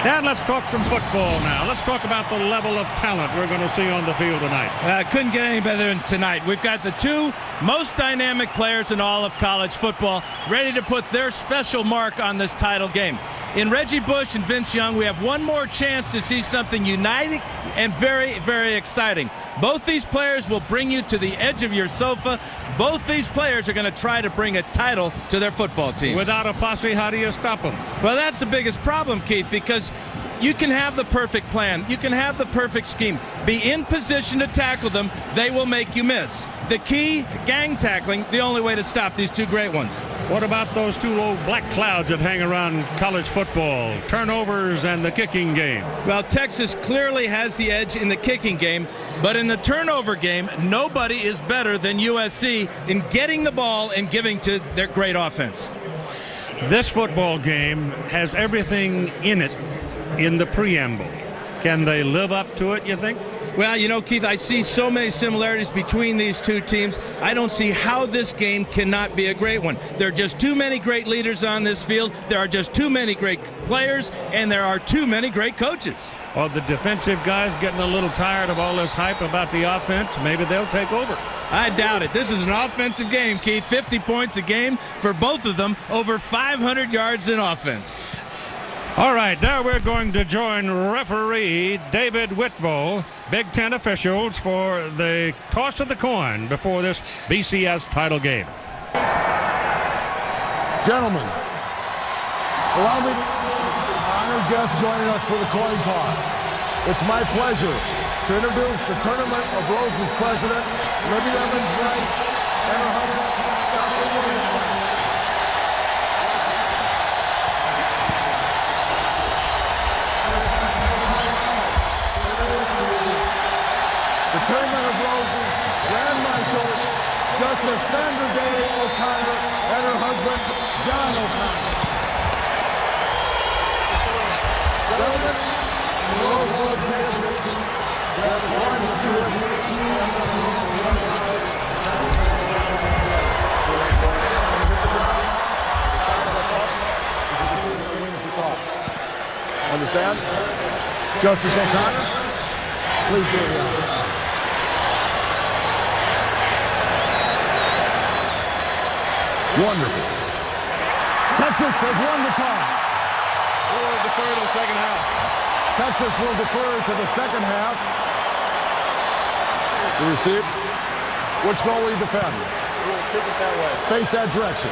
And let's talk some football now. Let's talk about the level of talent we're going to see on the field tonight. Couldn't get any better than tonight. We've got the two most dynamic players in all of college football ready to put their special mark on this title game. In Reggie Bush and Vince Young, we have one more chance to see something uniting and very, very exciting. Both these players will bring you to the edge of your sofa. Both these players are going to try to bring a title to their football team. Without a posse, how do you stop them? Well, that's the biggest problem, Keith, because you can have the perfect plan. You can have the perfect scheme. Be in position to tackle them. They will make you miss. The key, gang tackling, the only way to stop these two great ones. What about those two old black clouds that hang around college football? Turnovers and the kicking game. Well, Texas clearly has the edge in the kicking game, but in the turnover game, nobody is better than USC in getting the ball and giving to their great offense. This football game has everything in it in the preamble. Can they live up to it, you think? Well, you know, Keith, I see so many similarities between these two teams. I don't see how this game cannot be a great one. There are just too many great leaders on this field. There are just too many great players, and there are too many great coaches. Well, the defensive guys getting a little tired of all this hype about the offense. Maybe they'll take over. I doubt it. This is an offensive game, Keith. 50 points a game for both of them, over 500 yards in offense. All right, now we're going to join referee David Whitwell, Big Ten officials, for the toss of the coin before this BCS title game. Gentlemen, allow me to honored guests joining us for the coin toss. It's my pleasure to introduce the Tournament of Roses president, Libby Evans-Wright, and her husband, the Tournament of Roses Grand Marshal Justice Sandra Day O'Connor and her husband, John O'Connor. Gentlemen, the Rose Bowl Commission, we have a warning to us. Understand? Justice O'Connor, please do it. Wonderful. Texas has won the toss. We will defer to the second half. Texas will defer to the second half. We receive. Which goal will you defend? We will kick it that way. Face that direction.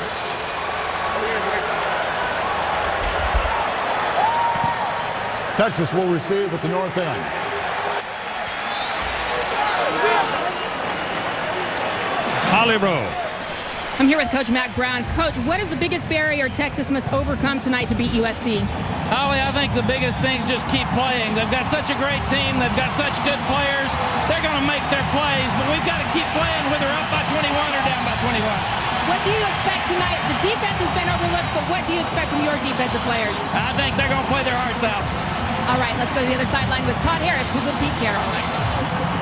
Texas will receive at the north end. Holly Rowe. I'm here with Coach Mack Brown. Coach, what is the biggest barrier Texas must overcome tonight to beat USC? Holly, I think the biggest thing is just keep playing. They've got such a great team. They've got such good players. They're going to make their plays, but we've got to keep playing whether up by 21 or down by 21. What do you expect tonight? The defense has been overlooked, but what do you expect from your defensive players? I think they're going to play their hearts out. All right, let's go to the other sideline with Todd Harris, who's with Pete Carroll.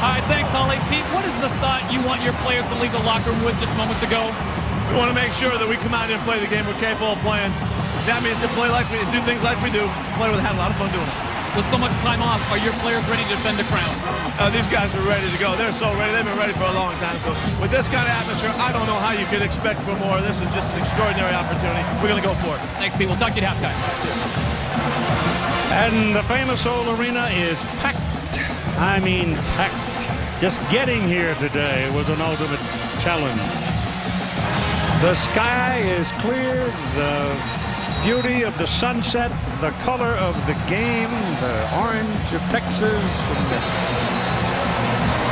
All right, thanks, Holly. Pete, what is the thought you want your players to leave the locker room with just moments ago? We want to make sure that we come out here and play the game we're capable of playing. That means to play like we do, things like we do. Play with, have a lot of fun doing it. With so much time off, are your players ready to defend the crown? These guys are ready to go. They're so ready. They've been ready for a long time. So with this kind of atmosphere, I don't know how you could expect for more. This is just an extraordinary opportunity. We're going to go for it. Thanks, Pete. We'll talk to you at halftime. And the famous old arena is packed. I mean packed. Just getting here today was an ultimate challenge. The sky is clear. The beauty of the sunset, the color of the game, the orange of Texas, and the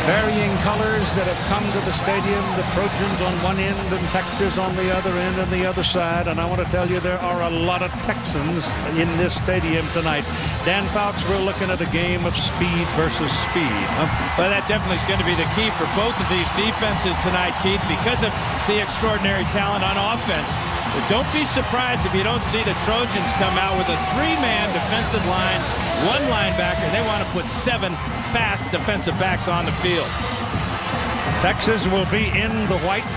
varying colors that have come to the stadium, the Trojans on one end and Texas on the other end and the other side. And I want to tell you there are a lot of Texans in this stadium tonight. Dan Fouts, we're looking at a game of speed versus speed. Well, that definitely is going to be the key for both of these defenses tonight, Keith, because of the extraordinary talent on offense. But don't be surprised if you don't see the Trojans come out with a three-man defensive line, one linebacker. They want to put 7 fast defensive backs on the field. Texas will be in the white.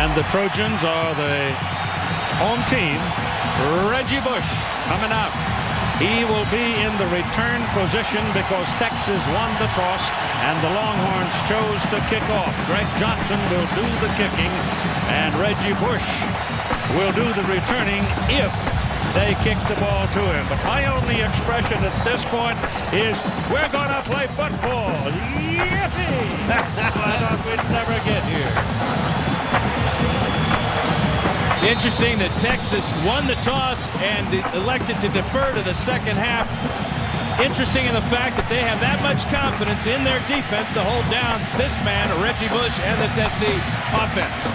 And the Trojans are the home team. Reggie Bush coming out. He will be in the return position because Texas won the toss and the Longhorns chose to kick off. Greg Johnson will do the kicking and Reggie Bush will do the returning if they kick the ball to him. But my only expression at this point is we're going to play football. Yippee! I thought we'd never get here. Interesting that Texas won the toss and elected to defer to the second half. Interesting in the fact that they have that much confidence in their defense to hold down this man, Reggie Bush, and this SC offense.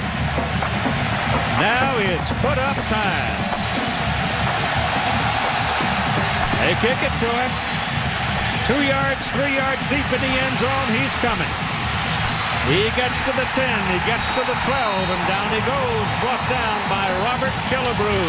Now it's put up time. They kick it to him. 2 yards, 3 yards deep in the end zone. He's coming. He gets to the 10, he gets to the 12, and down he goes, brought down by Robert Killebrew.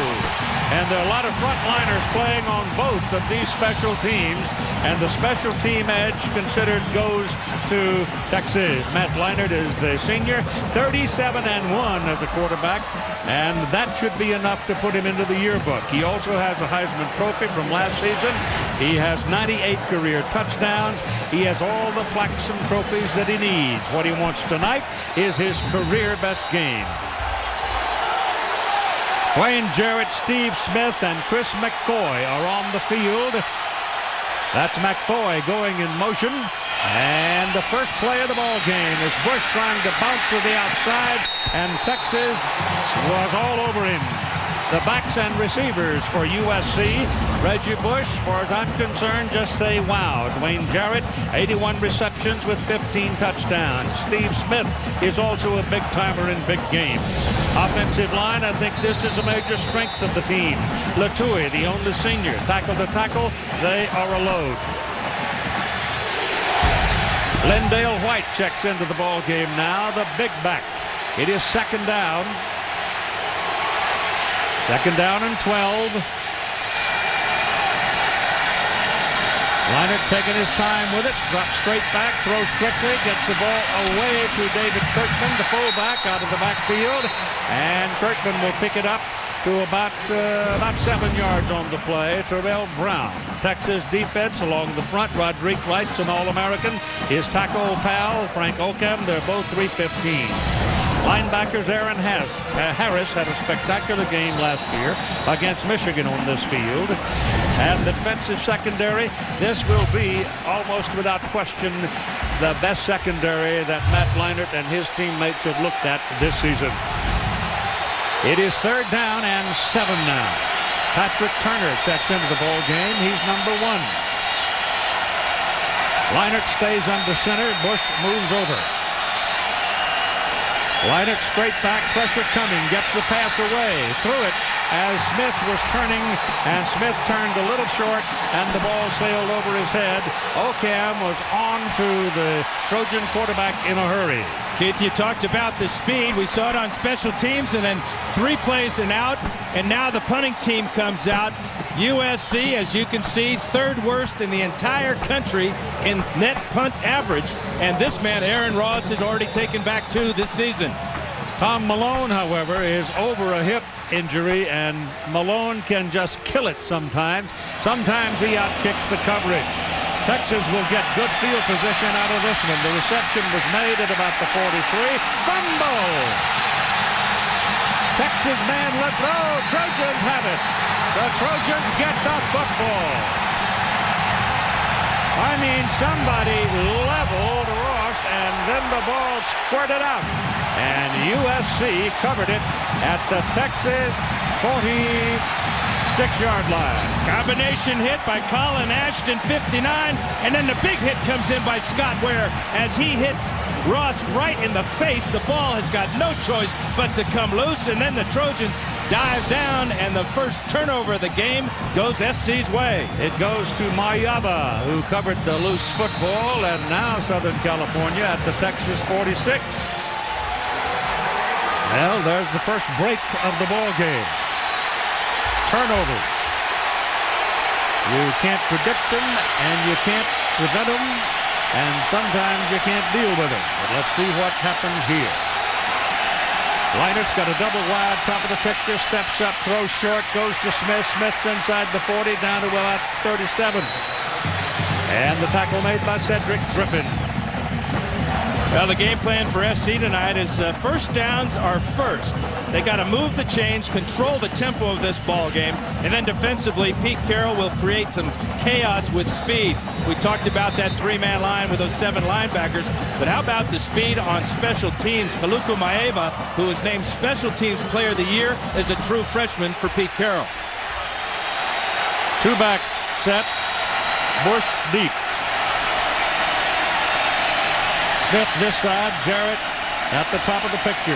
And there are a lot of frontliners playing on both of these special teams, and the special team edge considered goes to Texas. Matt Leinart is the senior, 37-1 as a quarterback, and that should be enough to put him into the yearbook. He also has a Heisman Trophy from last season. He has 98 career touchdowns. He has all the plaques and trophies that he needs. What he wants tonight is his career best game. Wayne Jarrett, Steve Smith, and Chris McFoy are on the field. That's McFoy going in motion. And the first play of the ball game is Bush trying to bounce to the outside, and Texas was all over him. The backs and receivers for USC. Reggie Bush, as far as I'm concerned, just say wow. Dwayne Jarrett, 81 receptions with 15 touchdowns. Steve Smith is also a big-timer in big games. Offensive line, I think this is a major strength of the team. Latouille, the only senior. Tackle to tackle, they are a load. Lindale White checks into the ball game now, the big back. It is second down. Second down and 12. Leinart taking his time with it, drops straight back, throws quickly, gets the ball away to David Kirkman, the fullback, out of the backfield, and Kirkman will pick it up to about 7 yards on the play. Terrell Brown. Texas defense along the front. Roderick Wright's an All-American. His tackle pal, Frank Ocam, they're both 315. Linebackers Aaron Harris had a spectacular game last year against Michigan on this field. And the defensive secondary, this will be almost without question the best secondary that Matt Leinart and his teammates have looked at this season. It is third down and 7 now. Patrick Turner checks into the ball game. He's number 1. Leinart stays under center. Bush moves over. Leinart straight back, pressure coming, gets the pass away, threw it as Smith was turning, and Smith turned a little short, and the ball sailed over his head. Ocam was on to the Trojan quarterback in a hurry. Keith, you talked about the speed. We saw it on special teams, and then 3 plays and out, and now the punting team comes out. USC, as you can see, 3rd worst in the entire country in net punt average, and this man, Aaron Ross, has already taken back 2 this season. Tom Malone, however, is over a hip injury, and Malone can just kill it sometimes. Sometimes he outkicks the coverage. Texas will get good field position out of this one. The reception was made at about the 43. Fumble! Texas man let go. Trojans have it. The Trojans get the football. I mean, somebody leveled Ross, and then the ball squirted out. And USC covered it at the Texas 46-yard line. Combination hit by Colin Ashton, 59, and then the big hit comes in by Scott Ware as he hits Ross right in the face. The ball has got no choice but to come loose, and then the Trojans dive down, and the first turnover of the game goes SC's way. It goes to Mayaba, who covered the loose football, and now Southern California at the Texas 46. Well, there's the first break of the ball game. Turnovers. You can't predict them, and you can't prevent them, and sometimes you can't deal with them. But let's see what happens here. Leinert's got a double wide, top of the picture, steps up, throws short, goes to Smith. Smith inside the 40, down to about 37. And the tackle made by Cedric Griffin. Well, the game plan for SC tonight is first downs are first. They got to move the chains, control the tempo of this ball game, and then defensively, Pete Carroll will create some chaos with speed. We talked about that three-man line with those 7 linebackers, but how about the speed on special teams? Kaluku Maeva, who was named Special Teams Player of the Year, is a true freshman for Pete Carroll. 2-back set, Bush deep. Smith this side, Jarrett at the top of the picture.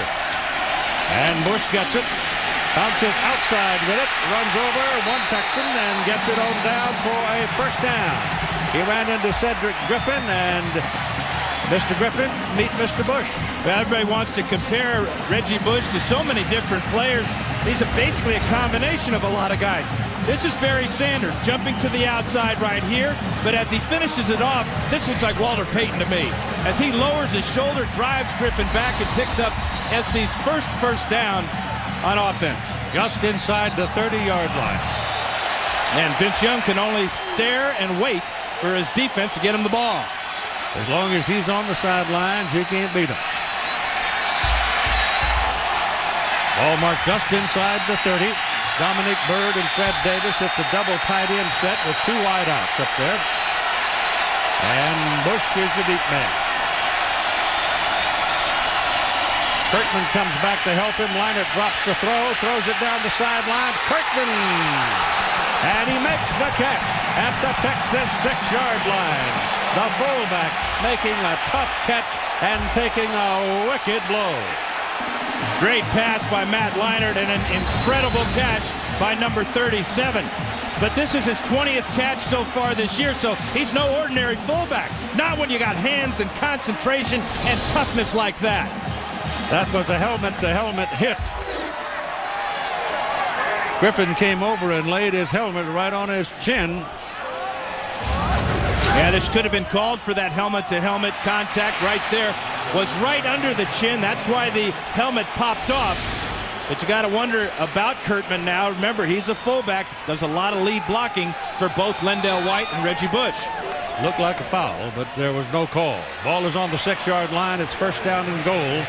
And Bush gets it, bounces outside with it, runs over one Texan and gets it on down for a first down. He ran into Cedric Griffin, and Mr. Griffin meet Mr. Bush. Well, everybody wants to compare Reggie Bush to so many different players. He's basically a combination of a lot of guys. This is Barry Sanders jumping to the outside right here, but as he finishes it off, this looks like Walter Payton to me. As he lowers his shoulder, drives Griffin back and picks up SC's first down on offense. Just inside the 30-yard line. And Vince Young can only stare and wait for his defense to get him the ball. As long as he's on the sidelines, you can't beat him. Ball marked just inside the 30. Dominic Byrd and Fred Davis. It's a double tight end set with 2 wideouts up there. And Bush is the deep man. Kirkman comes back to help him. Leinert drops the throw, throws it down the sidelines. Kirkman! And he makes the catch at the Texas 6-yard line. The fullback making a tough catch and taking a wicked blow. Great pass by Matt Leinert and an incredible catch by number 37. But this is his 20th catch so far this year, so he's no ordinary fullback. Not when you got hands and concentration and toughness like that. That was a helmet-to-helmet hit. Griffin came over and laid his helmet right on his chin. Yeah, this could have been called for that helmet-to-helmet contact right there. Was right under the chin. That's why the helmet popped off. But you got to wonder about Kurtman now. Remember, he's a fullback, does a lot of lead blocking for both Lendale White and Reggie Bush. Looked like a foul, but there was no call. Ball is on the 6-yard line. It's first down and goal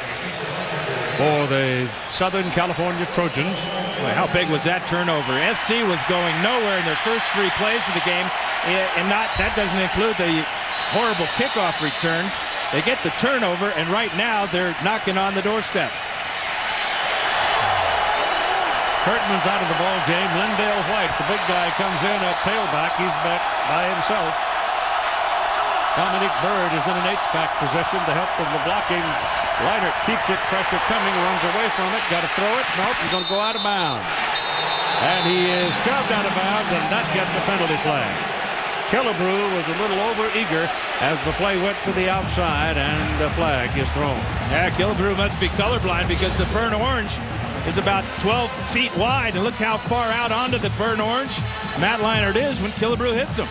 for the Southern California Trojans. Boy, how big was that turnover? SC was going nowhere in their first 3 plays of the game, and that doesn't include the horrible kickoff return. They get the turnover, and right now they're knocking on the doorstep. Kurtman's out of the ball game. Lendale White, the big guy, comes in at tailback. He's back by himself. Dominic Byrd is in an H-back position to help with the blocking. Leinert keeps it, pressure coming, runs away from it. Got to throw it. Nope, he's going to go out of bounds. And he is shoved out of bounds, and that gets a penalty flag. Killebrew was a little over-eager as the play went to the outside, and the flag is thrown. Yeah, Killebrew must be colorblind because the burnt orange is about 12 feet wide, and look how far out onto the burnt orange Matt Leinert is when Killebrew hits him.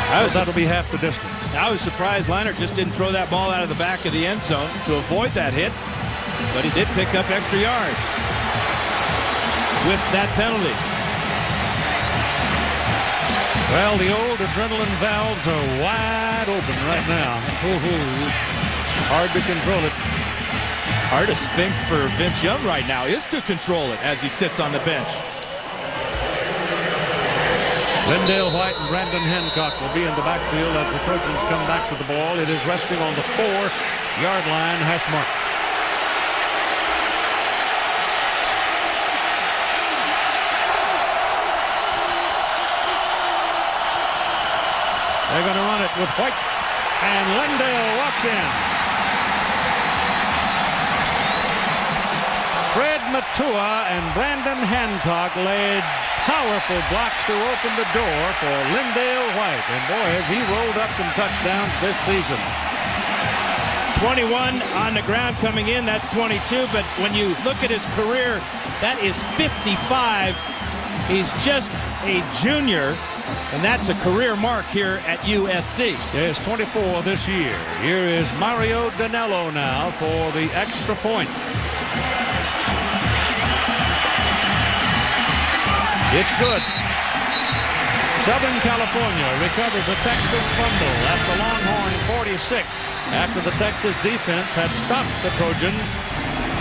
That'll be half the distance. I was surprised Leinert just didn't throw that ball out of the back of the end zone to avoid that hit, but he did pick up extra yards with that penalty. Well, the old adrenaline valves are wide open right now. Hard to control it. Hardest thing for Vince Young right now is to control it as he sits on the bench. Lendale White and Brandon Hancock will be in the backfield as the Trojans come back to the ball. It is resting on the 4-yard line, hash mark. They're going to run it with White, and Lendale walks in. Fred Matua and Brandon Hancock laid powerful blocks to open the door for Lendale White. And boy, has he rolled up some touchdowns this season. 21 on the ground coming in, that's 22. But when you look at his career, that is 55 He's just a junior, and that's a career mark here at USC. Yes, 24 this year. Here is Mario Danello now for the extra point. It's good. Southern California recovers a Texas fumble at the Longhorn 46 after the Texas defense had stopped the Trojans,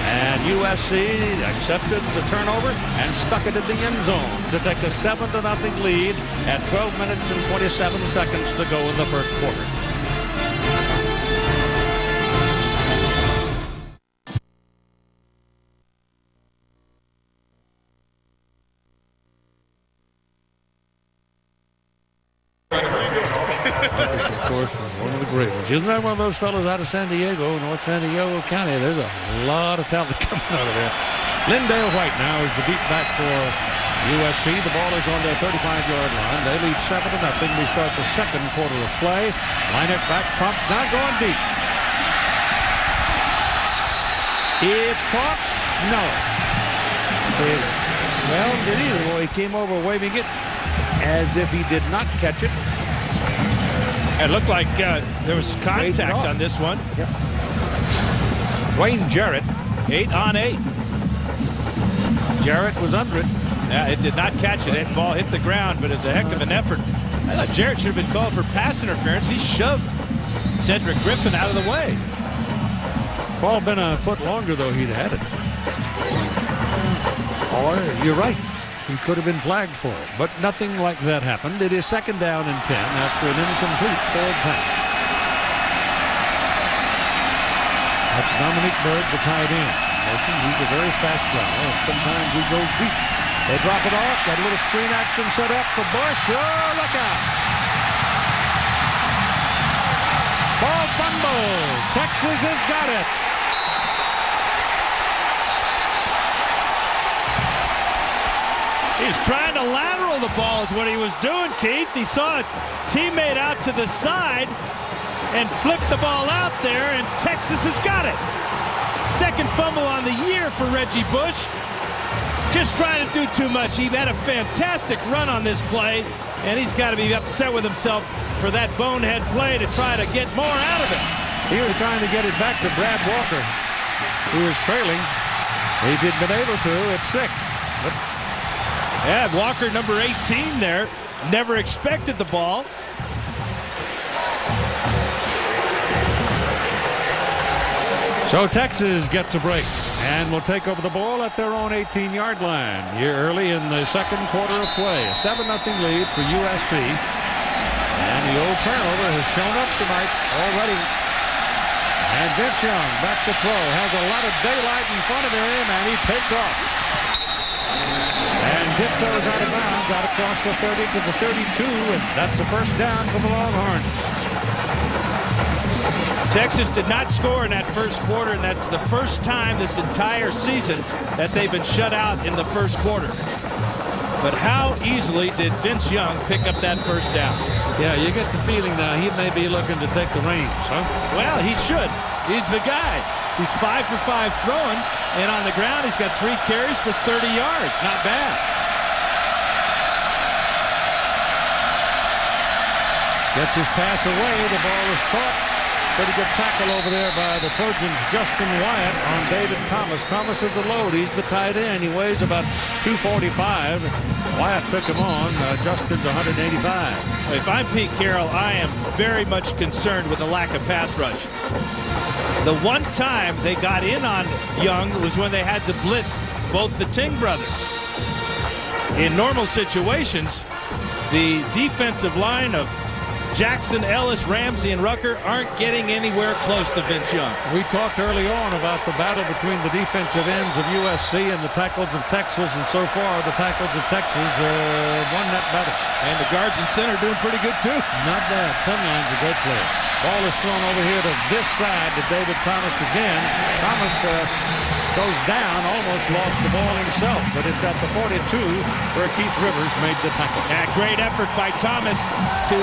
and USC accepted the turnover and stuck it in the end zone to take a 7-0 lead at 12 minutes and 27 seconds to go in the first quarter. Of course, one of the great ones. Isn't that one of those fellows out of San Diego, North San Diego County? There's a lot of talent coming out of there. Lindale White now is the beat back for USC. The ball is on their 35-yard line. They lead 7-0. We start the second quarter of play. Line it back, pumps, not going deep. It's caught? No. See, well, did either. Well, he came over waving it as if he did not catch it. It looked like there was contact on this one. Yep. Wayne Jarrett. 8 on 8. Jarrett was under it. Yeah, it did not catch it. That ball hit the ground, but it's a heck of an effort. I thought Jarrett should have been called for pass interference. He shoved Cedric Griffin out of the way. Ball been a foot longer, though, he'd had it. Or, you're right. He could have been flagged for it, but nothing like that happened. It is 2nd down and 10 after an incomplete forward pass. That's Dominique Bird, the tight end. He's a very fast guy, and sometimes he goes deep. They drop it off. Got a little screen action set up for Bush. Oh, look out! Ball fumble. Texas has got it. He's trying to lateral the ball is what he was doing, Keith. He saw a teammate out to the side and flipped the ball out there, and Texas has got it. Second fumble on the year for Reggie Bush. Just trying to do too much. He had a fantastic run on this play, and he's got to be upset with himself for that bonehead play to try to get more out of it. He was trying to get it back to Brad Walker, who was trailing. If he'd been able to, it's 6. But yeah, Walker, number 18 there, never expected the ball. So Texas gets a break and will take over the ball at their own 18-yard line here early in the second quarter of play. A 7-0 lead for USC. And the old turnover has shown up tonight already. And Vince Young back to throw. Has a lot of daylight in front of him, and he takes off. And tiptoes out of bounds out across the 30 to the 32, and that's a first down for the Longhorns. Texas did not score in that first quarter, and that's the first time this entire season that they've been shut out in the first quarter. But how easily did Vince Young pick up that first down? Yeah, you get the feeling now he may be looking to take the reins, huh? Well, he should. He's the guy. He's 5 for 5 throwing, and on the ground he's got 3 carries for 30 yards. Not bad. Gets his pass away. The ball is caught. Pretty good tackle over there by the Trojans. Justin Wyatt on David Thomas. Thomas is the load. He's the tight end. He weighs about 245. Wyatt took him on. Justin's 185. If I'm Pete Carroll, I am very much concerned with the lack of pass rush. The one time they got in on Young was when they had to blitz both the Ting brothers. In normal situations, the defensive line of Jackson, Ellis, Ramsey, and Rucker aren't getting anywhere close to Vince Young. We talked early on about the battle between the defensive ends of USC and the tackles of Texas, and so far the tackles of Texas won that battle. And the guards and center doing pretty good too. Not bad. Sunline's a great player. Ball is thrown over here to this side to David Thomas again. Thomas goes down, almost lost the ball himself, but it's at the 42 where Keith Rivers made the tackle. Yeah, great effort by Thomas to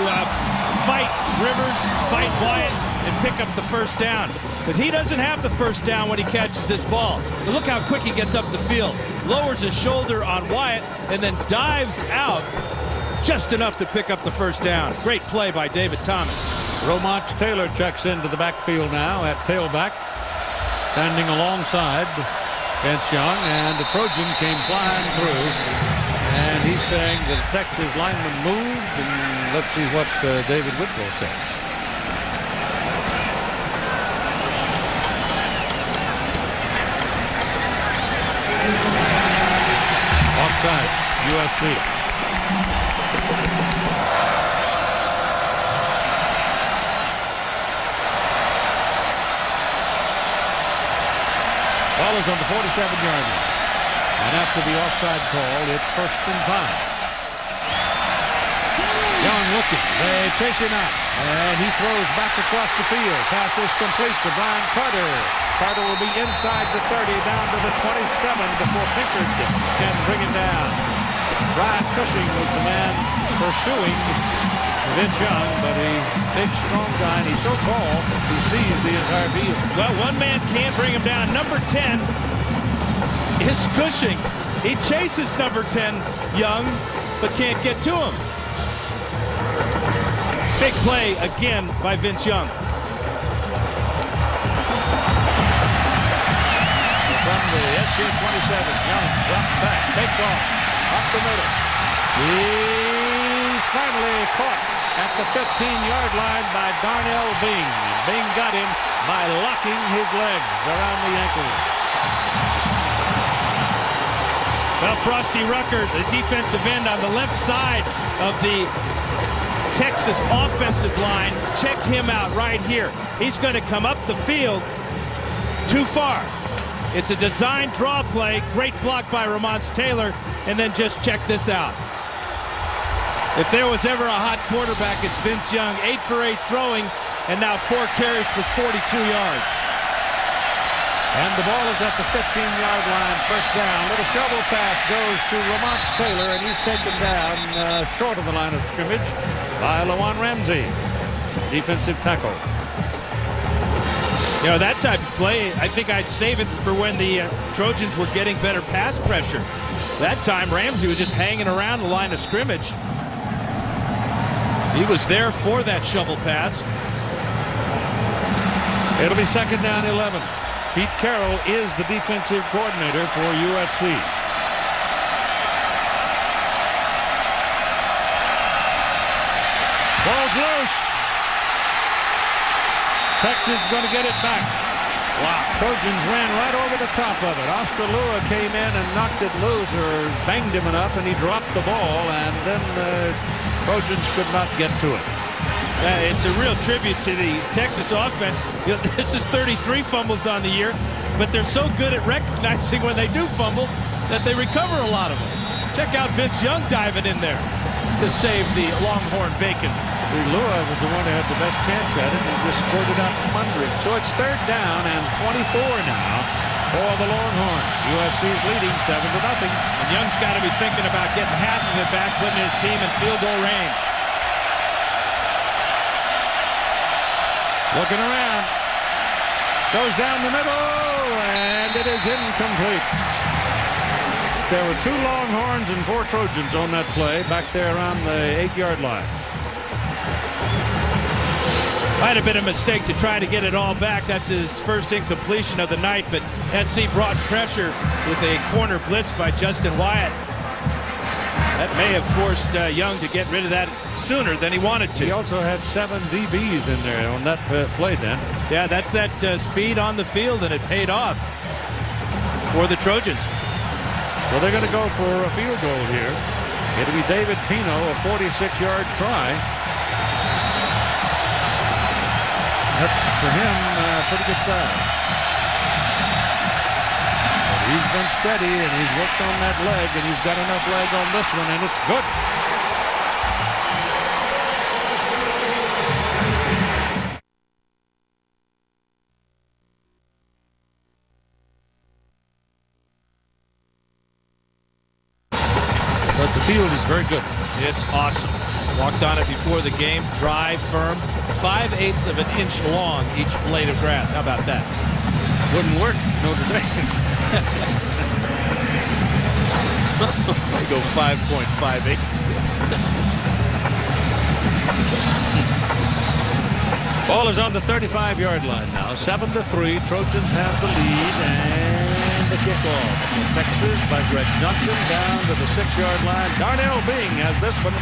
fight Rivers, fight Wyatt, and pick up the first down. Because he doesn't have the first down when he catches this ball. But look how quick he gets up the field. lowers his shoulder on Wyatt, and then dives out just enough to pick up the first down. Great play by David Thomas. Romance Taylor checks into the backfield now at tailback, standing alongside Vince Young, and the Trojan came flying through, and he's saying that the Texas lineman moved, and let's see what David Whitlow says. Offside, USC. Ball is on the 47-yard line. And after the offside call, it's 1st and 5. Young looking. They chase him out. And he throws back across the field. Pass is complete to Brian Carter. Carter will be inside the 30, down to the 27 before Pinkard can bring him down. Brian Cushing was the man pursuing Vince Young, but he big, strong guy, and he's so tall, he sees the entire field. Well, one man can't bring him down. Number 10 is Cushing. He chases number 10, Young, but can't get to him. Big play again by Vince Young. From the SC 27, Young drops back, takes off, up the middle. He's finally caught at the 15-yard line by Darnell Bing. Bing got him by locking his legs around the ankles. Well, Frosty Rucker, the defensive end on the left side of the Texas offensive line, check him out right here. He's going to come up the field too far. It's a design draw play. Great block by Romance Taylor. And then just check this out. If there was ever a hot quarterback, it's Vince Young. 8 for 8 throwing, and now 4 carries for 42 yards. And the ball is at the 15-yard line, 1st down. Little shovel pass goes to Romance Taylor, and he's taken down short of the line of scrimmage by Lawan Ramsey, defensive tackle. You know, that type of play, I think I'd save it for when the Trojans were getting better pass pressure. That time, Ramsey was just hanging around the line of scrimmage. He was there for that shovel pass. It'll be 2nd down, 11. Pete Carroll is the defensive coordinator for USC. Ball's loose. Texas is going to get it back. Wow. Trojans ran right over the top of it. Oscar Lua came in and knocked it loose, or banged him enough, and he dropped the ball, and then Trojans could not get to it. It's a real tribute to the Texas offense. You know, this is 33 fumbles on the year, but they're so good at recognizing when they do fumble that they recover a lot of them. Check out Vince Young diving in there to save the Longhorn bacon. Lua was the one who had the best chance at it. He just scored it out from under him. So it's 3rd down and 24 now for the Longhorns. USC's leading 7-0. And Young's got to be thinking about getting half of it back, putting his team in field goal range. Looking around. Goes down the middle, and it is incomplete. There were 2 Longhorns and 4 Trojans on that play back there around the 8-yard line. Might have been a mistake to try to get it all back. That's his first incompletion of the night, but SC brought pressure with a corner blitz by Justin Wyatt. That may have forced Young to get rid of that sooner than he wanted to. He also had 7 DBs in there on that play then. Yeah, that's that speed on the field, and it paid off for the Trojans. Well, they're going to go for a field goal here. It'll be David Pino, a 46-yard try. That's, for him, pretty good size. But he's been steady, and he's worked on that leg, and he's got enough leg on this one, and it's good. But the field is very good. It's awesome. Walked on it before the game, dry, firm, 5/8 of an inch long each blade of grass. How about that? Wouldn't work Notre Dame. They go 5.58. Ball is on the 35-yard line now. 7-3. Trojans have the lead, and the kickoff. Texas by Greg Johnson down to the 6-yard line. Darnell Bing has this one.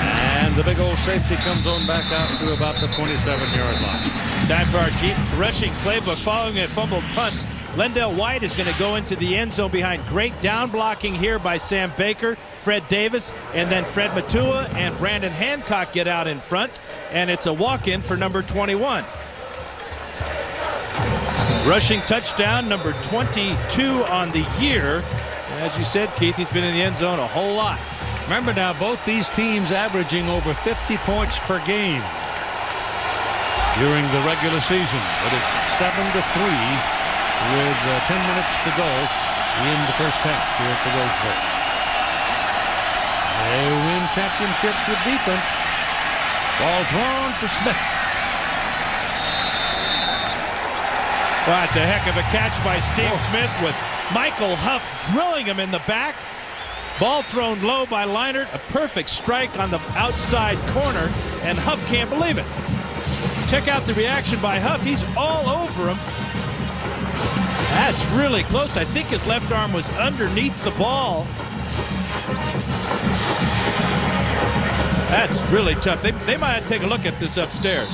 And the big old safety comes on back out to about the 27-yard line. Time for our Jeep rushing playbook. Following a fumbled punt, Lendell White is going to go into the end zone behind great down blocking here by Sam Baker, Fred Davis, and then Fred Matua and Brandon Hancock get out in front, and it's a walk-in for number 21. Rushing touchdown, number 22 on the year. As you said, Keith, he's been in the end zone a whole lot. Remember now, both these teams averaging over 50 points per game during the regular season. But it's 7-3 with 10 minutes to go in the first half here at the Rose Bowl. They win championships with defense. Ball thrown to Smith. Well, that's a heck of a catch by Steve Smith with Michael Huff drilling him in the back. Ball thrown low by Leinart. A perfect strike on the outside corner, and Huff can't believe it. Check out the reaction by Huff. He's all over him. That's really close. I think his left arm was underneath the ball. That's really tough. They might have to take a look at this upstairs.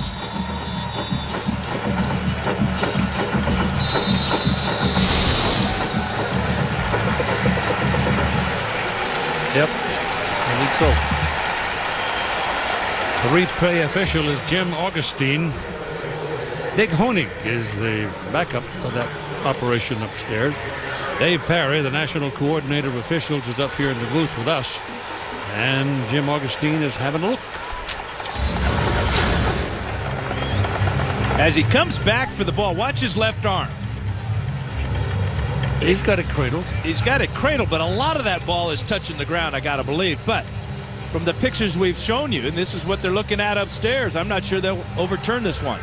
Yep, I think so. The replay official is Jim Augustine. Dick Honig is the backup for that operation upstairs. Dave Parry, the national coordinator of officials, is up here in the booth with us. And Jim Augustine is having a look. As he comes back for the ball, watch his left arm. He's got it cradled. He's got it cradled, but a lot of that ball is touching the ground, I got to believe. But from the pictures we've shown you, and this is what they're looking at upstairs, I'm not sure they'll overturn this one.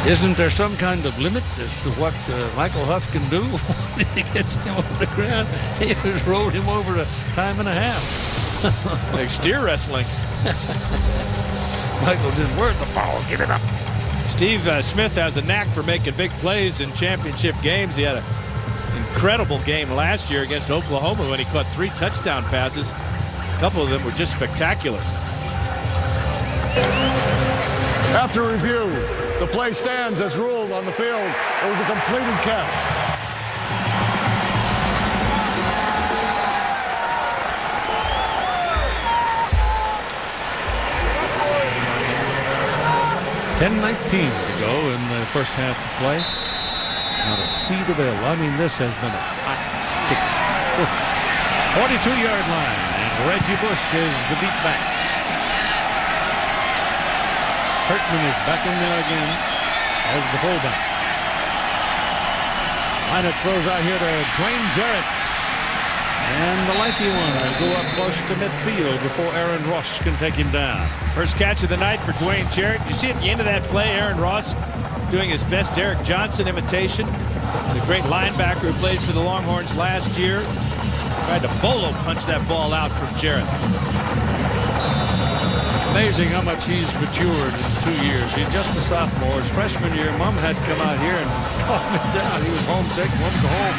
Isn't there some kind of limit as to what Michael Huff can do when he gets him on the ground? He just rolled him over a time and a half. Like steer wrestling. Michael didn't worth the ball. Give it up. Steve Smith has a knack for making big plays in championship games. He had an incredible game last year against Oklahoma when he caught 3 touchdown passes. A couple of them were just spectacular. After review, the play stands as ruled on the field. It was a completed catch. $10:19 to go in the first half of play. Not a seed available. I mean, this has been a hot kick. 42-yard line, and Reggie Bush is the beat back. Kurtman is back in there again as the fullback. Leinart throws out here to Dwayne Jarrett. And the lanky one will go up close to midfield before Aaron Ross can take him down. First catch of the night for Dwayne Jarrett. You see at the end of that play, Aaron Ross doing his best Derek Johnson imitation. The great linebacker who played for the Longhorns last year. Tried to bolo punch that ball out from Jarrett. Amazing how much he's matured in 2 years. He's just a sophomore. His freshman year, Mom had to come out here and calm him down. He was homesick, wanted to go home.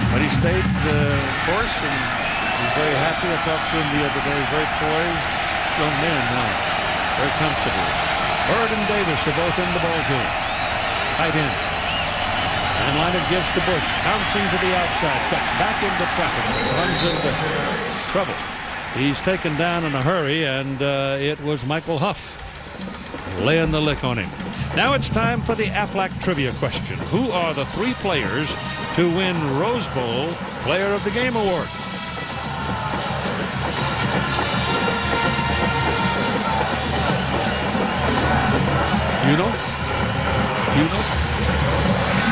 But he stayed the course, and he's very happy. I talked to him the other day. Very poised. Young man now. Very comfortable. Bird and Davis are both in the ball game. Tight end. And Leinart gives to Bush. Bouncing to the outside. Cut back into traffic. Runs into trouble. He's taken down in a hurry, and it was Michael Huff laying the lick on him. Now it's time for the Aflac trivia question. Who are the 3 players to win Rose Bowl Player of the Game award? You know? You know?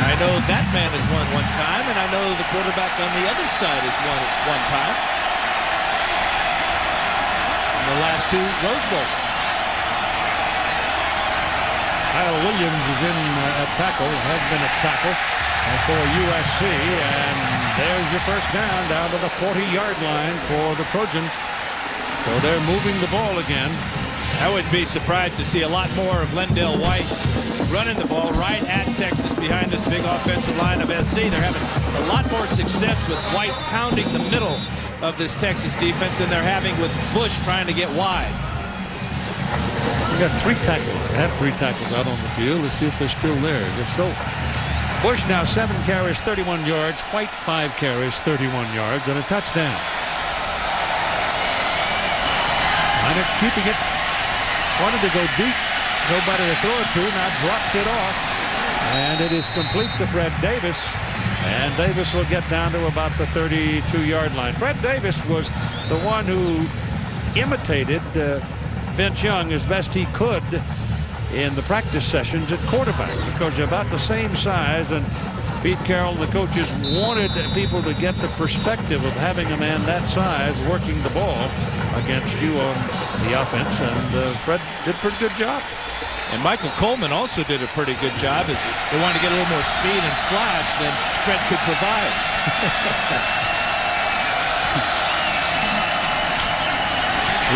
I know that man has won one time, and I know the quarterback on the other side has won it one time. In the last 2 Rose Bowls. Kyle Williams is in at tackle, has been at tackle for USC, and there's your first down to the 40-yard line for the Trojans. So they're moving the ball again. I wouldn't be surprised to see a lot more of Lendale White running the ball right at Texas behind this big offensive line of SC. They're having a lot more success with White pounding the middle of this Texas defense than they're having with Bush trying to get wide. We got 3 tackles. They have 3 tackles out on the field. Let's see if they're still there. Just so. Bush now 7 carries, 31 yards. White 5 carries, 31 yards, and a touchdown. Minor keeping it. Wanted to go deep. Nobody to throw it to. Now drops it off. And it is complete to Fred Davis. And Davis will get down to about the 32-yard line. Fred Davis was the one who imitated Vince Young as best he could in the practice sessions at quarterback, because they're about the same size, and Pete Carroll and the coaches wanted people to get the perspective of having a man that size working the ball against you on the offense, and Fred did a pretty good job. And Michael Coleman also did a pretty good job, as they wanted to get a little more speed and flash than Fred could provide.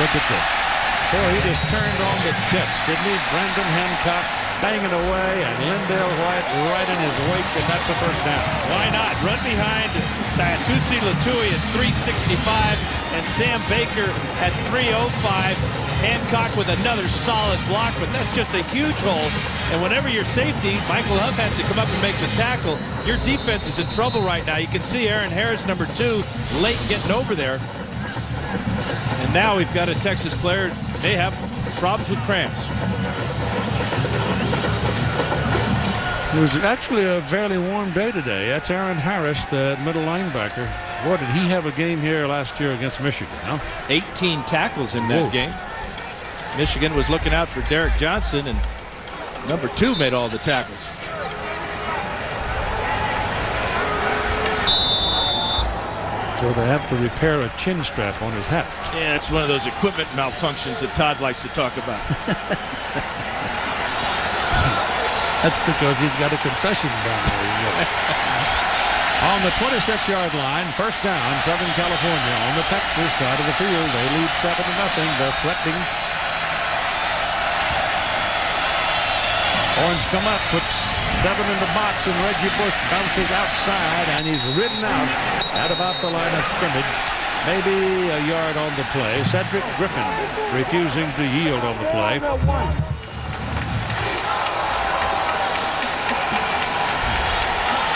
Look at this. Boy, he just turned on the jets, didn't he? Brandon Hancock banging away, and Lendale White right in his wake, and that's a first down. Why not? Run behind Tusi Latui at 365 and Sam Baker at 305. Hancock with another solid block, but that's just a huge hole. And whenever your safety, Michael Huff, has to come up and make the tackle, your defense is in trouble right now. You can see Aaron Harris, number 2, late getting over there. And now we've got a Texas player may have problems with cramps. It was actually a fairly warm day today. That's Aaron Harris, the middle linebacker. Boy, did he have a game here last year against Michigan, huh? 18 tackles in that game. Michigan was looking out for Derek Johnson, and number 2 made all the tackles. So they have to repair a chin strap on his hat. Yeah, it's one of those equipment malfunctions that Todd likes to talk about. That's because he's got a concession down there. On the 26-yard line, first down, Southern California on the Texas side of the field. They lead 7-0. They're threatening. Orange come up, puts 7 in the box, and Reggie Bush bounces outside, and he's ridden out at about the line of scrimmage. Maybe a yard on the play. Cedric Griffin refusing to yield on the play.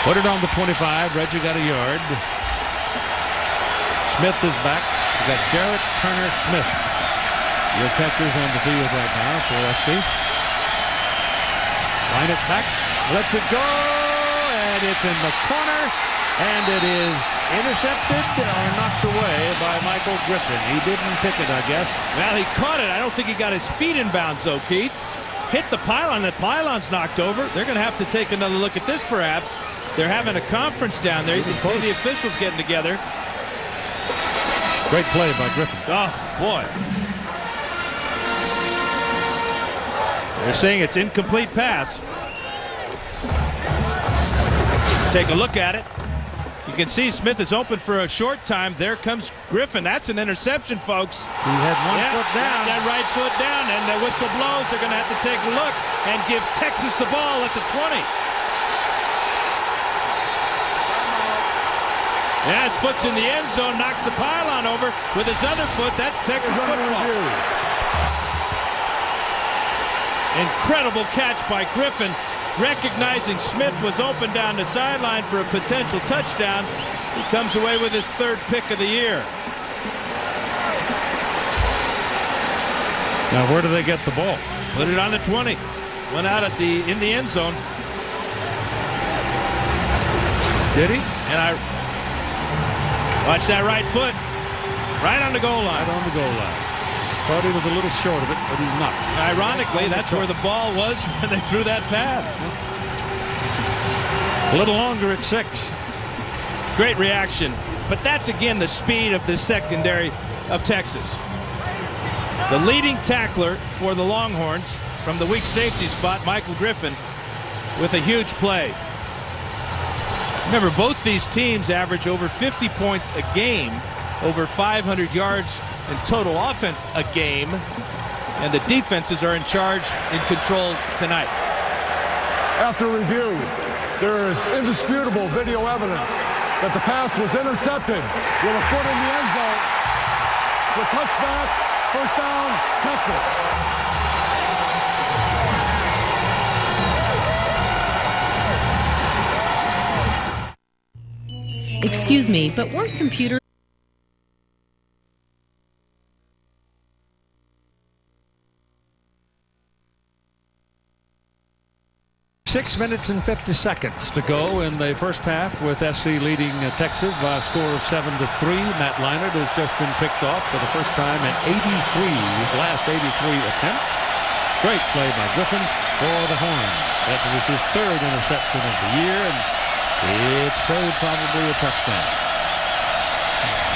Put it on the 25. Reggie got a yard. Smith is back. We got Jarrett Turner Smith, your catchers on the field right now for SC. Line it back, lets it go, and it's in the corner, and it is intercepted or knocked away by Michael Griffin. He didn't pick it, I guess. Well, he caught it. I don't think he got his feet in bounds, though, Keith. Hit the pylon. That pylon's knocked over. They're going to have to take another look at this, perhaps. They're having a conference down there. You can see the officials getting together. Great play by Griffin. Oh, boy. They're saying it's incomplete pass. Take a look at it. You can see Smith is open for a short time. There comes Griffin. That's an interception, folks. He had one foot down. That right foot down, and the whistle blows. They're going to have to take a look and give Texas the ball at the 20. Yeah, his foot's in the end zone, knocks the pylon over with his other foot. That's Texas football. Incredible catch by Griffin, recognizing Smith was open down the sideline for a potential touchdown. He comes away with his 3rd pick of the year. Now, where do they get the ball? Put it on the 20. Went out in the end zone. Did he? And watch that right foot. Right on the goal line. Right on the goal line. Thought he was a little short of it, but he's not. Ironically, that's where the ball was when they threw that pass. A little longer at 6. Great reaction. But that's, again, the speed of the secondary of Texas. The leading tackler for the Longhorns from the weak safety spot, Michael Griffin with a huge play. Remember, both these teams average over 50 points a game, over 500 yards in total offense a game, and the defenses are in charge, in control tonight. After review, there is indisputable video evidence that the pass was intercepted with a foot in the end zone. The touchback, first down, Texas. Excuse me, but weren't computers... 6 minutes and 50 seconds to go in the first half, with SC leading Texas by a score of 7-3. Matt Leinart has just been picked off for the first time in 83, his last 83 attempts. Great play by Griffin for the Horns. That was his third interception of the year, and it saved probably a touchdown.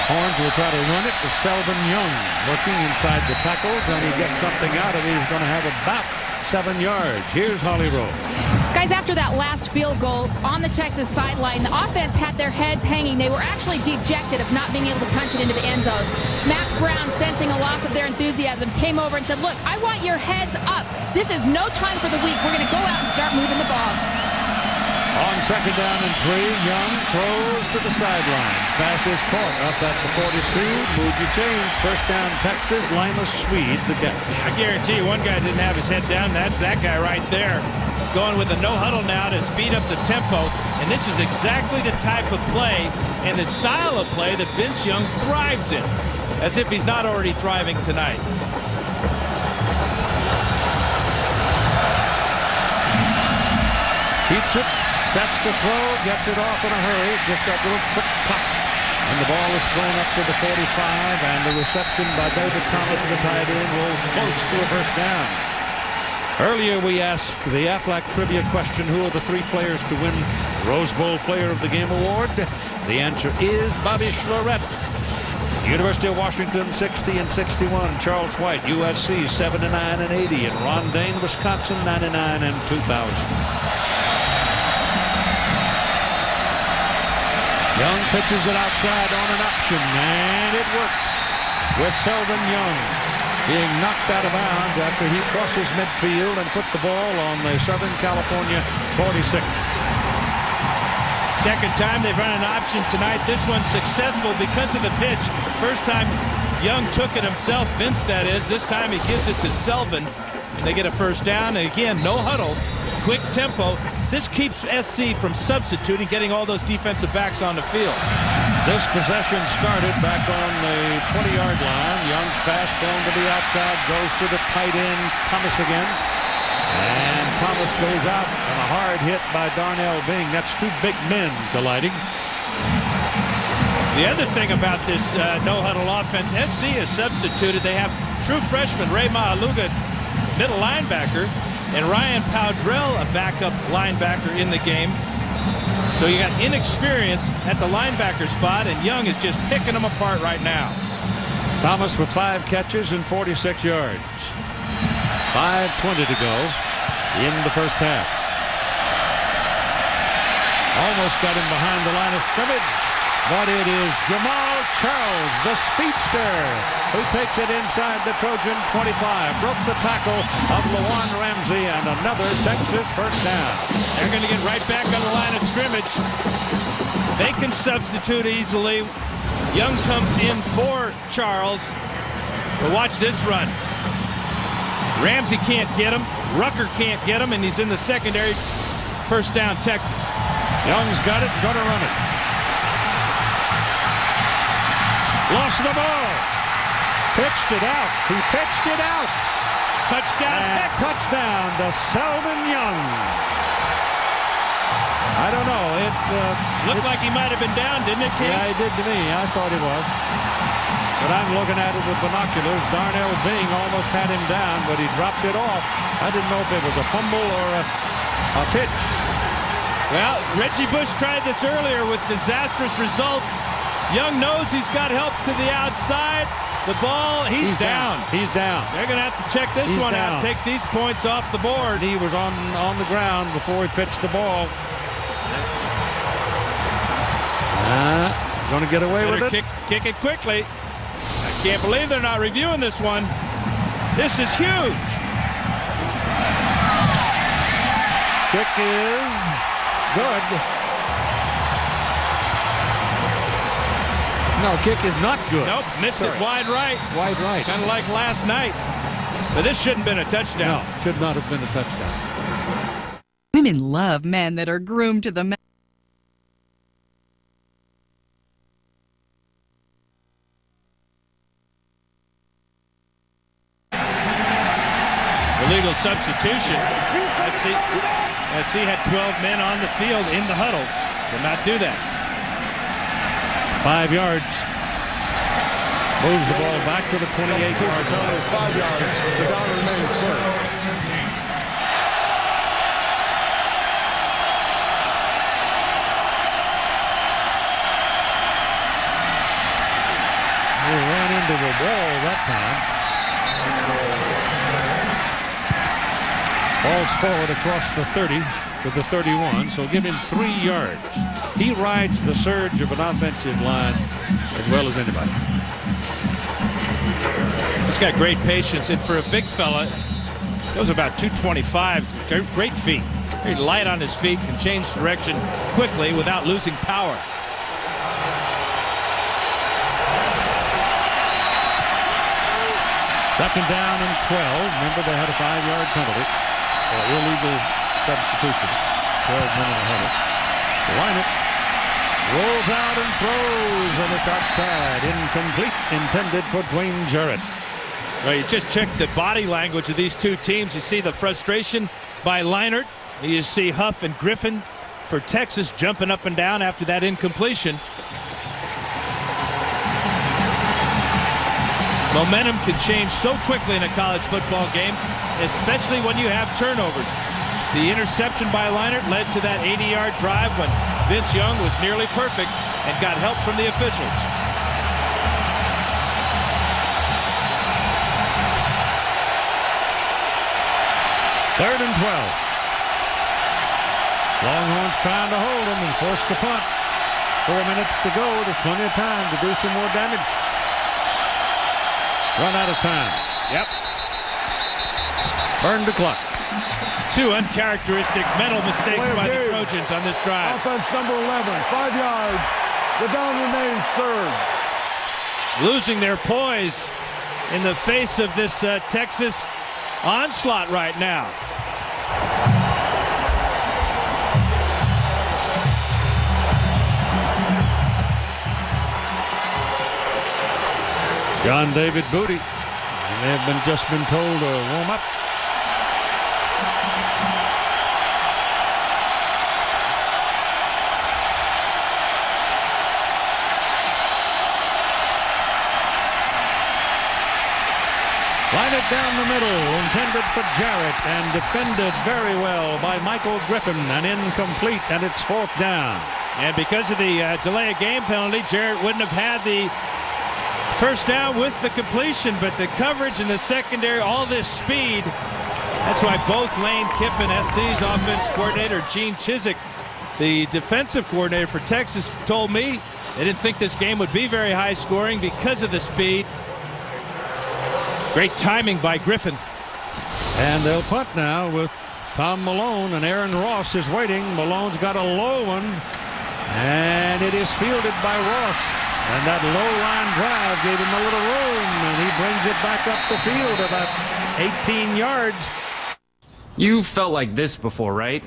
Horns will try to run it to Selvin Young, working inside the tackles, and he gets something out of it. He's going to have about 7 yards. Here's Holly Rowe. Guys, after that last field goal on the Texas sideline, the offense had their heads hanging. They were actually dejected of not being able to punch it into the end zone. Mac Brown, sensing a loss of their enthusiasm, came over and said, look, I want your heads up. This is no time for the weak. We're going to go out and start moving the ball. On second down and 3, Young throws to the sidelines. Pass is caught up at the 42. Move your change. First down, Texas. Linus Swede, the catch. I guarantee you one guy didn't have his head down. That's that guy right there. Going with a no-huddle now to speed up the tempo. And this is exactly the type of play and the style of play that Vince Young thrives in. As if he's not already thriving tonight. Keeps it. Sets to throw, gets it off in a hurry, just that little quick pop. And the ball is thrown up to the 45, and the reception by David Thomas, the tight end, rolls close to a first down. Earlier we asked the Aflac trivia question, who are the 3 players to win Rose Bowl Player of the Game award? The answer is Bobby Schlorett. University of Washington 60 and 61. Charles White, USC 79 and 80, and Ron Dane, Wisconsin 99 and 2000. Young pitches it outside on an option, and it works with Selvin Young being knocked out of bounds after he crosses midfield and put the ball on the Southern California 46. Second time they've run an option tonight. This one's successful because of the pitch. First time Young took it himself, Vince that is. This time he gives it to Selvin, and they get a first down. And again, no huddle, quick tempo. This keeps SC from substituting, getting all those defensive backs on the field. This possession started back on the 20-yard line. Young's pass thrown to the outside, goes to the tight end, Thomas again. And Thomas goes out on a hard hit by Darnell Bing. That's 2 big men colliding. The other thing about this no-huddle offense, SC is substituted. They have true freshman Ray Mahaluga, middle linebacker, and Ryan Powdrell, a backup linebacker in the game. So you got inexperience at the linebacker spot, and Young is just picking them apart right now. Thomas with 5 catches and 46 yards. 5:20 to go in the first half. Almost got him behind the line of scrimmage, but it is Jamal Charles, the speedster, who takes it inside the Trojan 25. Broke the tackle of Lawan Ramsey, and another Texas first down. They're going to get right back on the line of scrimmage. They can substitute easily. Young comes in for Charles. But watch this run. Ramsey can't get him. Rucker can't get him, and he's in the secondary. First down, Texas. Young's got it, going to run it. Lost the ball. Pitched it out. He pitched it out. Touchdown, Texas. Touchdown to Selvin Young. I don't know. It looked like he might have been down, didn't it, King? Yeah, it did to me. I thought he was. But I'm looking at it with binoculars. Darnell Bing almost had him down, but he dropped it off. I didn't know if it was a fumble or a pitch. Well, Reggie Bush tried this earlier with disastrous results. Young knows he's got help to the outside. The ball, he's down. He's down. They're going to have to check this one out. Take these points off the board. He was on the ground before he pitched the ball. Going to get away with it. Kick it quickly. I can't believe they're not reviewing this one. This is huge. Kick is good. No, kick is not good. Nope, missed it wide right. Wide right. Kind of like last night. But this shouldn't have been a touchdown. No, should not have been a touchdown. Women love men that are groomed to the max. Illegal substitution. SC had 12 men on the field in the huddle. Did not do that. 5 yards. Moves the ball back to the 28-yard line. 5 yards. The down remains, sir. He ran into the wall that time. Ball's forward across the 30 to the 31, so give him 3 yards. He rides the surge of an offensive line as well as anybody. He's got great patience, and for a big fella, those are about 225. Great feet. Very light on his feet, can change direction quickly without losing power. Second down and 12. Remember, they had a 5-yard penalty. Illegal substitution. 12 men in the huddle. Line it. Rolls out and throws, and it's outside. Incomplete. Intended for Dwayne Jarrett. Well, you just check the body language of these two teams. You see the frustration by Leinart. You see Huff and Griffin for Texas jumping up and down after that incompletion. Momentum can change so quickly in a college football game, especially when you have turnovers. The interception by Leinart led to that 80-yard drive when Vince Young was nearly perfect and got help from the officials. Third and 12. Longhorns trying to hold them and force the punt. 4 minutes to go. There's plenty of time to do some more damage. Run out of time. Yep. Burn the clock. 2 uncharacteristic mental mistakes by the Trojans on this drive. Offense number 11, 5 yards. The down remains third. Losing their poise in the face of this Texas onslaught right now. John David Booty. And they have just been told to warm up. Line it down the middle, intended for Jarrett, and defended very well by Michael Griffin, and incomplete, and it's 4th down. And because of the delay of game penalty, Jarrett wouldn't have had the first down with the completion, but the coverage in the secondary, all this speed. That's why both Lane Kiffin, SC's offense coordinator, Gene Chizik, the defensive coordinator for Texas, told me they didn't think this game would be very high scoring because of the speed. Great timing by Griffin. And they'll punt now with Tom Malone, and Aaron Ross is waiting. Malone's got a low one, and it is fielded by Ross. And that low line drive gave him a little room, and he brings it back up the field about 18 yards. You felt like this before, right?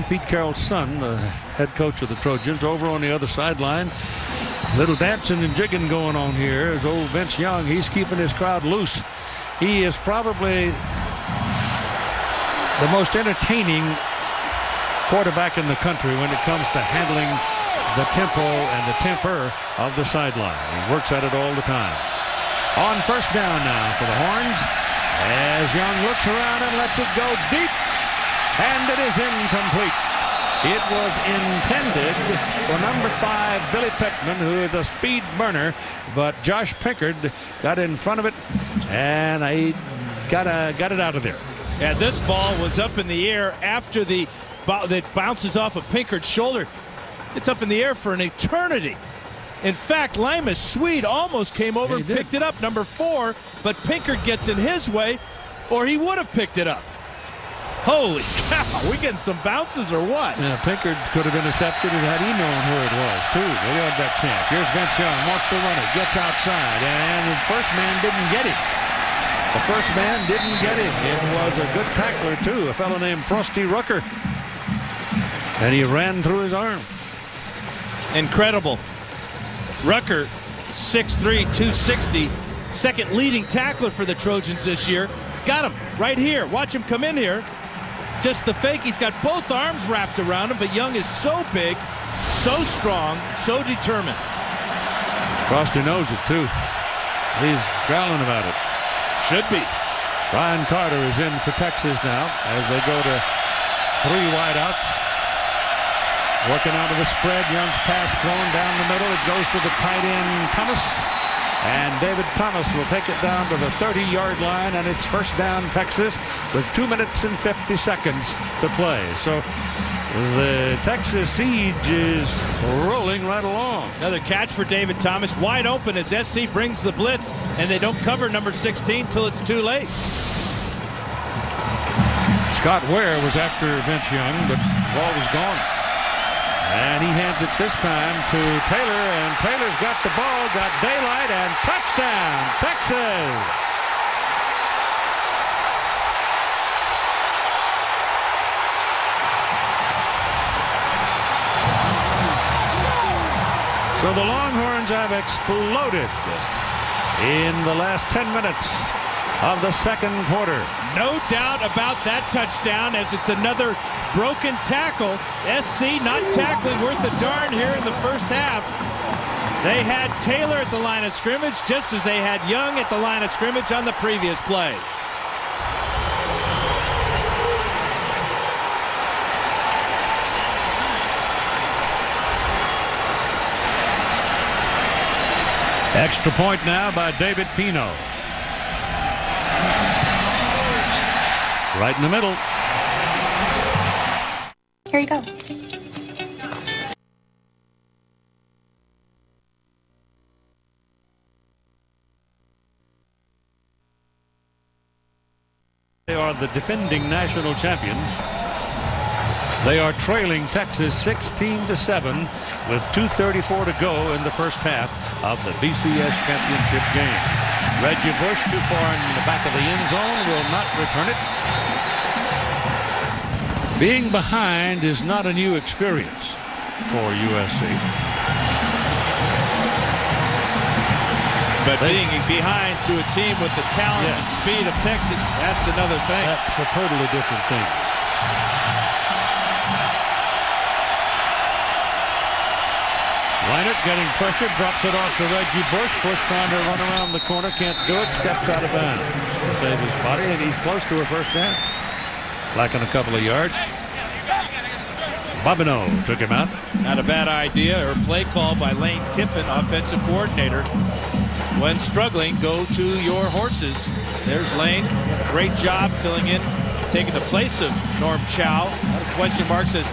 Pete Carroll's son, the head coach of the Trojans, over on the other sideline. Little dancing and jigging going on here is old Vince Young. He's keeping his crowd loose. He is probably the most entertaining quarterback in the country when it comes to handling the tempo and the temper of the sideline. He works at it all the time. On first down now for the Horns, as Young looks around and lets it go deep. and it is incomplete. It was intended for number 5, Billy Pittman, who is a speed burner, but Josh Pinkard got in front of it, and I got it out of there. Yeah, this ball was up in the air after that bounces off of Pinkard's shoulder. It's up in the air for an eternity. In fact, Limas Swede almost came over and picked it up, number 4, but Pinkard gets in his way, or he would have picked it up. Holy cow, we getting some bounces or what? Yeah, Pinkard could have intercepted it had he known who it was, too. They had that chance. Here's Vince Young, wants to run it, gets outside, and the first man didn't get him. The first man didn't get him. It was a good tackler, too, a fellow named Frosty Rucker. And he ran through his arm. Incredible. Rucker, 6'3", 260, second leading tackler for the Trojans this year. He's got him right here. Watch him come in here. Just the fake. He's got both arms wrapped around him, but Young is so big, so strong, so determined. Frosty knows it, too. He's growling about it. Should be. Ryan Carter is in for Texas now as they go to 3 wideouts. Working out of the spread. Young's pass thrown down the middle. It goes to the tight end, Thomas. And David Thomas will take it down to the 30-yard line, and it's first down Texas with 2 minutes and 50 seconds to play. So the Texas siege is rolling right along. Another catch for David Thomas. Wide open as SC brings the blitz, and they don't cover number 16 till it's too late. Scott Ware was after Vince Young, but the ball was gone. And he hands it this time to Taylor, and Taylor's got the ball, got daylight, and touchdown, Texas! So the Longhorns have exploded in the last 10 minutes of the second quarter. No doubt about that touchdown, as it's another broken tackle. SC not tackling worth a darn here in the first half. They had Taylor at the line of scrimmage, just as they had Young at the line of scrimmage on the previous play. Extra point now by David Pino. Right in the middle. Here you go. They are the defending national champions. They are trailing Texas 16-7 with 2:34 to go in the first half of the BCS championship game. Reggie Bush too far in the back of the end zone, will not return it. Being behind is not a new experience for USC. But being behind to a team with the talent and speed of Texas, that's another thing. That's a totally different thing. Leinert getting pressure, drops it off to Reggie Bush. Bush trying to run around the corner, can't do it, steps out of bounds. Save his body, and he's close to a first down. Lacking a couple of yards. Bobineau took him out. Not a bad idea or play call by Lane Kiffin, offensive coordinator. When struggling, go to your horses. There's Lane. Great job filling in, taking the place of Norm Chow. A question mark says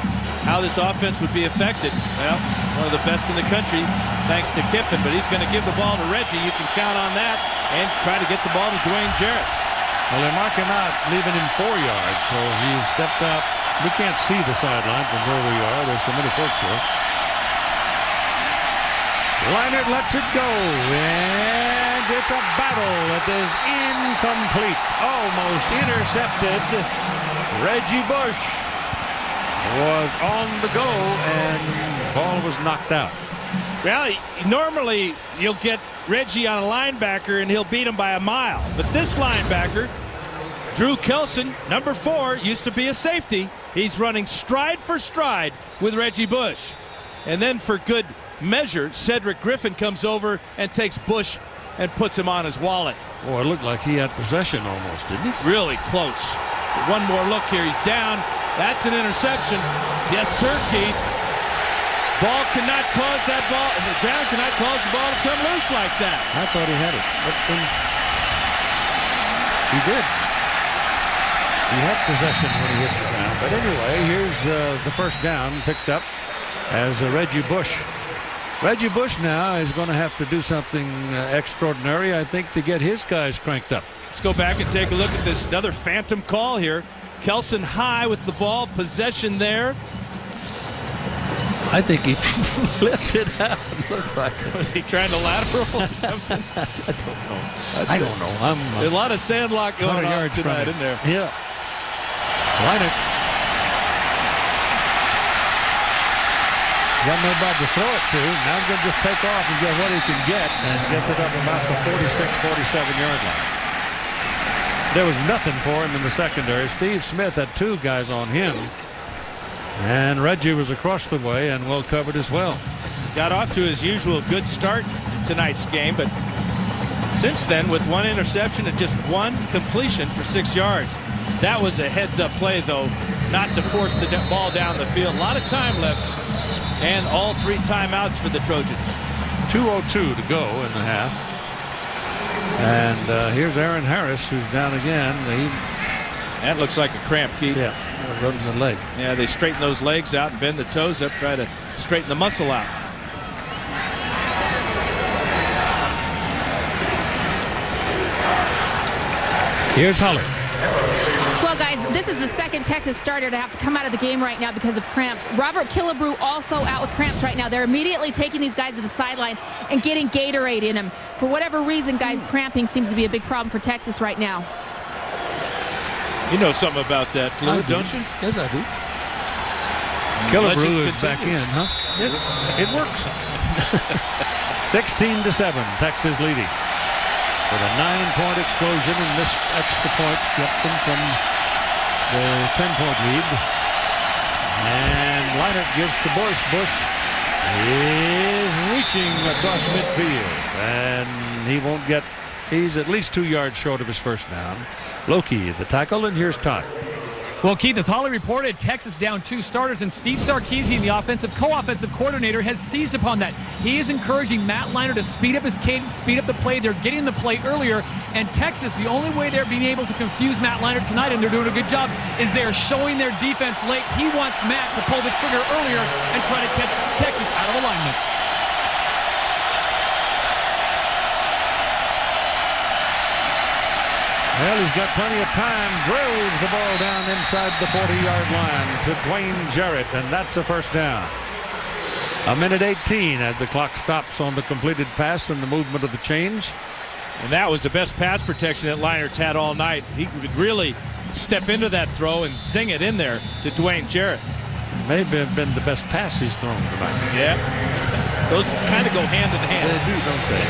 how this offense would be affected. Well, one of the best in the country, thanks to Kiffin, but he's going to give the ball to Reggie. You can count on that, and try to get the ball to Dwayne Jarrett. Well, they mark him out, leaving him 4 yards, so he stepped out. We can't see the sideline from where we are. There's so many folks here. Leinert lets it go, and it's a battle that is incomplete. Almost intercepted. Reggie Bush was on the go, and the ball was knocked out. Well, normally you'll get Reggie on a linebacker, and he'll beat him by a mile. But this linebacker, Drew Kelson, number 4, used to be a safety. He's running stride for stride with Reggie Bush. And then for good measure, Cedric Griffin comes over and takes Bush and puts him on his wallet. Boy, it looked like he had possession almost, didn't he? Really close. One more look here. He's down. That's an interception. Yes, sir, Keith. Ball cannot cause that ball. The ground cannot cause the ball to come loose like that. I thought he had it. But he did. He had possession when he hit the ground. But anyway, here's the first down picked up as Reggie Bush. Reggie Bush now is going to have to do something extraordinary, I think, to get his guys cranked up. Let's go back and take a look at this. Another phantom call here. Kelson high with the ball. Possession there. I think he flipped it out. Looked like it. Was he trying to lateral or something? I don't know. A lot of sandlot going on tonight in there. Yeah. Leinert. Got nobody to throw it to. Now he's going to just take off and get what he can get, and gets it up about the 46, 47-yard line. There was nothing for him in the secondary. Steve Smith had two guys on him. And Reggie was across the way and well covered as well. Got off to his usual good start in tonight's game, but since then, with one interception and just one completion for 6 yards. That was a heads-up play, though, not to force the ball down the field. A lot of time left, and all 3 timeouts for the Trojans. 2:02 to go in the half. And here's Aaron Harris, who's down again. That looks like a cramp, Keith. Yeah, rubbing the leg. Yeah, they straighten those legs out and bend the toes up, try to straighten the muscle out. Here's Huller. Well, guys, this is the second Texas starter to have to come out of the game right now because of cramps. Robert Killebrew also out with cramps right now. They're immediately taking these guys to the sideline and getting Gatorade in them. For whatever reason, guys, cramping seems to be a big problem for Texas right now. You know something about that fluid, don't you? Yes, I do. Killebrew is back in, huh? It works. 16-7, Texas leading. With a 9-point explosion, and this extra point kept them from the 10-point lead. And Leinert gives to Bush. Bush is reaching across midfield, and he won't get. He's at least 2 yards short of his first down. Loki, the tackle, and here's Todd. Well, Keith, as Holly reported, Texas down 2 starters, and Steve Sarkisian, the offensive co-offensive coordinator, has seized upon that. He is encouraging Matt Leinert to speed up his cadence, speed up the play. They're getting the play earlier, and Texas, the only way they're being able to confuse Matt Leinert tonight, and they're doing a good job, is they're showing their defense late. He wants Matt to pull the trigger earlier and try to catch Texas out of alignment. Well, he's got plenty of time. Drills the ball down inside the 40-yard line to Dwayne Jarrett, and that's a first down. 1:18 as the clock stops on the completed pass and the movement of the change. And that was the best pass protection that Leinert's had all night. He could really step into that throw and zing it in there to Dwayne Jarrett. Maybe have been the best pass he's thrown tonight. Yeah. Those kind of go hand in hand. They do, don't they?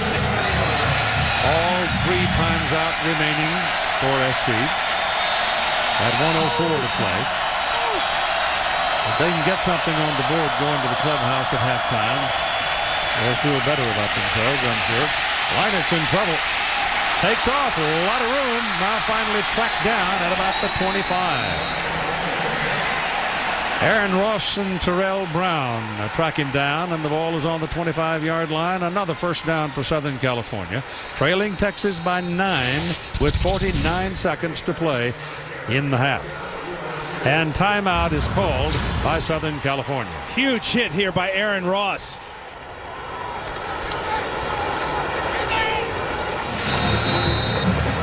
All 3 times out remaining for SC. At 1:04 to play. If they can get something on the board going to the clubhouse at halftime, they'll feel better about themselves, I'm sure. Leinert's in trouble. Takes off, a lot of room. Now finally tracked down at about the 25. Aaron Ross and Terrell Brown track him down, and the ball is on the 25-yard line. Another first down for Southern California, trailing Texas by 9 with 49 seconds to play in the half. And timeout is called by Southern California. Huge hit here by Aaron Ross.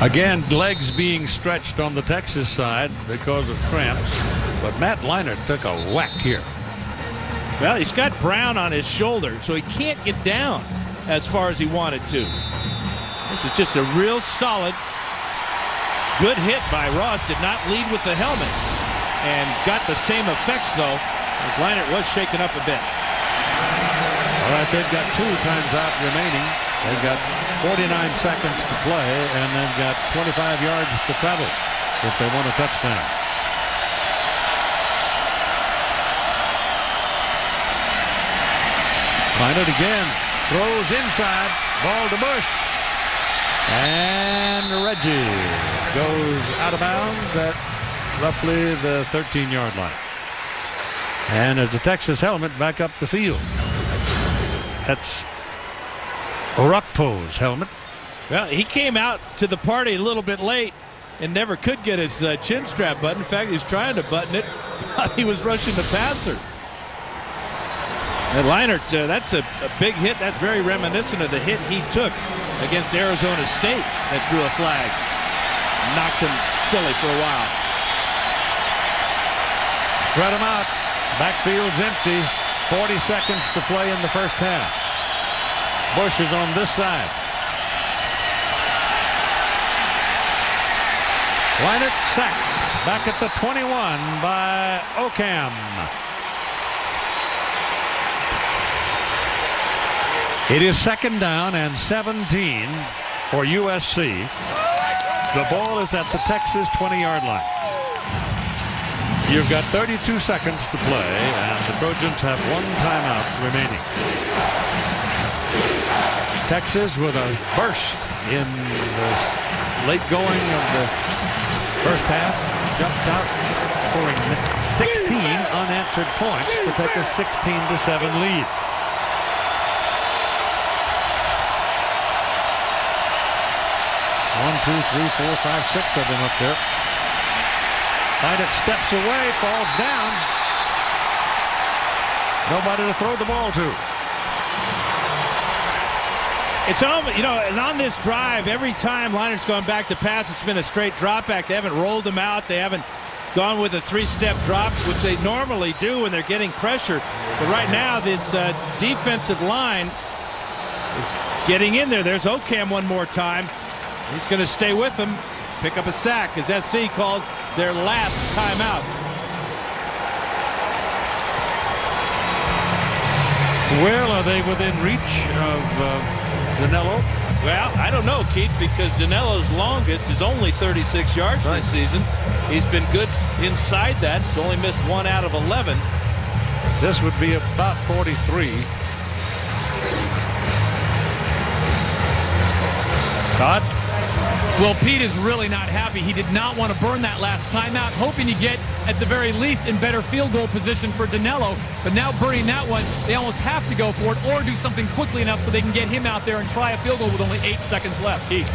Again, legs being stretched on the Texas side because of cramps. But Matt Leinert took a whack here. Well, he's got Brown on his shoulder, so he can't get down as far as he wanted to. This is just a real solid, good hit by Ross. Did not lead with the helmet. And got the same effects, though, as Leinert was shaken up a bit. All right, they've got 2 times out remaining. They've got 49 seconds to play, and they've got 25 yards to travel if they want a touchdown. Leinert again, throws inside, ball to Bush. And Reggie goes out of bounds at roughly the 13-yard line. And as the Texas helmet back up the field. That's Orakpo's helmet. Well, he came out to the party a little bit late and never could get his chin strap button. In fact, he was trying to button it while he was rushing the passer. And Leinart, that's a big hit. That's very reminiscent of the hit he took against Arizona State that drew a flag. Knocked him silly for a while. Spread him out. Backfield's empty. 40 seconds to play in the first half. Bush is on this side. Leinart sacked. Back at the 21 by Ocam. It is 2nd down and 17 for USC. The ball is at the Texas 20-yard line. You've got 32 seconds to play, and the Trojans have 1 timeout remaining. Texas with a burst in the late going of the first half, jumped out, scoring 16 unanswered points to take a 16-7 lead. One, two, three, four, five, 6 of them up there. Leinart steps away, falls down. Nobody to throw the ball to. It's almost, you know, and on this drive, every time Leinart's gone back to pass, it's been a straight drop back. They haven't rolled him out. They haven't gone with the 3-step drops, which they normally do when they're getting pressure. But right now, this defensive line is getting in there. There's Ocam one more time. He's going to stay with them, pick up a sack as SC calls their last timeout. Well, are they within reach of Danilo? Well, I don't know, Keith, because Danilo's longest is only 36 yards this season. He's been good inside that. He's only missed 1 out of 11. This would be about 43. Todd? Well, Pete is really not happy. He did not want to burn that last timeout, hoping to get, at the very least, in better field goal position for Danilo. But now burning that one, they almost have to go for it or do something quickly enough so they can get him out there and try a field goal with only 8 seconds left. Keith.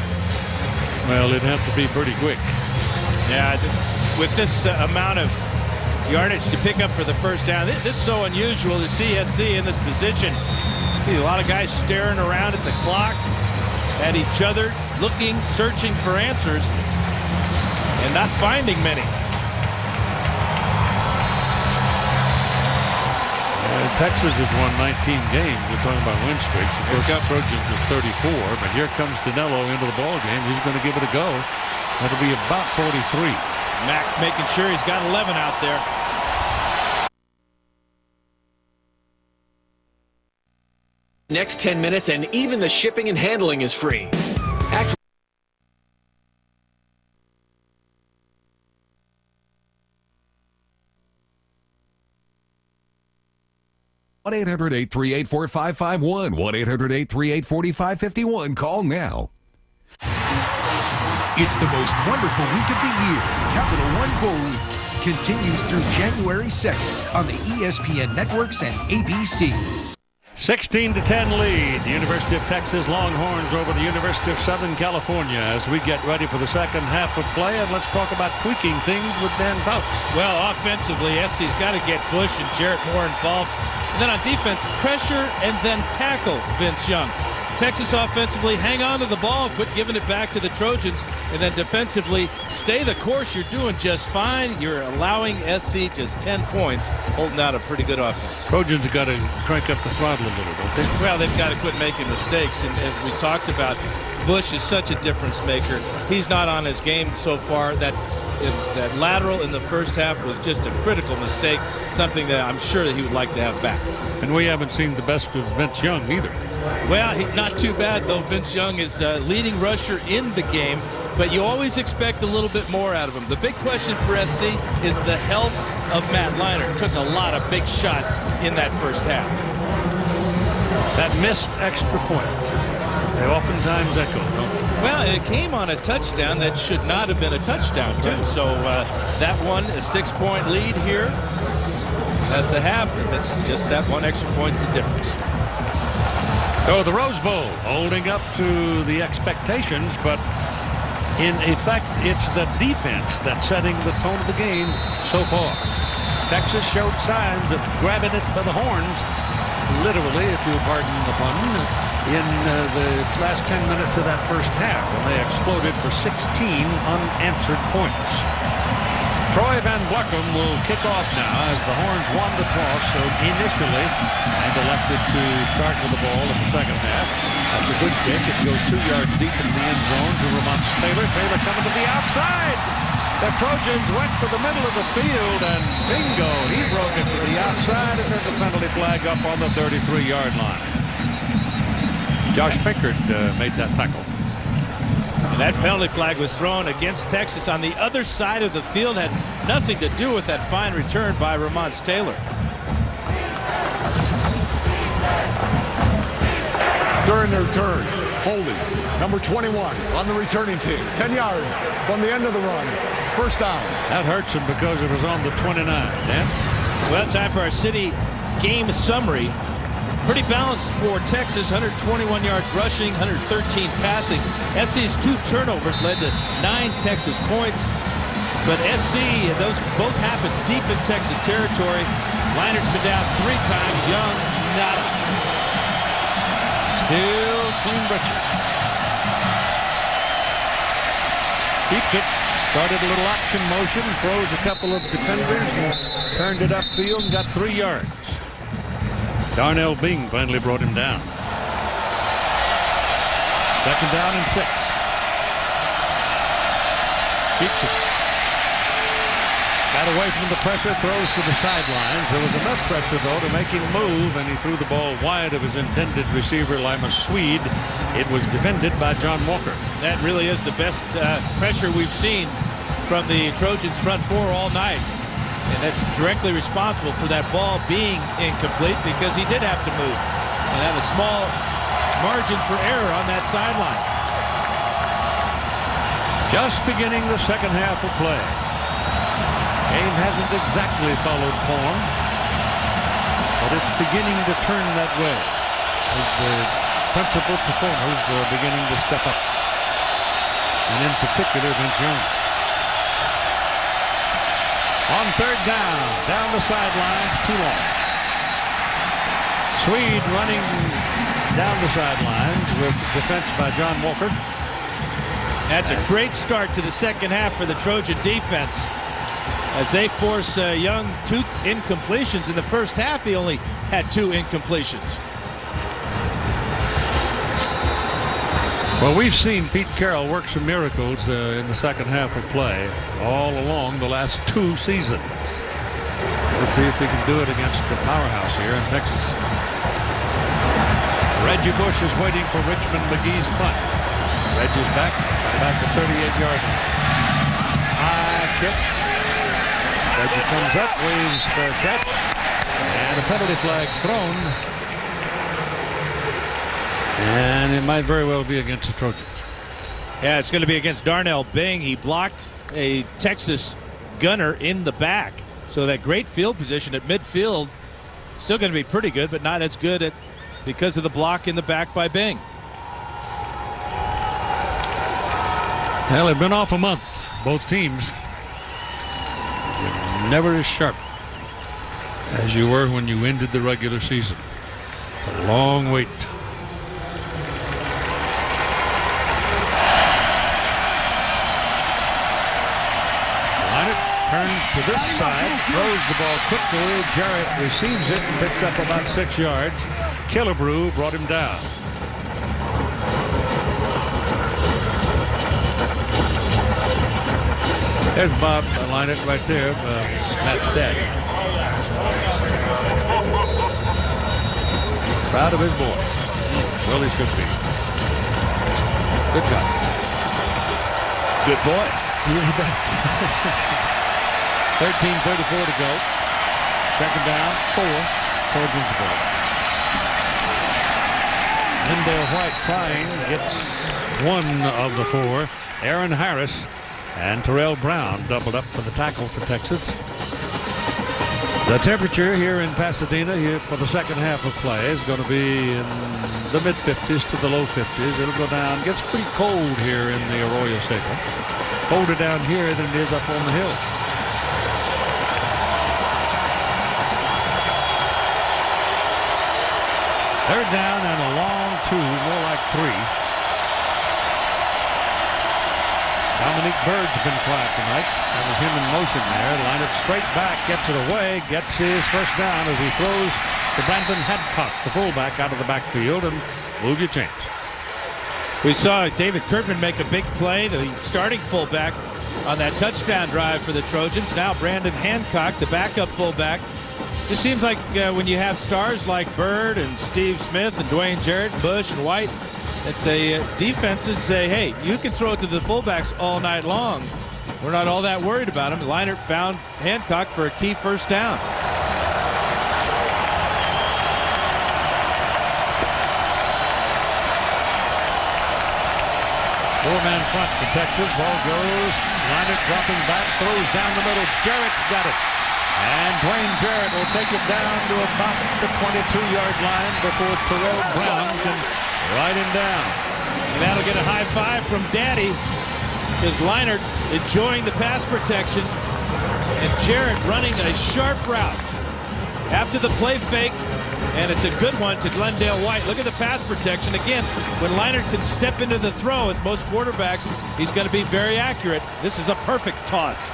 Well, it'd have to be pretty quick. Yeah, with this amount of yardage to pick up for the first down, this is so unusual to see SC in this position. See a lot of guys staring around at the clock, at each other, looking, searching for answers, and not finding many. Texas has won 19 games. We're talking about win streaks. Of course, the Trojans are 34, but here comes Danilo into the ball game. He's going to give it a go. That'll be about 43. Mack making sure he's got 11 out there. Next 10 minutes, and even the shipping and handling is free. Actually, 1-800-838-4551. 1-800-838-4551. Call now. It's the most wonderful week of the year. Capital One Bowl Week continues through January 2nd on the ESPN networks and ABC. 16-10 lead. The University of Texas Longhorns over the University of Southern California as we get ready for the second half of play. And let's talk about tweaking things with Dan Fouts. Well, offensively, SC's got to get Bush and Jarrett Moore involved. And then on defense, pressure and then tackle Vince Young. Texas offensively, hang on to the ball, quit giving it back to the Trojans, and then defensively, stay the course. You're doing just fine. You're allowing SC just 10 points, holding out a pretty good offense. Trojans have got to crank up the throttle a little, don't they? Well, they've got to quit making mistakes, and as we talked about, Bush is such a difference maker. He's not on his game so far. That lateral in the first half was just a critical mistake, something that I'm sure that he would like to have back. And we haven't seen the best of Vince Young either. Well, not too bad, though. Vince Young is leading rusher in the game, but you always expect a little bit more out of him. The big question for SC is the health of Matt Leinart. Took a lot of big shots in that first half. That missed extra point, they oftentimes echo, don't they? Well, it came on a touchdown that should not have been a touchdown, too. Right. So that one, a 6-point lead here at the half. That's just that one extra point's the difference. So the Rose Bowl holding up to the expectations, but in effect, it's the defense that's setting the tone of the game so far. Texas showed signs of grabbing it by the horns, literally, if you'll pardon the pun, in the last 10 minutes of that first half when they exploded for 16 unanswered points. Troy Van Bluckham will kick off now as the Horns won the toss initially and elected to start with the ball in the second half. That's a good kick. It goes 2 yards deep in the end zone to Ramon Taylor. Taylor coming to the outside. The Trojans went for the middle of the field, and bingo, he broke it to the outside, and there's a penalty flag up on the 33-yard line. Josh Pickard made that tackle. And that penalty flag was thrown against Texas on the other side of the field. Had nothing to do with that fine return by Ramon Taylor. During their turn, holding, number 21 on the returning team. 10 yards from the end of the run. First down. That hurts him because it was on the 29. Dan? Well, time for our city game summary. Pretty balanced for Texas. 121 yards rushing, 113 passing. SC's 2 turnovers led to 9 Texas points. But SC, those both happened deep in Texas territory. Liner's been down 3 times. Young, nada. Still clean britches. Keeps it. Started a little option motion, throws a couple of defenders, and turned it upfield and got 3 yards. Darnell Bing finally brought him down. Second down and 6. Keeps it. Got away from the pressure, throws to the sidelines. There was enough pressure, though, to make him move, and he threw the ball wide of his intended receiver, Lima Swede. It was defended by John Walker. That really is the best pressure we've seen from the Trojans' front 4 all night. And that's directly responsible for that ball being incomplete because he did have to move and had a small margin for error on that sideline. Just beginning the second half of play. Game hasn't exactly followed form, but it's beginning to turn that way as the principal performers are beginning to step up, and in particular Vince Young. On third down the sidelines, too long. Swede running down the sidelines with defense by John Walker. That's a great start to the second half for the Trojan defense as they force Young 2 incompletions. In the first half, he only had 2 incompletions. Well, we've seen Pete Carroll work some miracles in the second half of play all along the last 2 seasons. Let's see if he can do it against the powerhouse here in Texas. Reggie Bush is waiting for Richmond McGee's punt. Reggie's back about the 38-yard line. High kick. Reggie comes up, waves for a catch, and a penalty flag thrown. And it might very well be against the Trojans. Yeah, it's going to be against Darnell Bing. He blocked a Texas gunner in the back. So that great field position at midfield, still going to be pretty good, but not as good because of the block in the back by Bing. Well, it's been off a month, both teams. You're never as sharp as you were when you ended the regular season. It's a long wait. Turns to this side, throws the ball quickly. Jarrett receives it and picks up about 6 yards. Killebrew brought him down. There's Bob Linett right there, Matt's dad. Proud of his boy. Well, he should be. Good guy. Good boy. You bet. 13:34 to go. Second down, 4. Trojans the ball. Lindale White trying, gets one of the four. Aaron Harris and Terrell Brown doubled up for the tackle for Texas. The temperature here in Pasadena here for the second half of play is going to be in the mid-50s to the low 50s. It'll go down. It gets pretty cold here in the Arroyo Seco. Colder down here than it is up on the hill. Third down and a long two, more like three. Dominique Bird's been quiet tonight. That was him in motion there. Line it straight back, gets it away, gets his first down as he throws to Brandon Hadcock, the fullback, out of the backfield, and move your chains. We saw David Kurtman make a big play, the starting fullback, on that touchdown drive for the Trojans. Now Brandon Hancock, the backup fullback. Just seems like when you have stars like Bird and Steve Smith and Dwayne Jarrett, Bush and White, that the defenses say, hey, you can throw it to the fullbacks all night long. We're not all that worried about him. Leinart found Hancock for a key first down. Four-man front for Texas. Ball goes. Leinart dropping back, throws down the middle. Jarrett's got it. And Dwayne Jarrett will take it down to about the 22-yard line before Terrell Brown can ride him down. And that'll get a high five from Daddy, because Leinart enjoying the pass protection, and Jarrett running a sharp route after the play fake, and it's a good one to Glendale White. Look at the pass protection. Again, when Leinart can step into the throw, as most quarterbacks, he's going to be very accurate. This is a perfect toss.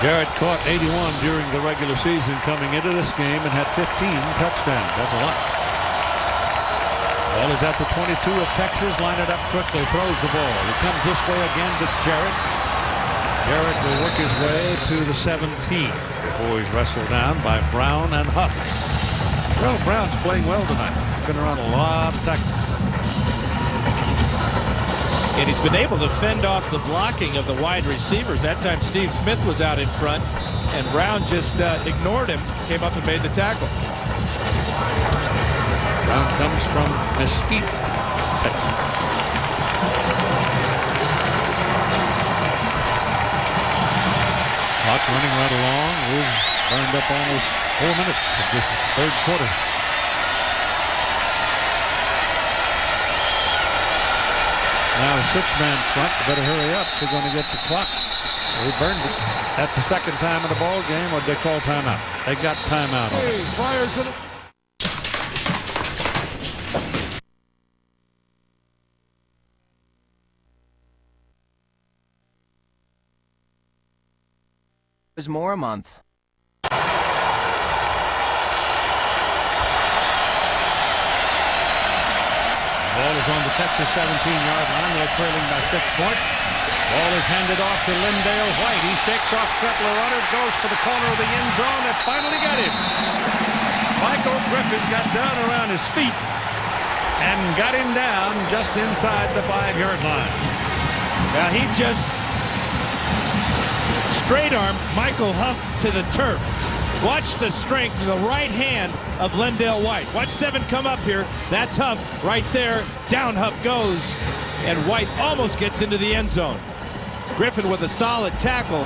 Jarrett caught 81 during the regular season coming into this game and had 15 touchdowns. That's a lot. Ball is at the 22 of Texas. Line it up quickly. Throws the ball. It comes this way again to Jarrett. Jarrett will work his way to the 17 before he's wrestled down by Brown and Huff. Well, Brown's playing well tonight. Been around a lot of tackles. And he's been able to fend off the blocking of the wide receivers. That time Steve Smith was out in front, and Brown just ignored him, came up and made the tackle. Brown comes from Mesquite, Texas. Clock running right along. We've burned up almost 4 minutes of this third quarter. Now a six-man front. Better hurry up. They're going to get the clock. We burned it. That's the second time in the ball game. Or they call timeout? They got timeout on it. Prior to the There's more a month. Ball is on the Texas 17-yard line. They're trailing by 6 points. Ball is handed off to Lindale White. He shakes off a couple of runners, goes for the corner of the end zone, and finally got him. Michael Griffin got down around his feet and got him down just inside the 5-yard line. Now he just straight-armed Michael Huff to the turf. Watch the strength of the right hand of Lindale White. Watch 7 come up here. That's Huff right there. Down Huff goes. And White almost gets into the end zone. Griffin with a solid tackle.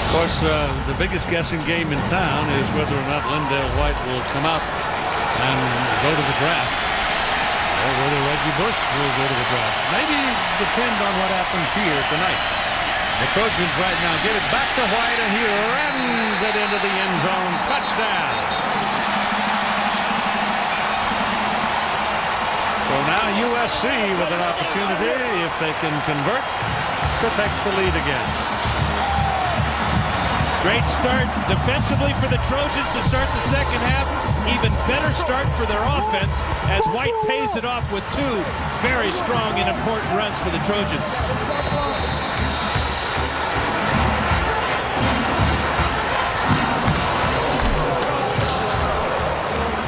Of course, the biggest guessing game in town is whether or not Lindale White will come out and go to the draft, or whether Reggie Bush will go to the draft. Maybe depend on what happens here tonight. The Trojans right now get it back to White, and he rams it into the end zone. Touchdown. So now USC with an opportunity, if they can convert, to take the lead again. Great start defensively for the Trojans to start the second half. Even better start for their offense as White pays it off with 2 very strong and important runs for the Trojans.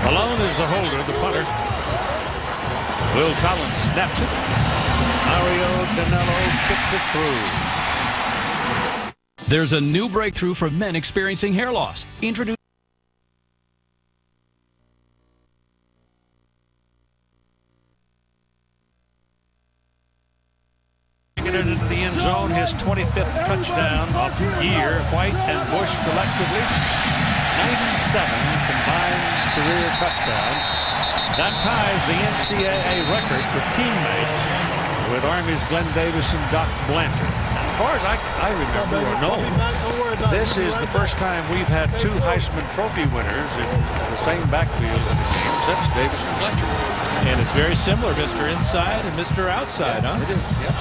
Malone is the holder, the punter. Will Collins snaps it. Mario Danello kicks it through. There's a new breakthrough for men experiencing hair loss. Introduce his 25th touchdown of the year. White and Bush collectively 97 combined career touchdowns. That ties the NCAA record for teammates with Army's Glenn Davis and Doc Blanchard. As far as I remember or know, this is the first time we've had two Heisman Trophy winners in the same backfield in the game since Davis and Blanchard. And it's very similar, Mr. Inside and Mr. Outside, huh? It is, yep.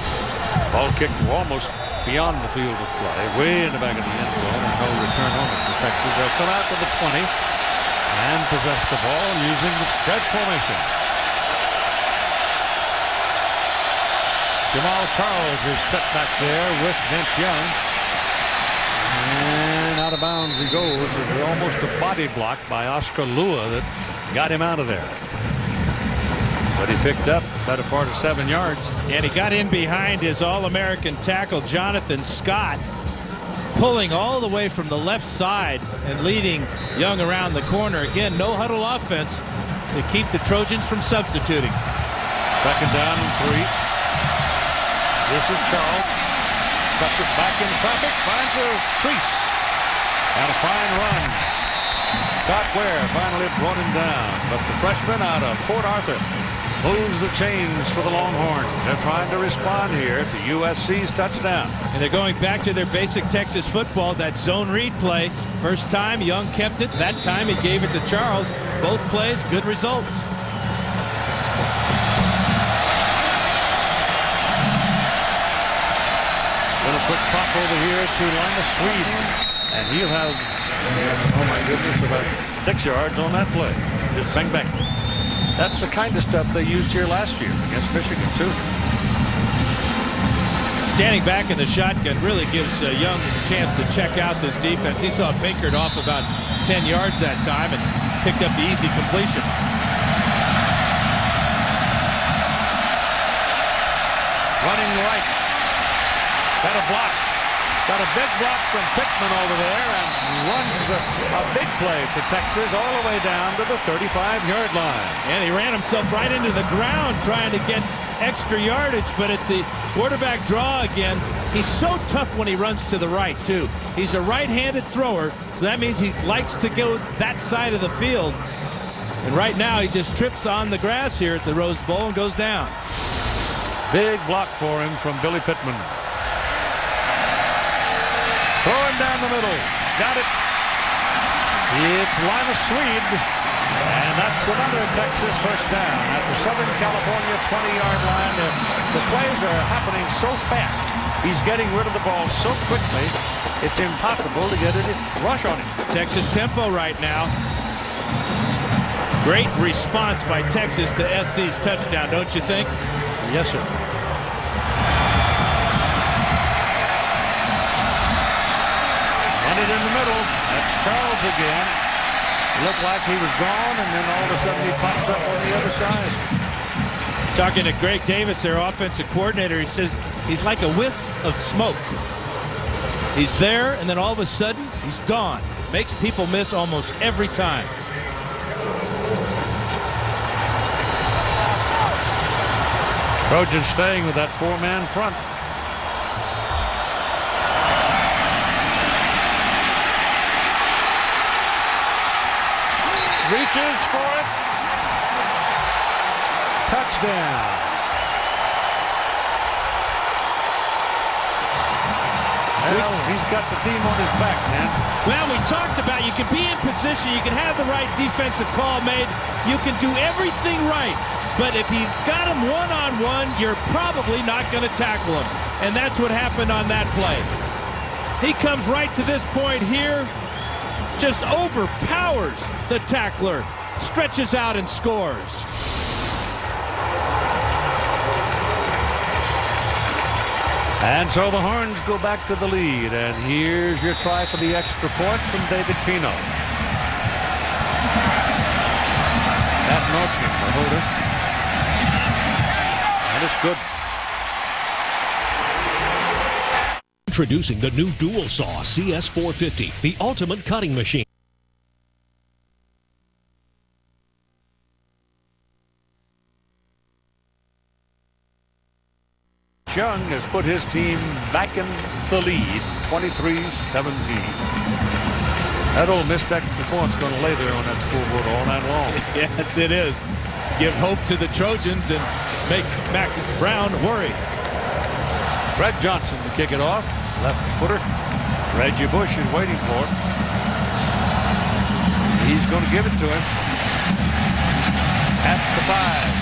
Ball kicked almost beyond the field of play, way in the back of the end zone, and no return on it for Texas. They'll come out to the 20 and possess the ball using the spread formation. Jamal Charles is set back there with Vince Young. And out of bounds he goes. There's almost a body block by Oscar Lua that got him out of there. But he picked up better part of 7 yards. And he got in behind his All-American tackle, Jonathan Scott, pulling all the way from the left side and leading Young around the corner. Again, no huddle offense to keep the Trojans from substituting. Second down and 3. This is Charles. Cuts it back in traffic. Finds a crease. And a fine run. Scott Ware finally brought him down. But the freshman out of Port Arthur moves the chains for the Longhorns. They're trying to respond here to USC's touchdown. And they're going back to their basic Texas football, that zone read play. First time, Young kept it. That time he gave it to Charles. Both plays, good results. Little quick pop over here to Linus Swede. And he'll have, oh my goodness, about 6 yards on that play. Just bang, bang. That's the kind of stuff they used here last year against Michigan, too. Standing back in the shotgun really gives Young a chance to check out this defense. He saw Pinkert off about 10 yards that time and picked up the easy completion. Running right. Got a block. Got a big block from Pittman over there and runs a big play for Texas all the way down to the 35-yard line. And he ran himself right into the ground trying to get extra yardage, but it's the quarterback draw again. He's so tough when he runs to the right, too. He's a right-handed thrower, so that means he likes to go that side of the field. And right now he just trips on the grass here at the Rose Bowl and goes down. Big block for him from Billy Pittman. Throwing down the middle. Got it. It's Linus Swede. And that's another Texas first down at the Southern California 20-yard line. The plays are happening so fast. He's getting rid of the ball so quickly, it's impossible to get a rush on him. Texas tempo right now. Great response by Texas to SC's touchdown, don't you think? Yes, sir. In the middle, that's Charles again. Looked like he was gone, and then all of a sudden he pops up on the other side. Talking to Greg Davis, their offensive coordinator, he says he's like a wisp of smoke. He's there, and then all of a sudden he's gone. Makes people miss almost every time. Trojans staying with that 4-man front. Reaches for it. Touchdown. Well, he's got the team on his back, man. Well, we talked about you can be in position, you can have the right defensive call made, you can do everything right. But if you got him one-on-one, you're probably not going to tackle him. And that's what happened on that play. He comes right to this point here. Just overpowers the tackler, stretches out and scores. And so the Horns go back to the lead, and here's your try for the extra point from David Pino. That Nordstrom, the holder. And it's good. Introducing the new Dual Saw CS450, the ultimate cutting machine. Young has put his team back in the lead, 23-17. That Ole Miss technical point's going to lay there on that scoreboard all night long. Yes, it is. Give hope to the Trojans and make Mac Brown worry. Fred Johnson to kick it off. Left footer. Reggie Bush is waiting for it. He's going to give it to him. At the 5.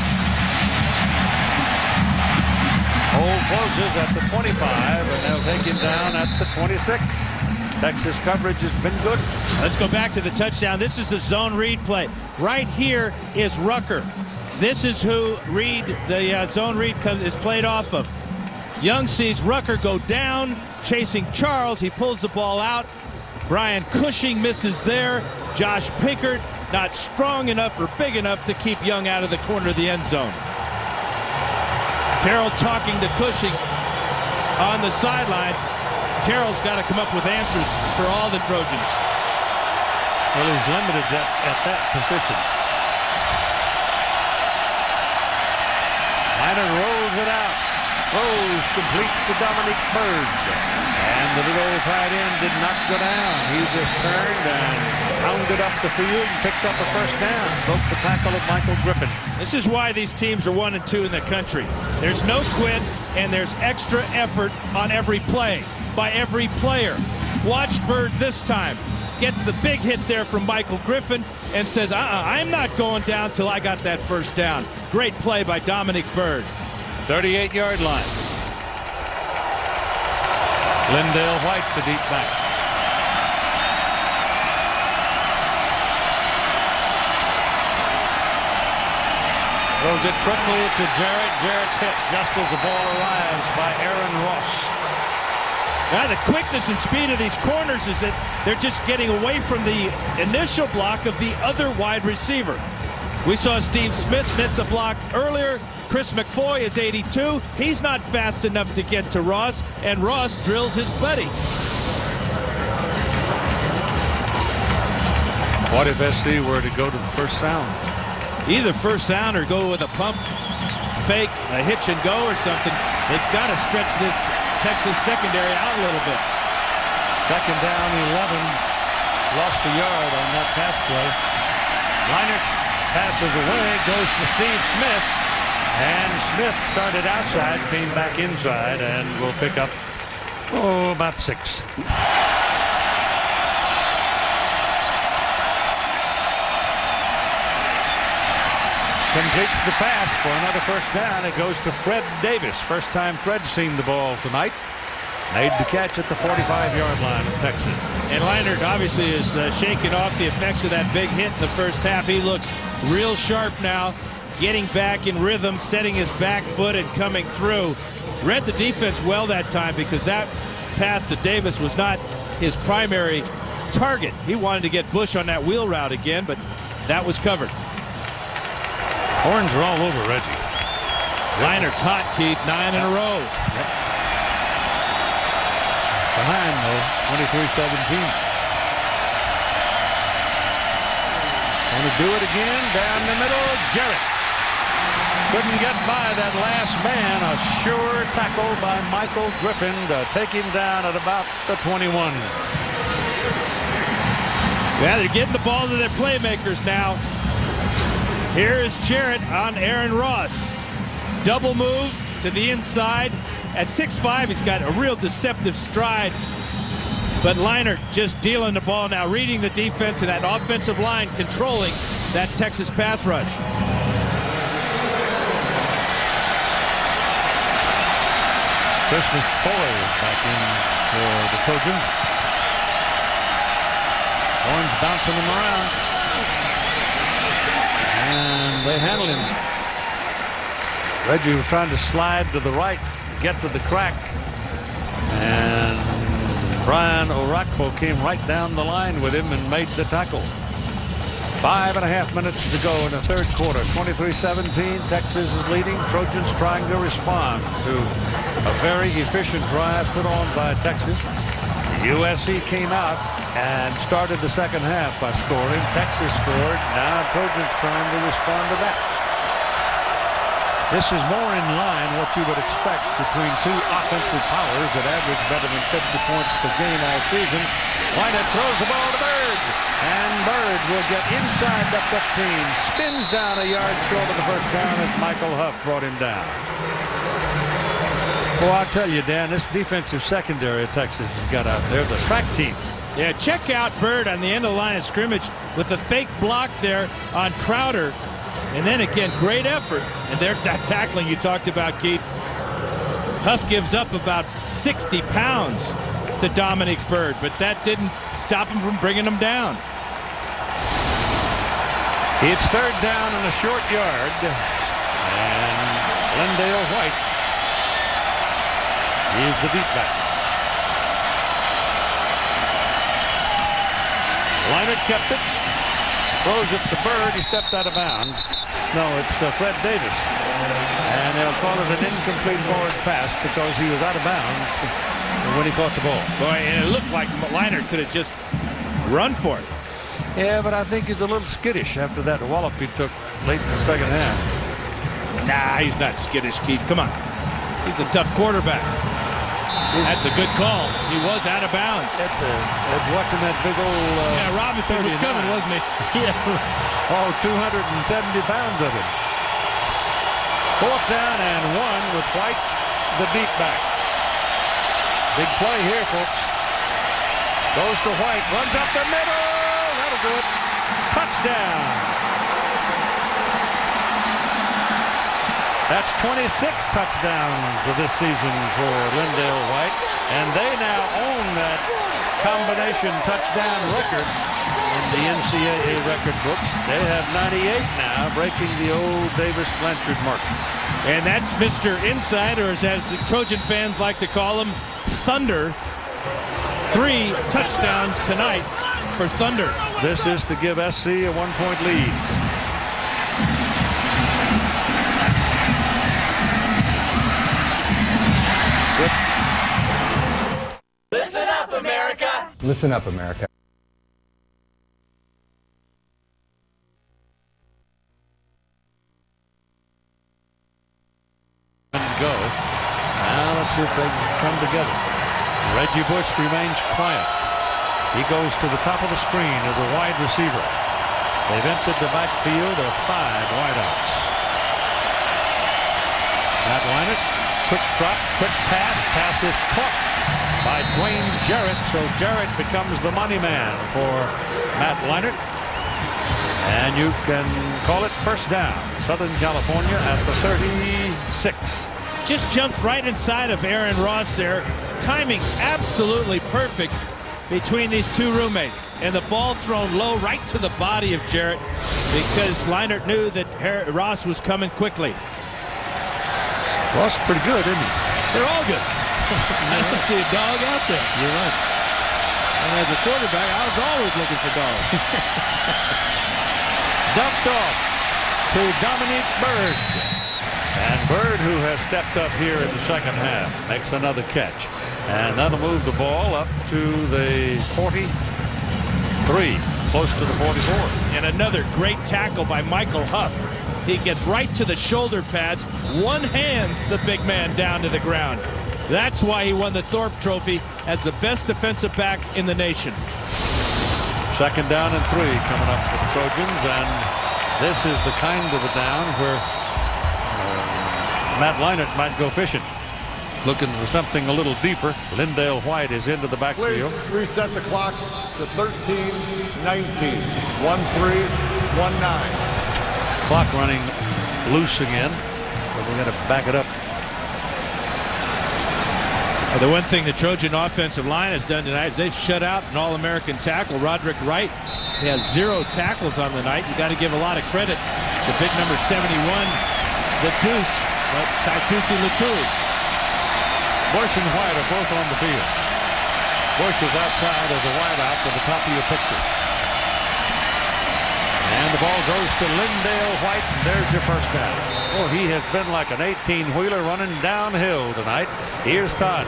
Ole closes at the 25, and they'll take him down at the 26. Texas coverage has been good. Let's go back to the touchdown. This is the zone read play. Right here is Rucker. This is who Reed, the zone read is played off of. Young sees Rucker go down, chasing Charles. He pulls the ball out. Brian Cushing misses there. Josh Pickard not strong enough or big enough to keep Young out of the corner of the end zone. Carroll talking to Cushing on the sidelines. Carroll's got to come up with answers for all the Trojans. Well, he's limited at that position. Leonard rolls it out. Throws complete to Dominic Bird. And the little old tight end did not go down. He just turned and pounded up the field and picked up a first down. Broke the tackle of Michael Griffin. This is why these teams are 1 and 2 in the country. There's no quit, and there's extra effort on every play by every player. Watch Bird this time. Gets the big hit there from Michael Griffin and says, I'm not going down till I got that first down. Great play by Dominic Bird. 38-yard line. Lindale White, the deep back. Throws it quickly to Jarrett. Jarrett's hit just as the ball arrives by Aaron Ross. Now the quickness and speed of these corners is that they're just getting away from the initial block of the other wide receiver. We saw Steve Smith miss a block earlier. Chris McFoy is 82. He's not fast enough to get to Ross, and Ross drills his buddy. What if SC were to go to the first sound? Either first sound or go with a pump fake, a hitch and go or something. They've got to stretch this Texas secondary out a little bit. Second down, 11. Lost a yard on that pass play. Leinert passes away, goes to Steve Smith. And Smith started outside, came back inside, and will pick up, about 6. Completes the pass for another first down. It goes to Fred Davis. First time Fred's seen the ball tonight. Made the catch at the 45-yard line of Texas. And Leinert obviously is shaking off the effects of that big hit in the first half. He looks real sharp now, getting back in rhythm, setting his back foot and coming through. Read the defense well that time because that pass to Davis was not his primary target. He wanted to get Bush on that wheel route again, but that was covered. Horns are all over Reggie. Leinert's hot, Keith. 9 in a row. Yep. Behind, though, 23-17. Want to do it again. Down the middle, Jarrett. Couldn't get by that last man. A sure tackle by Michael Griffin to take him down at about the 21. Yeah, they're getting the ball to their playmakers now. Here is Jarrett on Aaron Ross. Double move to the inside. At 6'5", he's got a real deceptive stride. But Leinert just dealing the ball now, reading the defense and that offensive line, controlling that Texas pass rush. Christmas Fuller back in for the Trojans. Horns bouncing him around. And they handle him. Reggie was trying to slide to the right, get to the crack. And Brian Orakpo came right down the line with him and made the tackle. 5.5 minutes to go in the third quarter. 23-17. Texas is leading. Trojans trying to respond to a very efficient drive put on by Texas. USC came out and started the second half by scoring. Texas scored. Now Trojans trying to respond to that. This is more in line what you would expect between two offensive powers that average better than 50 points per game all season. Wynett throws the ball to Bird, and Bird will get inside the 15, spins down a yard short of the first down as Michael Huff brought him down. Well, I'll tell you, Dan, this defensive secondary Texas has got out there, the track team. Yeah, check out Bird on the end of the line of scrimmage with the fake block there on Crowder. And then again, great effort. And there's that tackling you talked about, Keith. Huff gives up about 60 pounds to Dominic Bird, but that didn't stop him from bringing him down. It's third down and a short yard. And Lindale White is the beat back. Leinert kept it. Throws it to Bird. He stepped out of bounds. No, it's Fred Davis. And they'll call it an incomplete forward pass because he was out of bounds when he caught the ball. Boy, and it looked like Leinert could have just run for it. Yeah, but I think he's a little skittish after that wallop he took late in the second half. Nah, he's not skittish, Keith. Come on. He's a tough quarterback. That's a good call. He was out of bounds. That's watching that big old... yeah, Robinson was coming, wasn't he? Yeah. Oh, 270 pounds of him. Fourth down and one with White, the deep back. Big play here, folks. Goes to White, runs up the middle. That'll do it. Touchdown. That's 26 touchdowns of this season for Lindale White, and they now own that combination touchdown record in the NCAA record books. They have 98 now, breaking the old Davis-Blanchard mark. And that's Mr. Inside, or as the Trojan fans like to call him, Thunder. 3 touchdowns tonight for Thunder. This is to give SC a 1-point lead. Listen up, America! Listen up, America. Go. Now let's see if they come together. Reggie Bush remains quiet. He goes to the top of the screen as a wide receiver. They've entered the backfield of 5 wideouts. Matt Leinert, quick drop, quick pass. Pass is caught by Dwayne Jarrett, so Jarrett becomes the money man for Matt Leinert. And you can call it first down. Southern California at the 36. Just jumps right inside of Aaron Ross there. Timing absolutely perfect between these two roommates. And the ball thrown low right to the body of Jarrett because Leinert knew that Ross was coming quickly. Ross is pretty good, isn't he? They're all good. I don't see a dog out there. You're right. And as a quarterback, I was always looking for dogs. Dumped off to Dominique Bird. And Bird, who has stepped up here in the second half, makes another catch. And that'll move the ball up to the 43, close to the 44. And another great tackle by Michael Huff. He gets right to the shoulder pads, one-hands the big man down to the ground. That's why he won the Thorpe Trophy as the best defensive back in the nation. Second down and 3 coming up for the Trojans, and this is the kind of a down where Matt Leinert might go fishing, looking for something a little deeper. Lindale White is into the backfield. Please reset the clock to 13-19. 1-3-1-9. Clock running loose again, but we're going to back it up. The one thing the Trojan offensive line has done tonight is they've shut out an All-American tackle, Roderick Wright. He has 0 tackles on the night. You got to give a lot of credit to big number 71, the Deuce, Taitusi Latui. Bush and White are both on the field. Bush is outside as a wideout to the top of your picture. And the ball goes to Lindale White, and there's your first down. Oh, he has been like an 18-wheeler running downhill tonight. Here's Todd.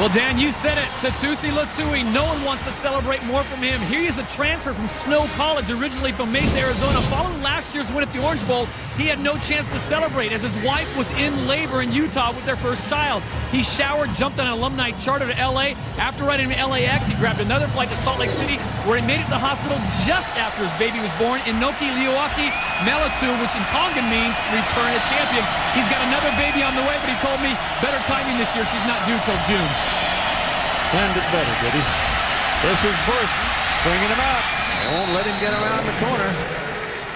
Well, Dan, you said it. Tatusi Latui, no one wants to celebrate more from him. Here he is a transfer from Snow College, originally from Mesa, Arizona. Following last year's win at the Orange Bowl, he had no chance to celebrate as his wife was in labor in Utah with their first child. He showered, jumped on an alumni charter to L.A. After riding to LAX, he grabbed another flight to Salt Lake City, where he made it to the hospital just after his baby was born. Inoki Liuaki Melatu, which in Tongan means return a champion. He's got another baby on the way, but he told me better timing this year. She's not due till June. Planned it better, did he? This is Bush bringing him out. They won't let him get around the corner.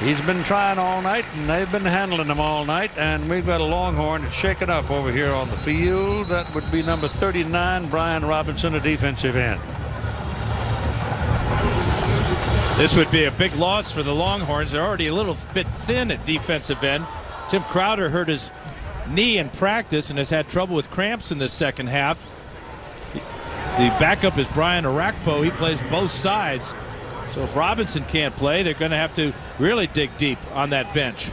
He's been trying all night, and they've been handling him all night. And we've got a Longhorn that's shaken up over here on the field. That would be number 39, Brian Robinson, a defensive end. This would be a big loss for the Longhorns. They're already a little bit thin at defensive end. Tim Crowder hurt his knee in practice and has had trouble with cramps in the second half. The backup is Brian Arakpo. He plays both sides. So if Robinson can't play, they're going to have to really dig deep on that bench.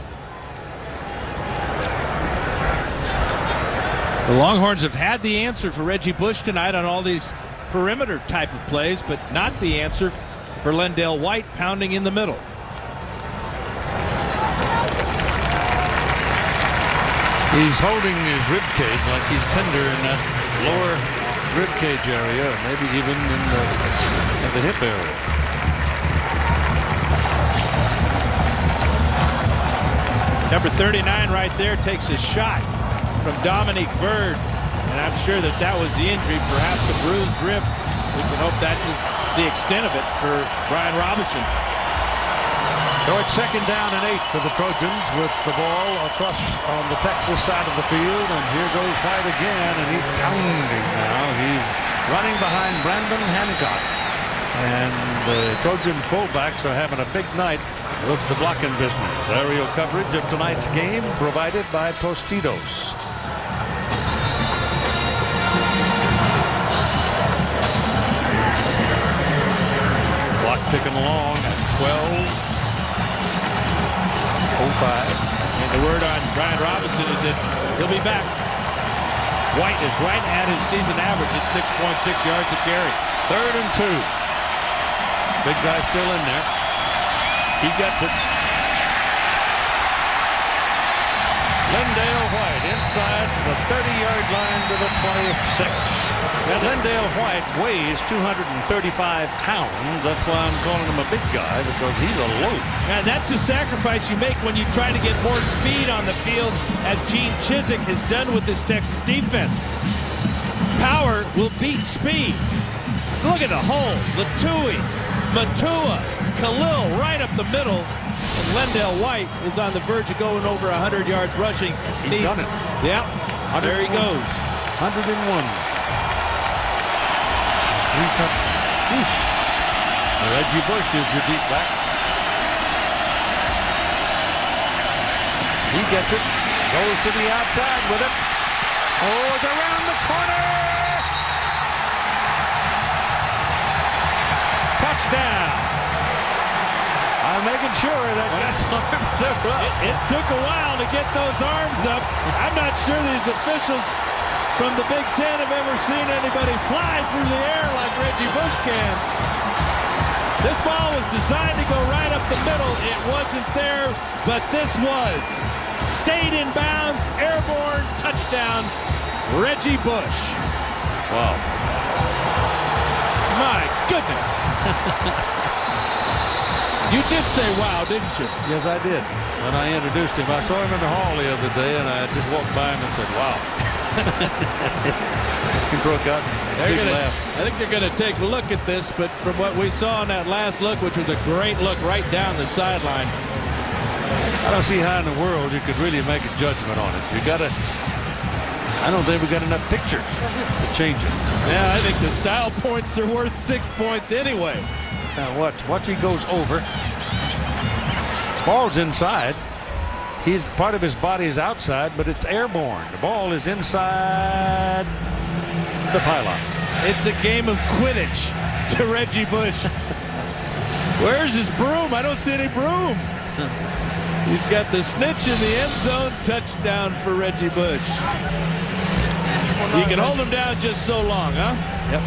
The Longhorns have had the answer for Reggie Bush tonight on all these perimeter type of plays, but not the answer for Lendale White pounding in the middle. He's holding his rib cage like he's tender in that lower rib cage area, maybe even in the hip area. Number 39 right there takes a shot from Dominique Byrd, and I'm sure that was the injury, perhaps a bruised rib. We can hope that's the extent of it for Brian Robinson. So it's second down and 8 for the Trojans with the ball across on the Texas side of the field, and here goes White again, and he's pounding now. He's running behind Brandon Hancock, and the Trojan fullbacks are having a big night with the blocking business. Aerial coverage of tonight's game provided by Tostitos. Clock ticking along at 12:05. And the word on Brian Robinson is that he'll be back. White is right at his season average at 6.6 yards a carry. 3rd and 2. Big guy still in there. He gets it. Lendale White inside the 30-yard line to the 26. And Lendale White weighs 235 pounds. That's why I'm calling him a big guy, because he's a load. And that's the sacrifice you make when you try to get more speed on the field, as Gene Chizik has done with this Texas defense. Power will beat speed. Look at the hole. Latui, Matua, Khalil right up the middle. And Lendale White is on the verge of going over 100 yards rushing. He's done it. Yeah, there he goes. 101. Reggie Bush is your deep back. He gets it. Goes to the outside with it. Oh, it's around the corner. Touchdown. I'm making sure that guy's arms are up. It took a while to get those arms up. I'm not sure these officials from the Big Ten have ever seen anybody fly through the air like Reggie Bush can. This ball was designed to go right up the middle. It wasn't there, but this was. Stayed in bounds, airborne, touchdown, Reggie Bush. Wow. My goodness. You did say wow, didn't you? Yes, I did. When I introduced him, I saw him in the hall the other day, and I just walked by him and said, wow. He broke out a big laugh. I think they're going to take a look at this, but from what we saw in that last look, which was a great look right down the sideline. I don't see how in the world you could really make a judgment on it. You got to. I don't think we got enough pictures to change it. Yeah, I think the style points are worth 6 points anyway. Now watch he goes over. Ball's inside. He's part of his body is outside, but it's airborne. The ball is inside the pylon. It's a game of Quidditch to Reggie Bush. Where's his broom? I don't see any broom. He's got the snitch in the end zone. Touchdown for Reggie Bush. You can hold them down just so long, huh? Yep.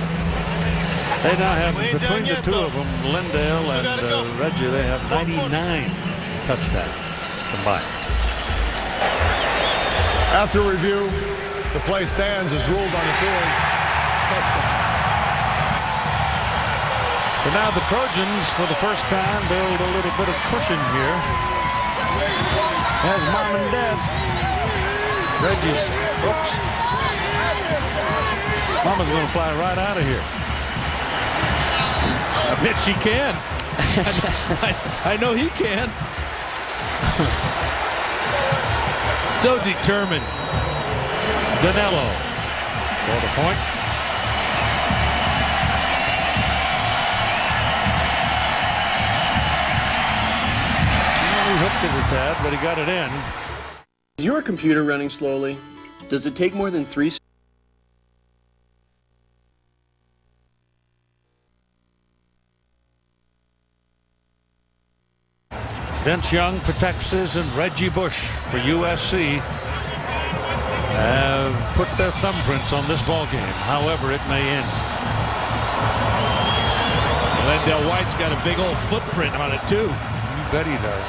They now have, between the two of them, Lindale and Reggie, they have 99 touchdowns combined. After review, the play stands as ruled on the field. Touchdown. So now the Trojans, for the first time, build a little bit of cushion here. As mom and dad. Reggie's, oops. Mama's going to fly right out of here. I bet she can. I know he can. So determined. Danilo for the point. He hooked it a tad, but he got it in. Is your computer running slowly? Does it take more than 3 seconds? Vince Young for Texas and Reggie Bush for USC have put their thumbprints on this ball game, however it may end. Lindale White's got a big old footprint on it too. You bet he does.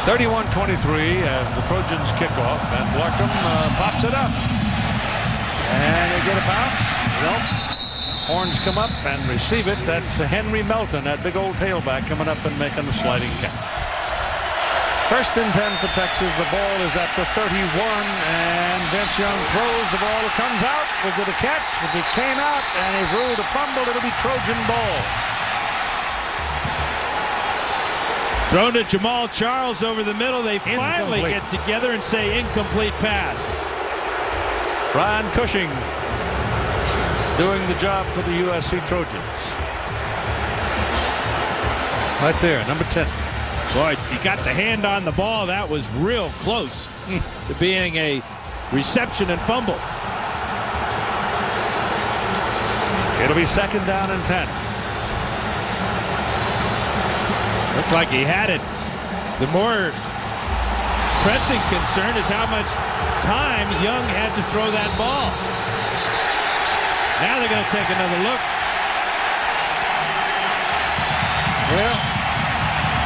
31-23 as the Trojans kick off, and Larkham pops it up. And they get a bounce. Nope. Horns come up and receive it. That's Henry Melton, that big old tailback, coming up and making a sliding catch. First and 10 for Texas. The ball is at the 31, and Vince Young throws the ball. It comes out. Was it a catch? It came out and is ruled a fumble. It'll be Trojan ball. Thrown to Jamal Charles over the middle. They finally get together and say incomplete pass. Brian Cushing doing the job for the USC Trojans. Right there, number 10. Boy, he got the hand on the ball. That was real close to being a reception and fumble. It'll be second down and 10. Looked like he had it. The more pressing concern is how much time Young had to throw that ball. Now they're going to take another look. Well,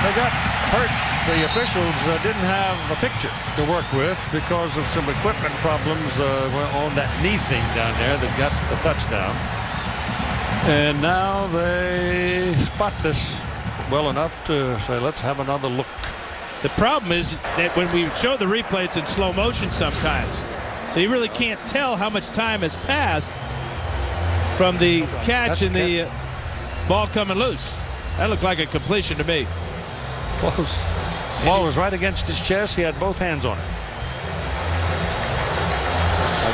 they got hurt. The officials didn't have a picture to work with because of some equipment problems on that knee thing down there that got the touchdown. And now they spot this well enough to say, let's have another look. The problem is that when we show the replay, it's in slow motion sometimes. So you really can't tell how much time has passed from the catch and the ball coming loose. That looked like a completion to me. Close. The ball was right against his chest. He had both hands on it.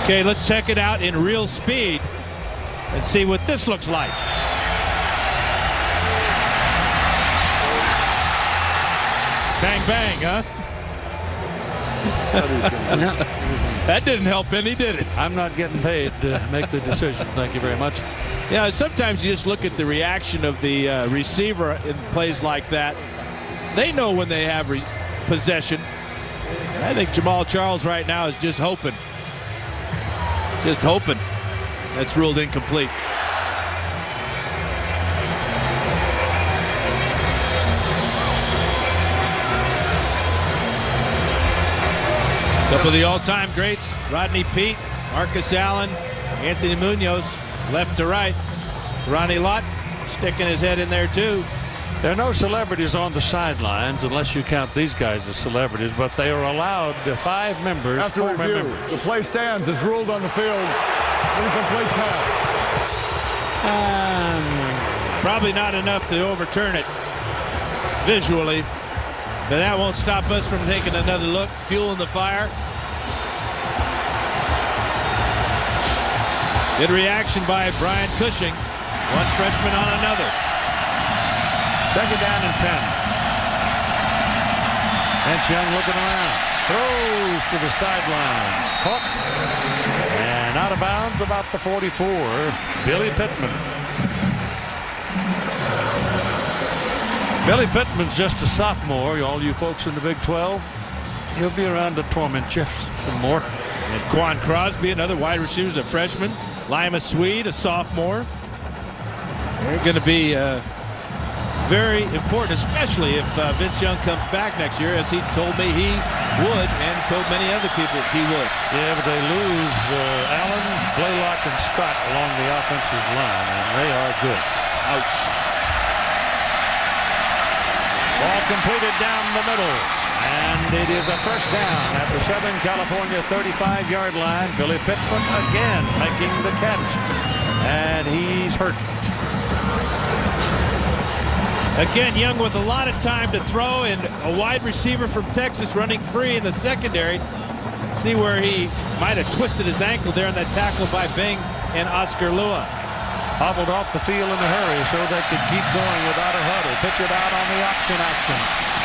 Okay, let's check it out in real speed and see what this looks like. Bang, bang, huh? That didn't help any, did it? I'm not getting paid to make the decision. Thank you very much. Yeah, sometimes you just look at the reaction of the receiver in plays like that. They know when they have possession. I think Jamal Charles right now is just hoping. Just hoping. That's ruled incomplete. Couple of the all-time greats, Rodney Peete, Marcus Allen, Anthony Munoz, left to right. Ronnie Lott sticking his head in there too. There are no celebrities on the sidelines unless you count these guys as celebrities, but they are allowed 5 members, After 4 review, members. the play stands as ruled on the field. Incomplete pass. Probably not enough to overturn it visually, but that won't stop us from taking another look, fueling the fire. Good reaction by Brian Cushing. One freshman on another. Second down and 10. Vince Young looking around. Throws to the sideline. Caught. And out of bounds about the 44. Billy Pittman. Billy Pittman's just a sophomore. All you folks in the Big 12. He'll be around to torment you some more. And Quan Crosby, another wide receiver, a freshman. Lima Swede, a sophomore. They're going to be very important, especially if Vince Young comes back next year, as he told me he would, and told many other people he would. Yeah, but they lose Allen, Blaylock, and Scott along the offensive line, and they are good. Ouch. Ball completed down the middle, and it is a first down at the Southern California 35-yard line. Billy Pittman again making the catch, and he's hurt. Again, Young with a lot of time to throw, and a wide receiver from Texas running free in the secondary. See where he might have twisted his ankle there in that tackle by Bing and Oscar Lua. Hobbled off the field in a hurry so they could keep going without a huddle. Pitch it out on the option action,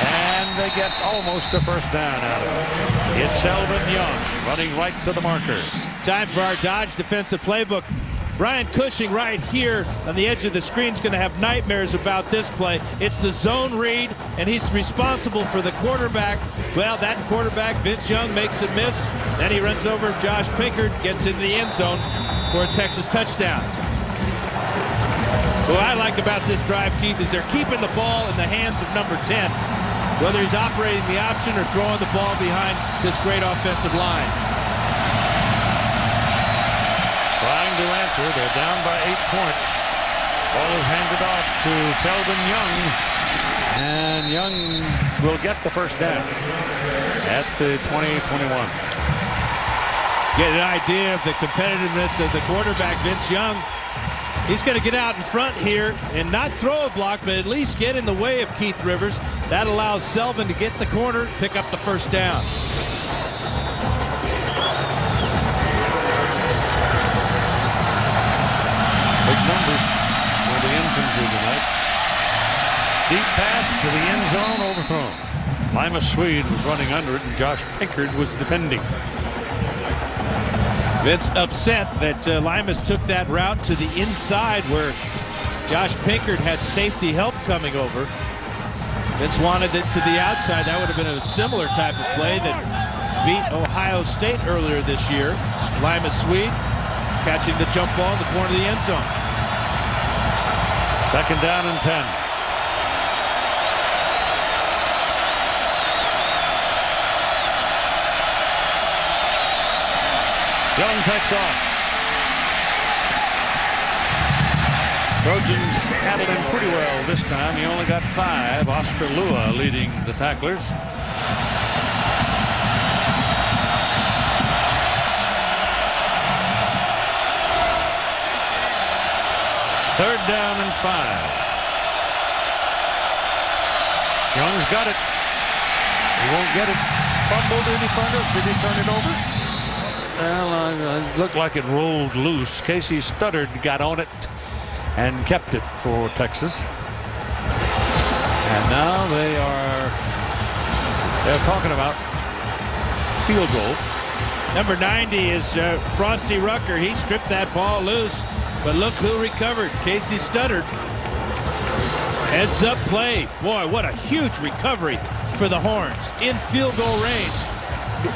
and they get almost a first down out of it. It's Selvin Young running right to the marker. Time for our Dodge defensive playbook. Brian Cushing right here on the edge of the screen is going to have nightmares about this play. It's the zone read, and he's responsible for the quarterback. Well, that quarterback, Vince Young, makes a miss. Then he runs over Josh Pinkard, gets into the end zone for a Texas touchdown. What I like about this drive, Keith, is they're keeping the ball in the hands of number 10, whether he's operating the option or throwing the ball behind this great offensive line. Trying to answer. They're down by 8 points. Ball is handed off to Selvin Young, and Young will get the first down at the 20-21. Get an idea of the competitiveness of the quarterback, Vince Young. He's going to get out in front here and not throw a block, but at least get in the way of Keith Rivers. That allows Selvin to get the corner, pick up the first down. Big numbers for the infantry tonight. Deep pass to the end zone, overthrown. Lima Swede was running under it, and Josh Pinkard was defending. Vince upset that Limas took that route to the inside where Josh Pinkard had safety help coming over. Vince wanted it to the outside. That would have been a similar type of play that beat Ohio State earlier this year. Lima Swede catching the jump ball in the corner of the end zone. Second down and 10. Young takes off. Trojans handled him pretty well this time. He only got 5. Oscar Lua leading the tacklers. Third down and 5. Young's got it. He won't get it fumbled any further. Did he turn it over? Well, it looked like it rolled loose. Casey Studdard got on it and kept it for Texas. And now they're talking about field goal. Number 90 is Frosty Rucker. He stripped that ball loose, but look who recovered. Casey Studdard. Heads up play. Boy, what a huge recovery for the Horns. In field goal range,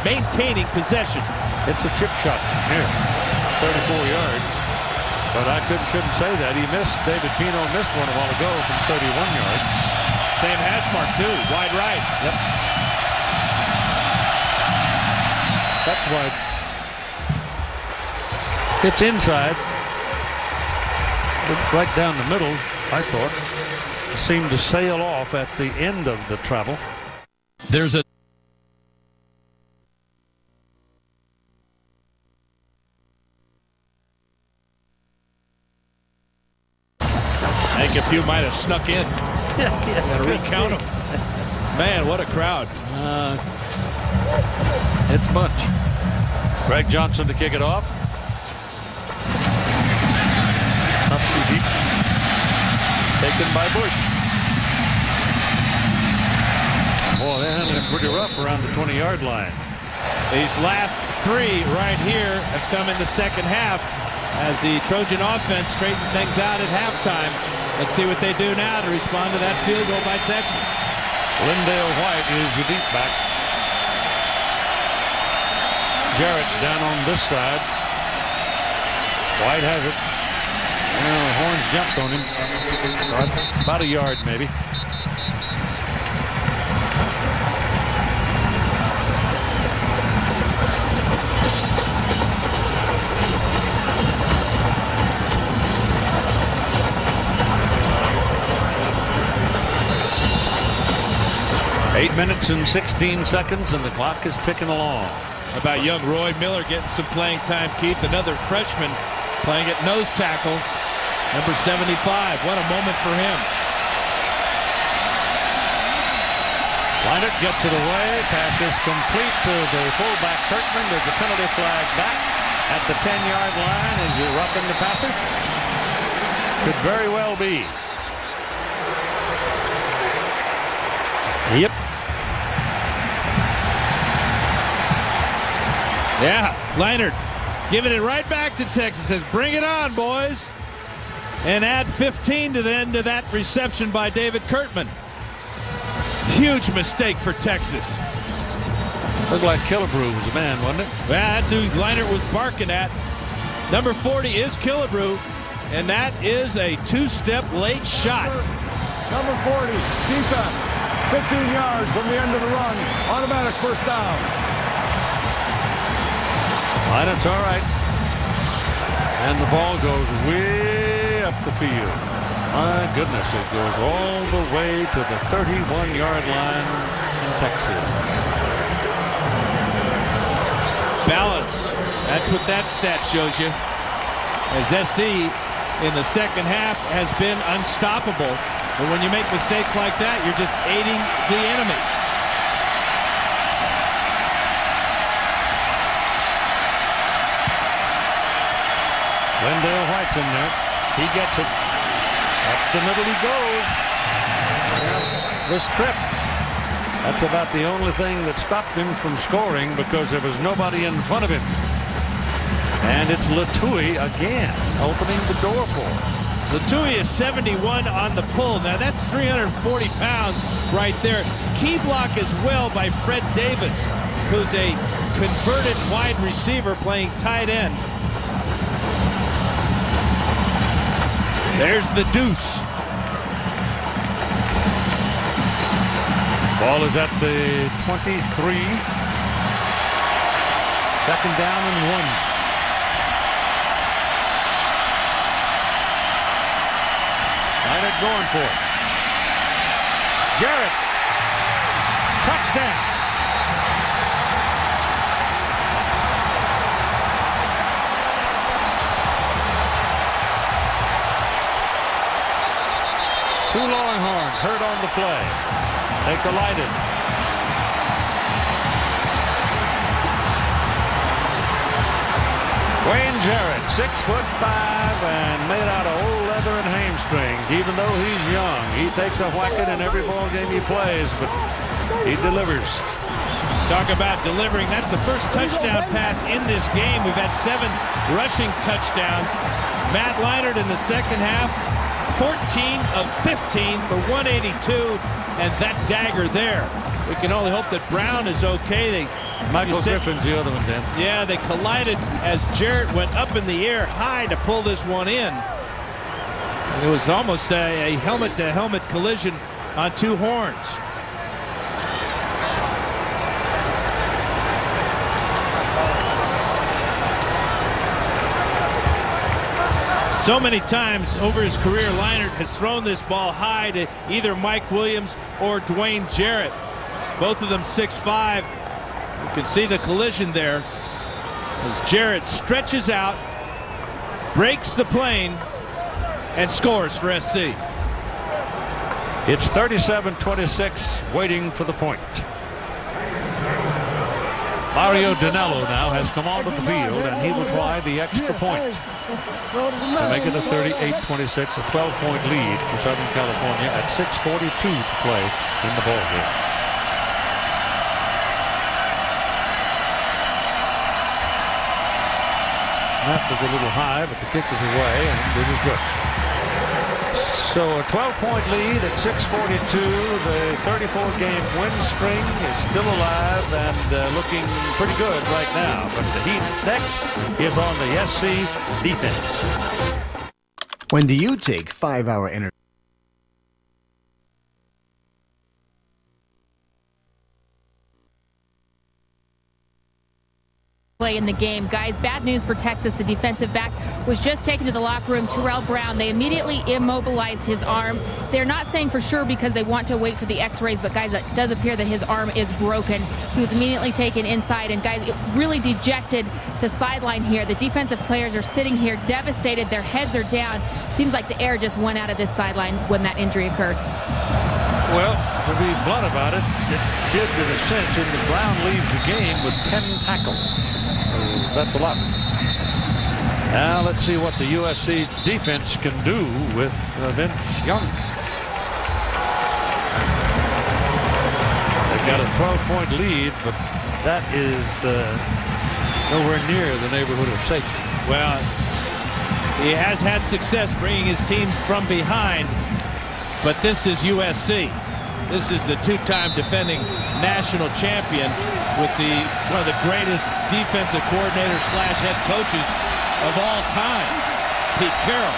maintaining possession. It's a chip shot here, 34 yards. But I shouldn't say that. He missed. David Pino missed one a while ago from 31 yards. Same hash mark too, wide right. Yep. That's wide. It's inside. Right down the middle, I thought. It seemed to sail off at the end of the travel. There's a I think a few might have snuck in. And recount them. Man, what a crowd. It's a bunch. Greg Johnson to kick it off. Up too deep. Taken by Bush. Boy, they're handling it pretty rough around the 20-yard line. These last 3 right here have come in the second half as the Trojan offense straightened things out at halftime. Let's see what they do now to respond to that field goal by Texas. Lindale White is your deep back. Jarrett's down on this side. White has it. Well, Horns jumped on him. About a yard, maybe. Eight minutes and 16 seconds, and the clock is ticking along. How about young Roy Miller getting some playing time, Keith? Another freshman playing at nose tackle, number 75. What a moment for him. Leinert gets it away. Pass is complete to the fullback Kirkman. There's a penalty flag back at the 10-yard line. Is he roughing the passer? Could very well be. Yep. Yeah, Leinert giving it right back to Texas. Says, bring it on, boys. And add 15 to the end of that reception by David Kirkman. Huge mistake for Texas. Looked like Killebrew was a man, wasn't it? Yeah, that's who Leinert was barking at. Number 40 is Killebrew, and that is a two-step late shot. Number 40, defense. 15 yards from the end of the run. Automatic first down. Leinert's all right. And the ball goes way up the field. My goodness, it goes all the way to the 31-yard line in Texas. Balance. That's what that stat shows you. As SC in the second half has been unstoppable. But when you make mistakes like that, you're just aiding the enemy. Wendell White's in there. He gets it. Up the middle he goes. This trip. That's about the only thing that stopped him from scoring because there was nobody in front of him. And it's Latouille again opening the door for him. Latouille is 71 on the pull. Now that's 340 pounds right there. Key block as well by Fred Davis, who's a converted wide receiver playing tight end. There's the deuce. Ball is at the 23. Second down and 1. Leinert going for it. Jarrett. Touchdown. Two Longhorns hurt on the play. They collided. Wayne Jarrett, 6'5" and made out of old leather and hamstrings. Even though he's young, he takes a whack-it in every ball game he plays, but he delivers. Talk about delivering. That's the first touchdown pass in this game. We've had 7 rushing touchdowns. Matt Leinert in the second half, 14 of 15 for 182, and that dagger there. We can only hope that Brown is okay. Michael Griffin's the other one, Dan. Yeah, they collided as Jarrett went up in the air high to pull this one in. And it was almost a helmet-to-helmet collision on 2 horns. So many times over his career, Leinert has thrown this ball high to either Mike Williams or Dwayne Jarrett. Both of them 6'5". You can see the collision there as Jarrett stretches out, breaks the plane, and scores for SC. It's 37-26, waiting for the point. Mario Dinello now has come onto the field, and he will try the extra point to make it a 38-26, a 12-point lead for Southern California at 6:42 to play in the ball game. That was a little high, but the kick is away, and it is good. So a 12-point lead at 6:42. The 34-game win string is still alive and looking pretty good right now. But the Heat next is on the SC defense. When do you take 5-hour energy? Play in the game. Guys, bad news for Texas. The defensive back was just taken to the locker room, Terrell Brown. They immediately immobilized his arm. They're not saying for sure because they want to wait for the x-rays, but guys, it does appear that his arm is broken. He was immediately taken inside, and guys, it really dejected the sideline here. The defensive players are sitting here devastated. Their heads are down. Seems like the air just went out of this sideline when that injury occurred. Well, to be blunt about it, it did in a sense, and the Brown leaves the game with 10 tackles. So that's a lot. Now let's see what the USC defense can do with Vince Young. They've got a 12-point lead, but that is nowhere near the neighborhood of safe. Well, he has had success bringing his team from behind, but this is USC. This is the two-time defending national champion with one of the greatest defensive coordinators / head coaches of all time, Pete Carroll.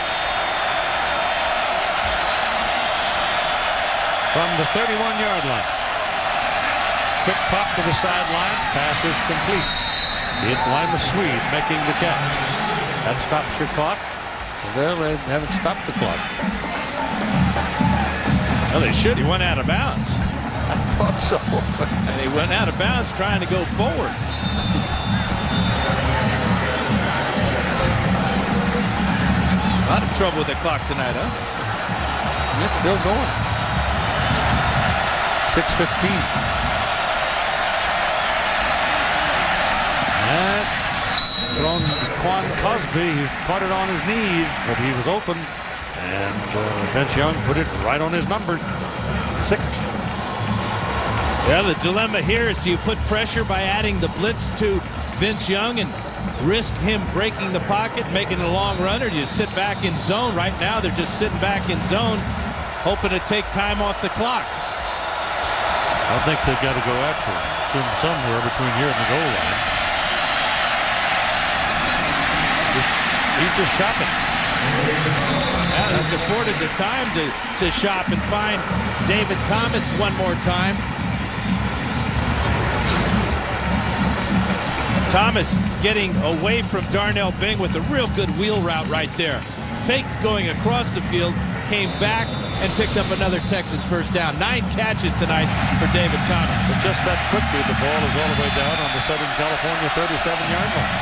From the 31-yard line. Quick pop to the sideline. Pass is complete. It's Lima Swede making the catch. That stops your clock. Well, they haven't stopped the clock. Well, they should. He went out of bounds. I thought so. And he went out of bounds trying to go forward. A lot of trouble with the clock tonight, huh? It's still going. 6:15. And from Quan Cosby, he caught it on his knees, but he was open. And Vince Young put it right on his number. 6. Yeah, the dilemma here is, do you put pressure by adding the blitz to Vince Young and risk him breaking the pocket, making a long run, or do you sit back in zone? Right now, they're just sitting back in zone, hoping to take time off the clock. I think they've got to go after him somewhere between here and the goal line. He's just shopping. Yeah, he's afforded the time to shop and find David Thomas one more time. Thomas getting away from Darnell Bing with a real good wheel route right there. Faked going across the field, came back and picked up another Texas first down. 9 catches tonight for David Thomas. But just that quickly, the ball is all the way down on the Southern California 37-yard line.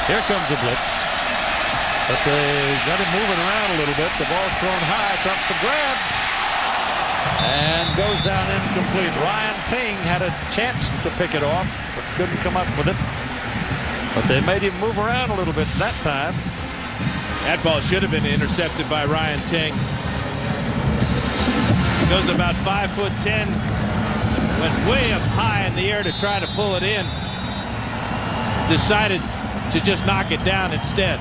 Here comes a blitz. But they got him moving around a little bit. The ball's thrown high. It's up for grabs. And goes down incomplete. Ryan Ting had a chance to pick it off, but couldn't come up with it. But they made him move around a little bit that time. That ball should have been intercepted by Ryan Ting. Goes about 5'10". Went way up high in the air to try to pull it in. Decided to just knock it down instead.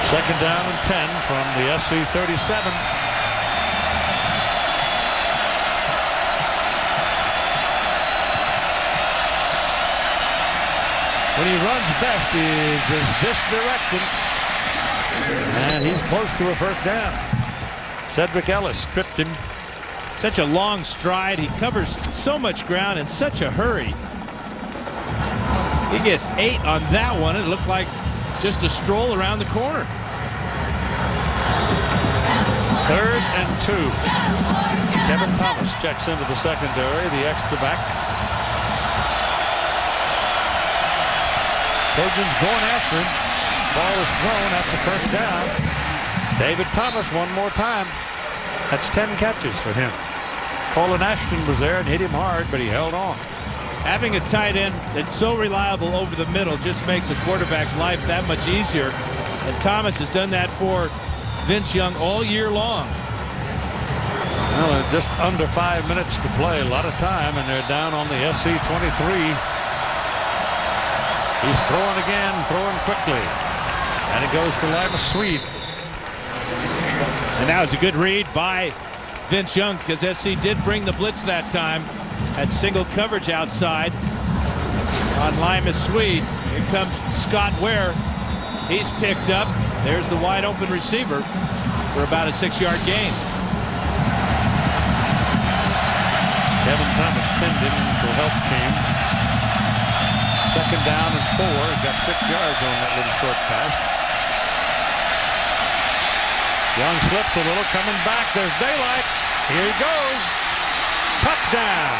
Second down and 10 from the SC 37. When he runs best, he is this direction. And he's close to a first down. Cedric Ellis tripped him. Such a long stride. He covers so much ground in such a hurry. He gets 8 on that one. It looked like just a stroll around the corner. 3rd and 2. Kevin Thomas checks into the secondary, the extra back. Trojans going after him. Ball is thrown at the first down. David Thomas one more time. That's 10 catches for him. Colin Ashton was there and hit him hard, but he held on. Having a tight end that's so reliable over the middle just makes a quarterback's life that much easier. And Thomas has done that for Vince Young all year long. Well, just under 5 minutes to play. A lot of time, and they're down on the SC 23. He's throwing again, throwing quickly. And it goes to Lima Swede. And that was a good read by Vince Young, because SC did bring the blitz that time. Had single coverage outside on Lima Swede. Here comes Scott Ware. He's picked up. There's the wide open receiver for about a 6-yard gain. Kevin Thomas pinned him until help came. 2nd down and 4. He got 6 yards on that little short pass. Young slips a little, coming back. There's daylight. Here he goes. Touchdown.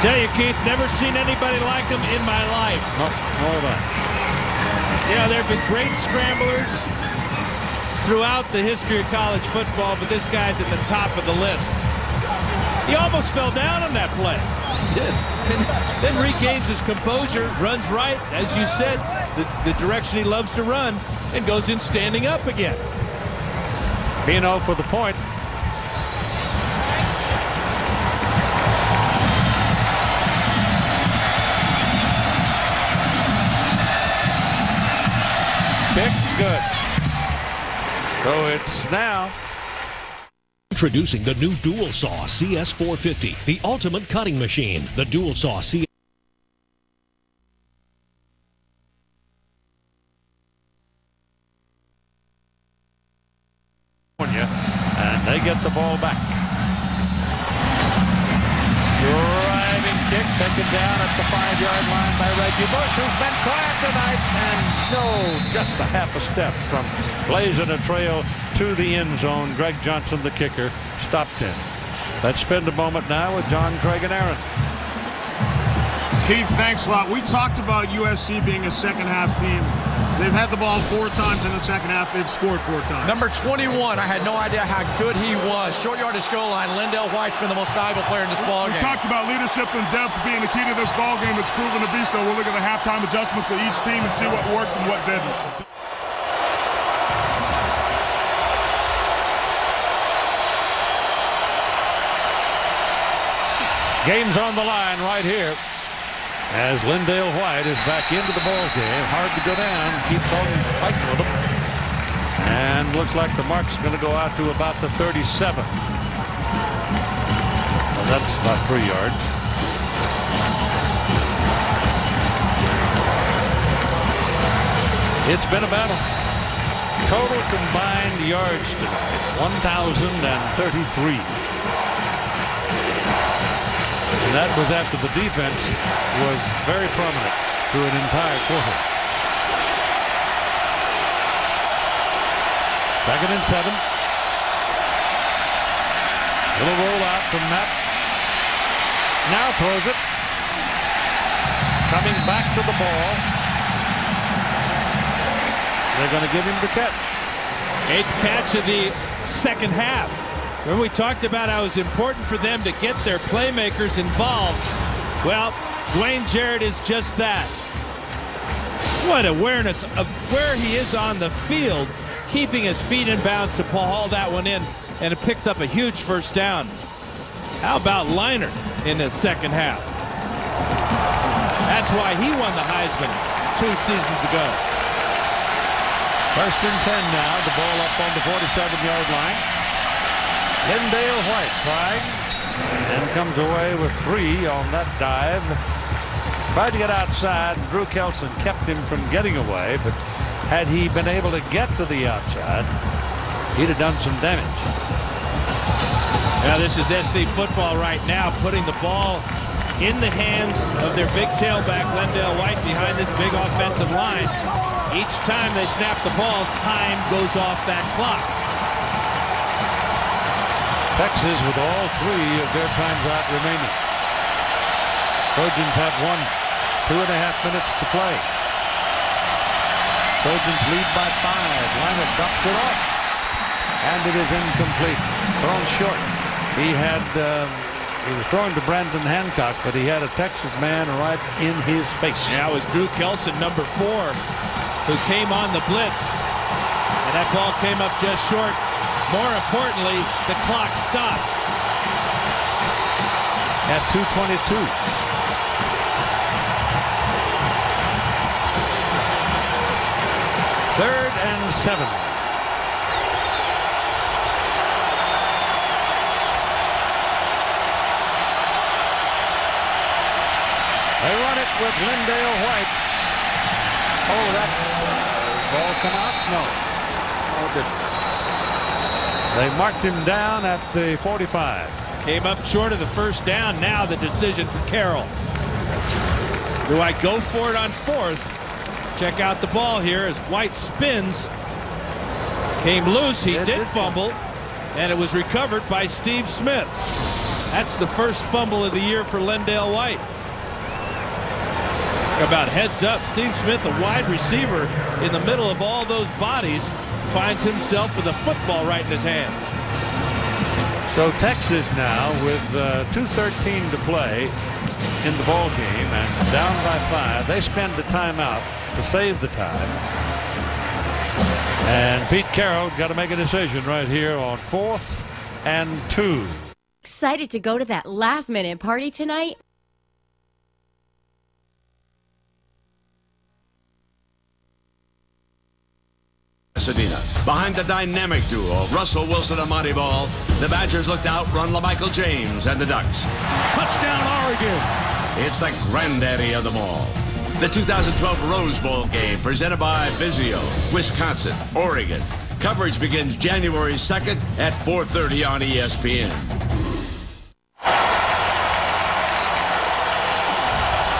Tell you, Keith, never seen anybody like him in my life. No, more than. You know, there have been great scramblers throughout the history of college football, but this guy's at the top of the list. He almost fell down on that play. He did. And then regains his composure, runs right, as you said, the direction he loves to run, and goes in standing up again. Pino for the point. Pick good. So it's now. Introducing the new Dual Saw CS450, the ultimate cutting machine. The Dual Saw CS. And they get the ball back. Driving kick taken down at the 5-yard line by Reggie Bush, who's been quiet tonight, and no, just a half a step from blazing a trail to the end zone. Greg Johnson, the kicker, stopped him. Let's spend a moment now with John, Craig, and Aaron. Keith, thanks a lot. We talked about USC being a second-half team. They've had the ball 4 times in the second half. They've scored 4 times. Number 21, I had no idea how good he was. Short yardage goal line. Lindell White's been the most valuable player in this ball game. We talked about leadership and depth being the key to this ball game. It's proven to be so. We'll look at the halftime adjustments of each team and see what worked and what didn't. Game's on the line right here as Lindale White is back into the ball game. Hard to go down. Keeps on fighting with him. And looks like the mark's going to go out to about the 37. Well, that's about 3 yards. It's been a battle. Total combined yards tonight, 1,033. And that was after the defense was very prominent through an entire quarter. 2nd and 7. Little roll out from Matt. Now throws it. Coming back to the ball. They're going to give him the catch. 8th catch of the second half. When we talked about how it was important for them to get their playmakers involved, well, Dwayne Jarrett is just that. What awareness of where he is on the field, keeping his feet in bounds to haul that one in, and it picks up a huge first down. How about Leinart in the second half? That's why he won the Heisman 2 seasons ago. 1st and 10 now. The ball up on the 47-yard line. Lindale White trying and comes away with 3 on that dive. Tried to get outside. Drew Kelson kept him from getting away, but had he been able to get to the outside, he'd have done some damage. Now this is SC football right now, putting the ball in the hands of their big tailback, Lindale White, behind this big offensive line. Each time they snap the ball, time goes off that clock. Texas with all 3 of their times out remaining. Trojans have 2.5 minutes to play. Trojans lead by 5. Leinart dumps it off. And it is incomplete. Thrown short. He was throwing to Brandon Hancock, but he had a Texas man right in his face. Yeah, it was Drew Kelson, number 4, who came on the blitz. And that ball came up just short. More importantly, the clock stops. at 2:22. Third and 7. They run it with Lindale White. Oh, that's ball come out? No. Oh, it didn't. They marked him down at the 45. Came up short of the first down. Now the decision for Carroll. Do I go for it on 4th? Check out the ball here as White spins. Came loose. He did fumble. And it was recovered by Steve Smith. That's the first fumble of the year for Lindale White. About heads up, Steve Smith, a wide receiver in the middle of all those bodies, finds himself with a football right in his hands. So Texas now with 2:13 to play in the ball game and down by 5. They spend the timeout to save the time. And Pete Carroll got to make a decision right here on 4th and 2. Excited to go to that last-minute party tonight? Behind the dynamic duo, Russell Wilson and Monty Ball, the Badgers look to outrun LaMichael James and the Ducks. Touchdown, Oregon! It's the granddaddy of them all. The 2012 Rose Bowl game presented by Vizio, Wisconsin, Oregon. Coverage begins January 2nd at 4:30 on ESPN.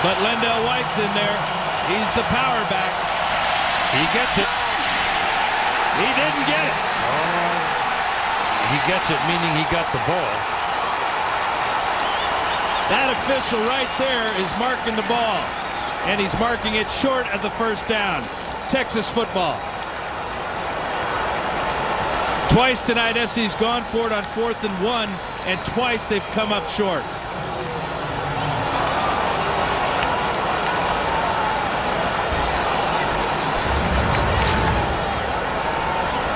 But Lindale White's in there. He's the power back. He gets it. He didn't get it. Oh, he gets it, meaning he got the ball. That official right there is marking the ball. And he's marking it short of the first down. Texas football. Twice tonight, SC's gone for it on 4th and 1, and twice they've come up short.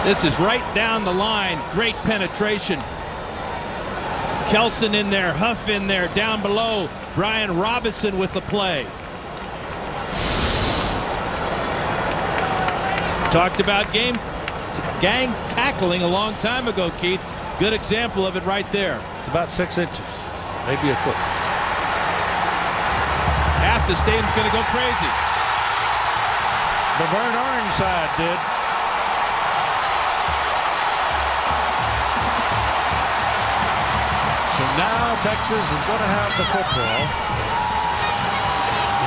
This is right down the line. Great penetration. Kelson in there, Huff in there, down below. Brian Robinson with the play. Talked about gang tackling a long time ago, Keith. Good example of it right there. It's about 6 inches, maybe a foot. Half the stadium's going to go crazy. The burnt orange side did. So now Texas is going to have the football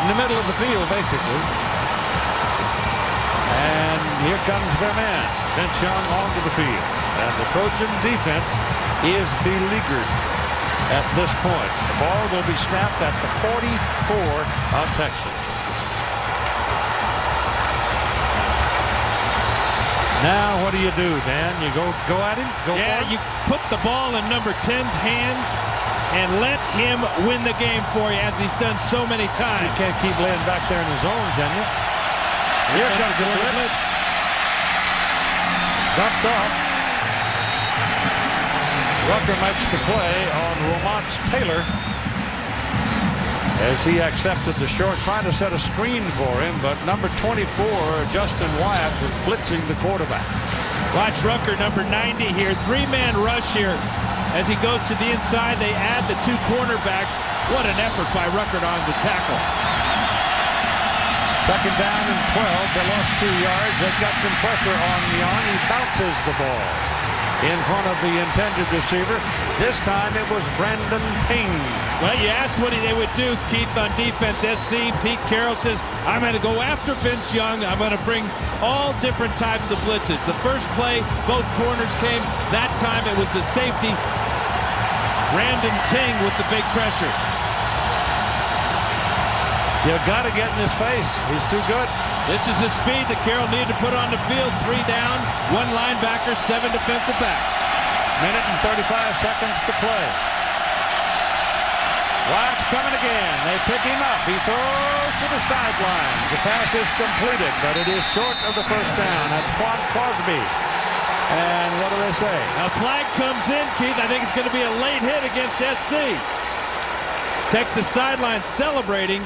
in the middle of the field, basically. And here comes their man, Vince Young, onto the field. And the Trojan defense is beleaguered at this point. The ball will be snapped at the 44 of Texas. Now what do you do, Dan? You go at him? Go for it? You put the ball in number 10's hands and let him win the game for you, as he's done so many times. You can't keep laying back there in the zone, can you? Here comes the blitz. Dumped off. Rucker makes the play on Romance Taylor as he accepted the short, trying to set a screen for him, but number 24, Justin Wyatt, was blitzing the quarterback. Watch Rucker, number 90 here. 3-man rush here. As he goes to the inside, they add the 2 cornerbacks. What an effort by Rucker on the tackle. Second down and 12. They lost 2 yards. They've got some pressure on Young. He bounces the ball in front of the intended receiver. This time it was Brandon Ting. Well, you asked what they would do, Keith, on defense. SC, Pete Carroll says, I'm going to go after Vince Young. I'm going to bring all different types of blitzes. The first play, both corners came. That time it was the safety, Brandon Ting, with the big pressure. You've got to get in his face. He's too good. This is the speed that Carroll needed to put on the field. 3 down, 1 linebacker, 7 defensive backs. Minute and 35 seconds to play. Wyatt's coming again. They pick him up. He throws to the sidelines. The pass is completed, but it is short of the first down. That's Quan Crosby. And what do they say? A flag comes in, Keith. I think it's going to be a late hit against SC. Texas sideline celebrating.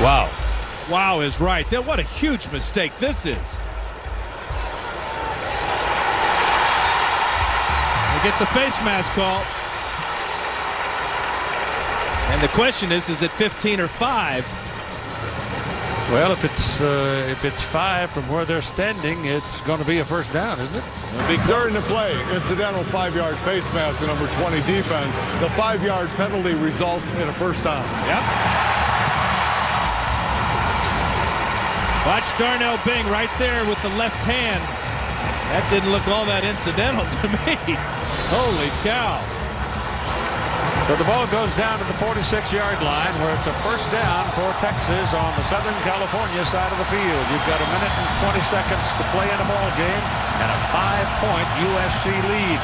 Wow. Wow is right. What a huge mistake this is. They get the face mask call. And the question is it 15 or 5? Well, if it's 5 from where they're standing, it's going to be a first down, isn't it? During the play, incidental 5-yard face mask to number 20 defense. The 5-yard penalty results in a first down. Yep. Watch Darnell Bing right there with the left hand. That didn't look all that incidental to me. Holy cow. So the ball goes down to the 46-yard line where it's a first down for Texas on the Southern California side of the field. You've got a minute and 20 seconds to play in a ball game and a 5-point USC lead.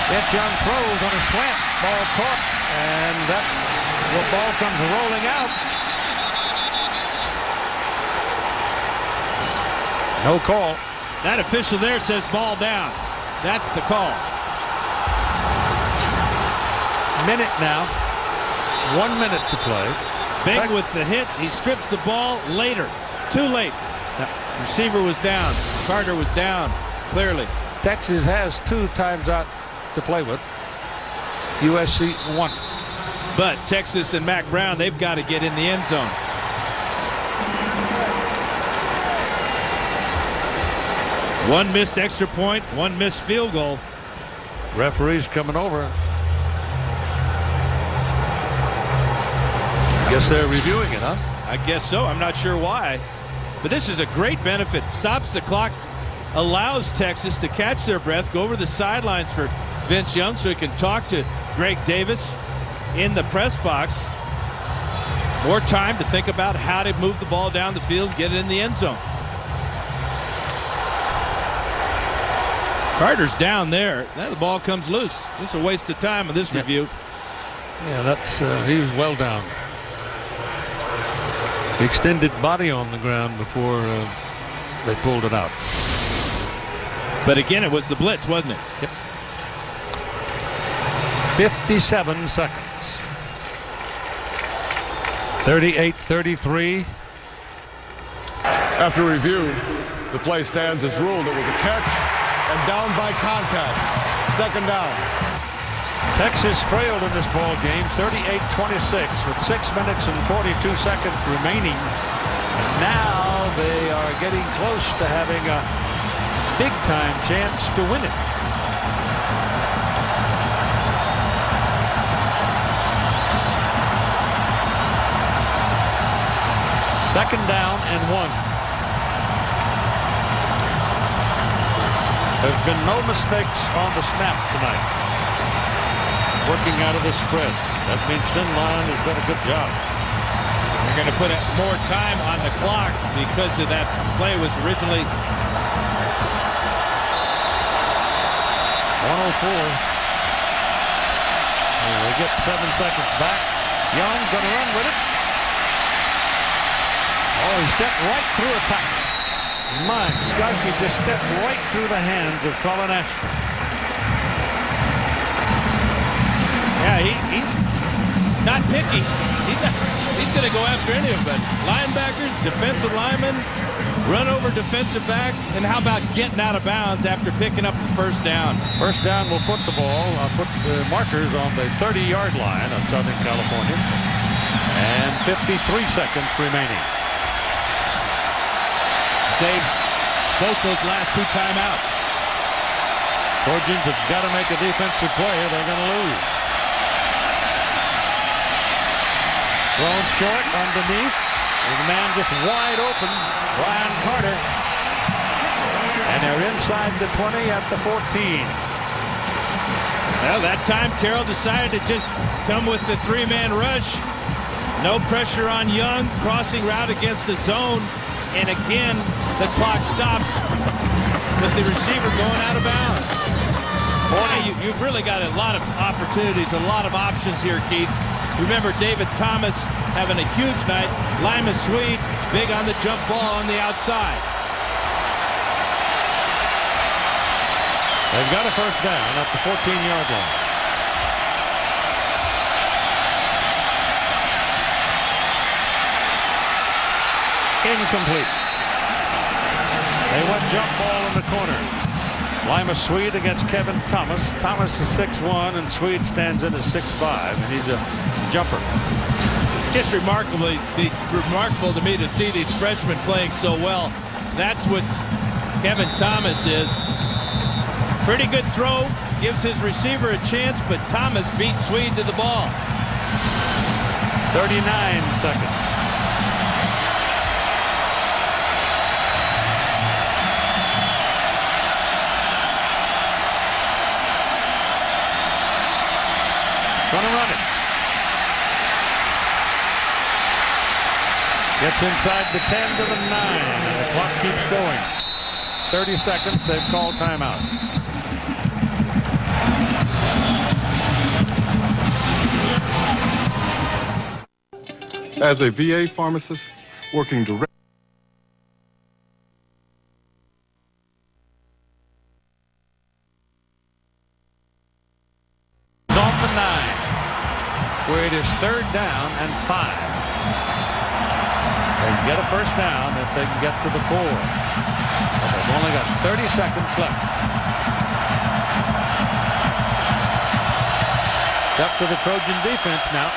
Vince Young throws on a slant. Ball caught, and that's the ball comes rolling out. No call. That official there says ball down. That's the call. Minute now. 1 minute to play. Bing with the hit. He strips the ball later. Too late. The receiver was down. Carter was down. Clearly. Texas has 2 times out to play with. USC 1. But Texas and Mack Brown, they've got to get in the end zone. One missed extra point, one missed field goal. Referee's coming over. Guess they're reviewing it, huh? I guess so. I'm not sure why. But this is a great benefit. Stops the clock, allows Texas to catch their breath, go over the sidelines for Vince Young so he can talk to Greg Davis in the press box. More time to think about how to move the ball down the field, get it in the end zone. Carter's down there. Now the ball comes loose. This is a waste of time in this review. Yeah, that's he was well down. The extended body on the ground before they pulled it out. But again, it was the blitz, wasn't it? Yep. 57 seconds. 38-33. After review, the play stands as ruled. It was a catch and down by contact. Second down. Texas trailed in this ball game 38-26 with 6 minutes and 42 seconds remaining. And now they are getting close to having a big-time chance to win it. Second down and 1. There's been no mistakes on the snap tonight. Working out of the spread. That means Sinline has done a good job. They're going to put more time on the clock because of that play was originally 104. They get 7 seconds back. Young going to run with it. Oh, he stepped right through a tackle. My gosh, he just stepped right through the hands of Colin Ashton. Yeah, he's not picky. He's going to go after any of them. Linebackers, defensive linemen, run over defensive backs, and how about getting out of bounds after picking up the first down? First down will put the ball, put the markers on the 30-yard line of Southern California. And 53 seconds remaining. Saves both those last 2 timeouts. Trojans have got to make a defensive play or they're going to lose. Thrown short underneath. There's a man just wide open, Brian Carter. And they're inside the 20 at the 14. Well, that time Carroll decided to just come with the 3-man rush. No pressure on Young, crossing route against the zone. And again, the clock stops with the receiver going out of bounds. Boy, you've really got a lot of opportunities, a lot of options here, Keith. Remember David Thomas having a huge night. Lima Swede, big on the jump ball on the outside. They've got a first down at the 14-yard line. Incomplete. They went jump ball in the corner. Lima Swede against Kevin Thomas. Thomas is 6'1", and Swede stands in at 6'5", and he's a jumper. Just remarkable to me to see these freshmen playing so well. That's what Kevin Thomas is. Pretty good throw, gives his receiver a chance, but Thomas beat Swede to the ball. 39 seconds. Gonna run it. Gets inside the 10 to the 9, and the clock keeps going. 30 seconds, they've called timeout. As a VA pharmacist working directly. On the 9, where it is 3rd down and 5. They can get a first down if they can get to the 4. But they've only got 30 seconds left. It's up to the Trojan defense now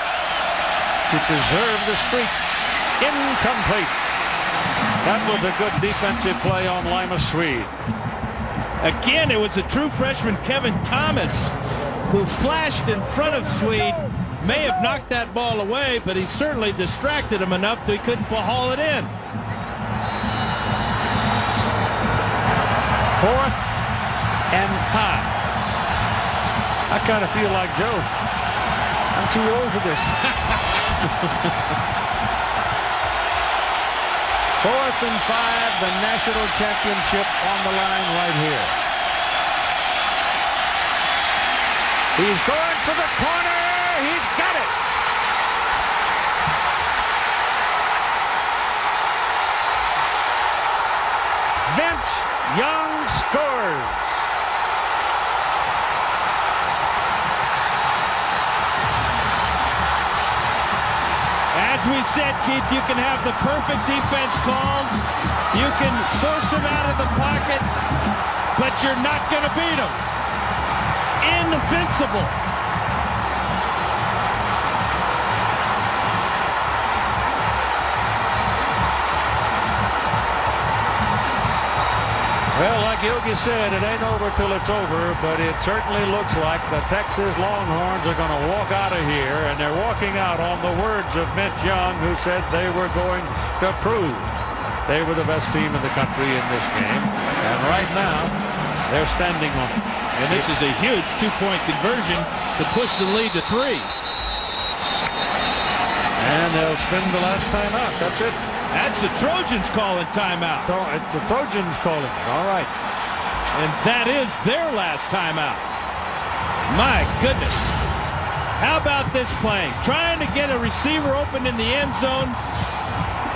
to preserve the streak. Incomplete. That was a good defensive play on Lima Swede. Again, it was a true freshman, Kevin Thomas, who flashed in front of Swede. May have knocked that ball away, but he certainly distracted him enough that he couldn't haul it in. 4th and 5. I kind of feel like Joe. I'm too old for this. 4th and 5, the national championship on the line right here. He's going for the corner. He's got it. Vince Young scores. As we said, Keith, you can have the perfect defense called. You can force him out of the pocket, but you're not going to beat him. Invincible. Well, like Yogi said, it ain't over till it's over, but it certainly looks like the Texas Longhorns are going to walk out of here, and they're walking out on the words of Vince Young, who said they were going to prove they were the best team in the country in this game. And right now, they're standing on it. And this is a huge two-point conversion to push the lead to 3. And they'll spin the last time out. That's it. That's the Trojans calling timeout. It's the Trojans calling it. All right. And that is their last timeout. My goodness. How about this play? Trying to get a receiver open in the end zone.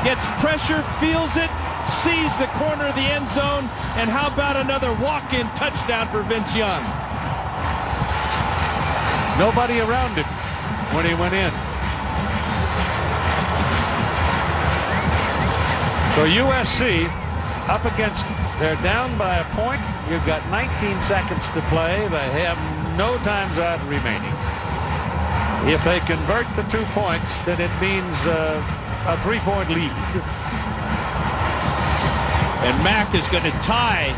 Gets pressure, feels it, sees the corner of the end zone. And how about another walk-in touchdown for Vince Young? Nobody around him when he went in. So USC up against, they're down by a point. You've got 19 seconds to play. They have no times out remaining. If they convert the 2 points, then it means a 3-point lead. And Mack is going to tie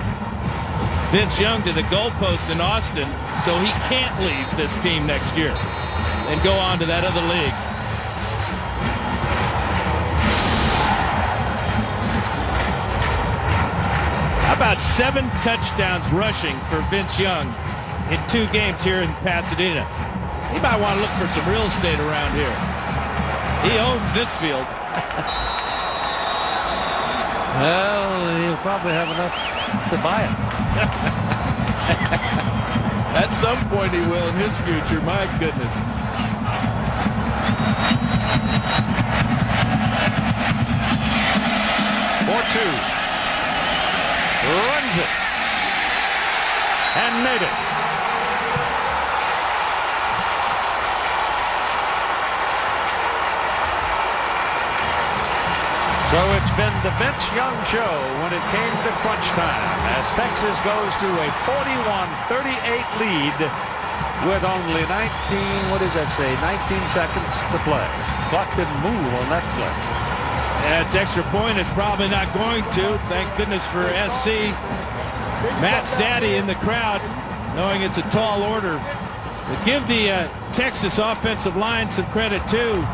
Vince Young to the goalpost in Austin, so he can't leave this team next year and go on to that other league. How about 7 touchdowns rushing for Vince Young in 2 games here in Pasadena? He might want to look for some real estate around here. He owns this field. Well, he'll probably have enough to buy it. At some point he will in his future, my goodness. Runs it. and made it. So it's been the Vince Young show when it came to crunch time as Texas goes to a 41-38 lead with only 19 seconds to play. Clock didn't move on that play. That extra point is probably not going to. Thank goodness for SC. Matt's daddy in the crowd, knowing it's a tall order. But give the Texas offensive line some credit too.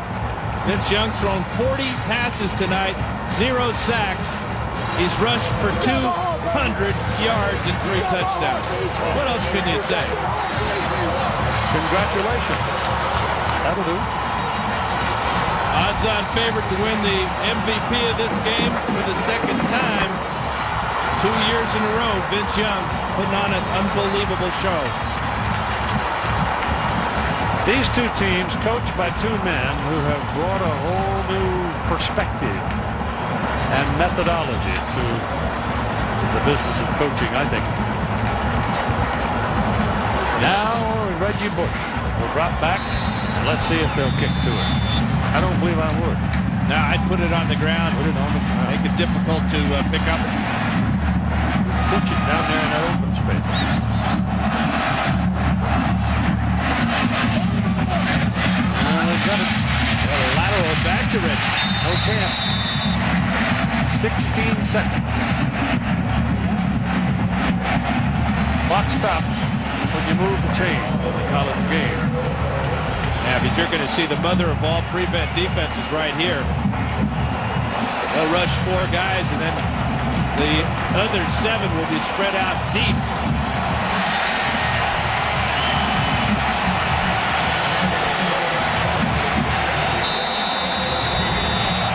Vince Young's thrown 40 passes tonight, 0 sacks. He's rushed for 200 yards and 3 touchdowns. What else can you say? Congratulations. That'll do. Odds-on favorite to win the MVP of this game for the second time. 2 years in a row, Vince Young putting on an unbelievable show. These two teams coached by two men who have brought a whole new perspective and methodology to the business of coaching, I think. Now Reggie Bush will drop back, and let's see if they'll kick to it. I don't believe I would. No, I'd put it on the ground. Put it on the ground. Make it difficult to pick up. Put it down there in that open space. Got a lateral back to Reggie. No chance. 16 seconds. Clock stops when you move the chain in the college game. Yeah, but you're going to see the mother of all prevent defenses right here. They'll rush 4 guys, and then the other 7 will be spread out deep.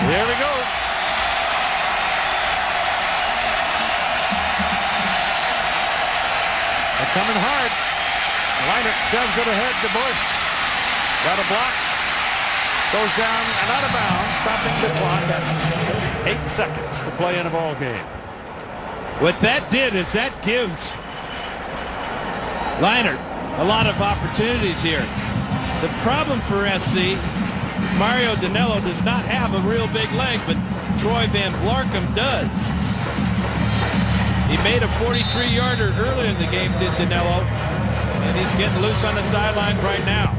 Here we go. They're coming hard. Leinert serves it ahead to Bush. Got a block. Goes down and out of bounds, stopping the clock at 8 seconds to play in a ball game. What that did is that gives Leinert a lot of opportunities here. The problem for SC, Mario Danello does not have a real big leg, but Troy Van Blarcom does. He made a 43-yarder earlier in the game, did Danello, and he's getting loose on the sidelines right now.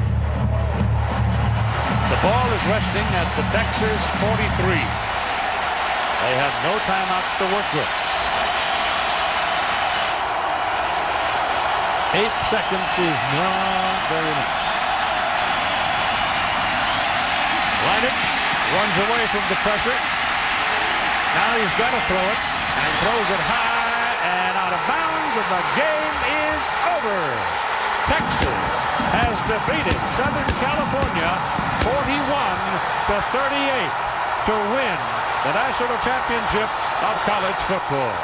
The ball is resting at the Texas 43. They have no timeouts to work with. 8 seconds is not very much. Leinert runs away from the pressure. Now he's got to throw it and throws it high and out of bounds, and the game is over. Texas has defeated Southern California 41-38 to win the national championship of college football.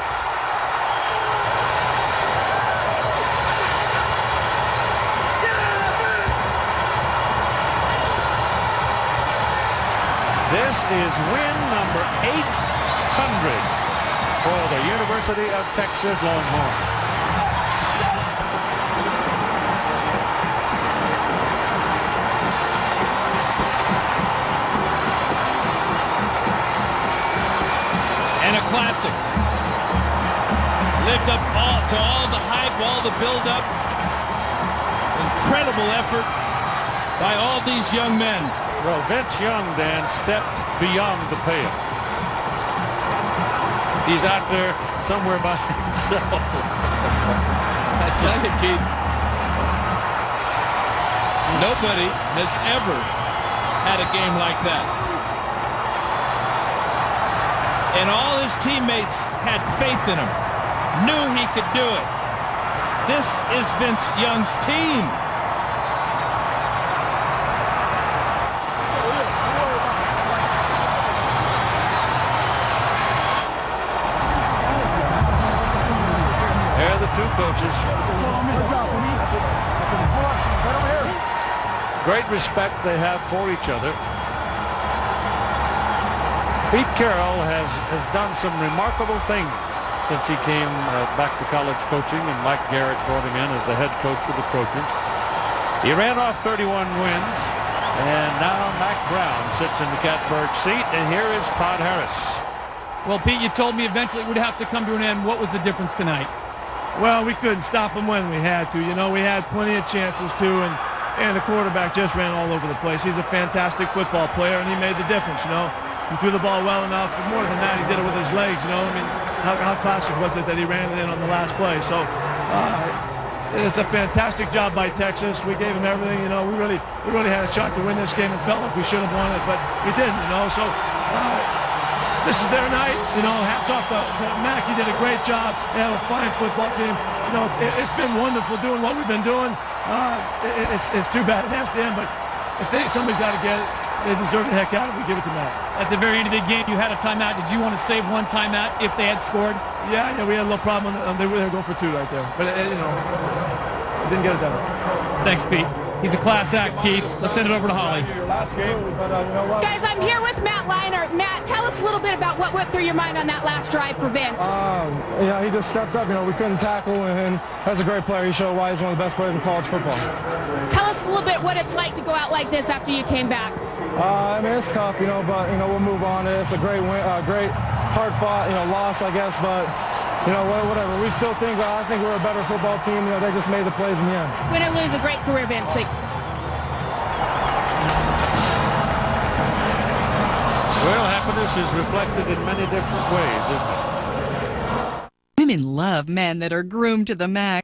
This is win number 800 for the University of Texas Longhorns. And a classic. Lived up to all the hype, all the build-up. Incredible effort by all these young men. Well, Vince Young, Dan, stepped beyond the pale. He's out there somewhere by himself. I tell you, Keith, nobody has ever had a game like that. And all his teammates had faith in him, knew he could do it. This is Vince Young's team. Two coaches. Great respect they have for each other. Pete Carroll has done some remarkable things since he came back to college coaching, and Mike Garrett brought him in as the head coach of the Trojans. He ran off 31 wins, and now Mac Brown sits in the catbird seat, and here is Todd Harris. Well, Pete, you told me eventually it would have to come to an end. What was the difference tonight? Well, we couldn't stop them when we had to. You know, we had plenty of chances too, and the quarterback just ran all over the place. He's a fantastic football player, and he made the difference, you know. He threw the ball well enough, but more than that, he did it with his legs, you know. I mean, how classic was it that he ran it in on the last play? So it's a fantastic job by Texas. We gave him everything, you know. We really had a shot to win this game and felt like we should have won it, but we didn't, you know. So this is their night, you know. Hats off to Mac. He did a great job. They have a fine football team. You know, it's been wonderful doing what we've been doing. It's too bad it has to end, but if somebody's got to get it, they deserve the heck out of it. We give it to Mac. At the very end of the game, you had a timeout. Did you want to save one timeout if they had scored? Yeah, we had a little problem. They were going for 2 right there, but you know, didn't get it done. Thanks, Pete. He's a class act, Keith. Let's send it over to Holly. Guys, I'm here with Matt Leinart. Matt, tell us a little bit about what went through your mind on that last drive for Vince. You know, he just stepped up. You know, we couldn't tackle, and as a great player, he showed why he's one of the best players in college football. Tell us a little bit what it's like to go out like this after you came back. I mean, it's tough, you know, but, you know, we'll move on. It's a great win, great hard-fought, you know, loss, I guess, but, you know, whatever. We still think, I think we're a better football team. You know, they just made the plays in the end. Win or lose, a great career, Vince. Well, happiness is reflected in many different ways, isn't it? Women love men that are groomed to the max.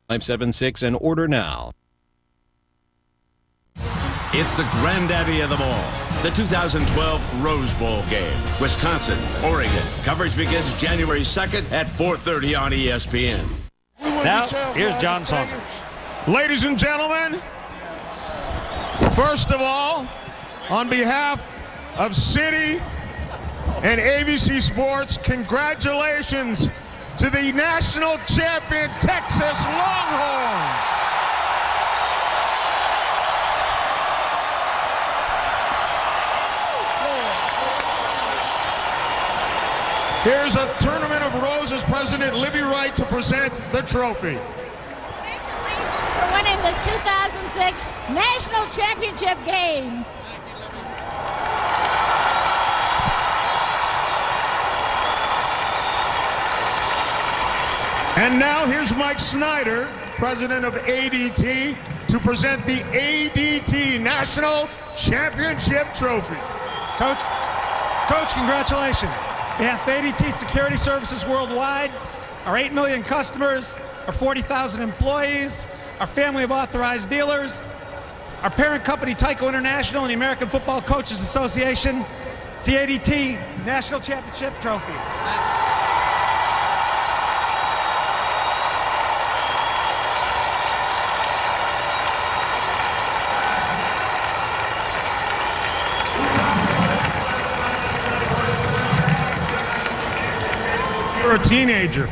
576 and order now. It's the granddaddy of them all, the 2012 Rose Bowl game. Wisconsin, Oregon. Coverage begins January 2nd at 4:30 on ESPN. Now, here's John Saunders. Ladies and gentlemen, first of all, on behalf of City and ABC Sports, congratulations to the national champion Texas Longhorns. Here's a Tournament of Roses President Libby Wright to present the trophy. Congratulations for winning the 2006 National Championship game. And now here's Mike Snyder, president of ADT, to present the ADT National Championship Trophy. Coach, congratulations. On behalf of ADT Security Services worldwide, our 8 million customers, our 40,000 employees, our family of authorized dealers, our parent company Tyco International and the American Football Coaches Association, it's the ADT National Championship Trophy. You're a teenager.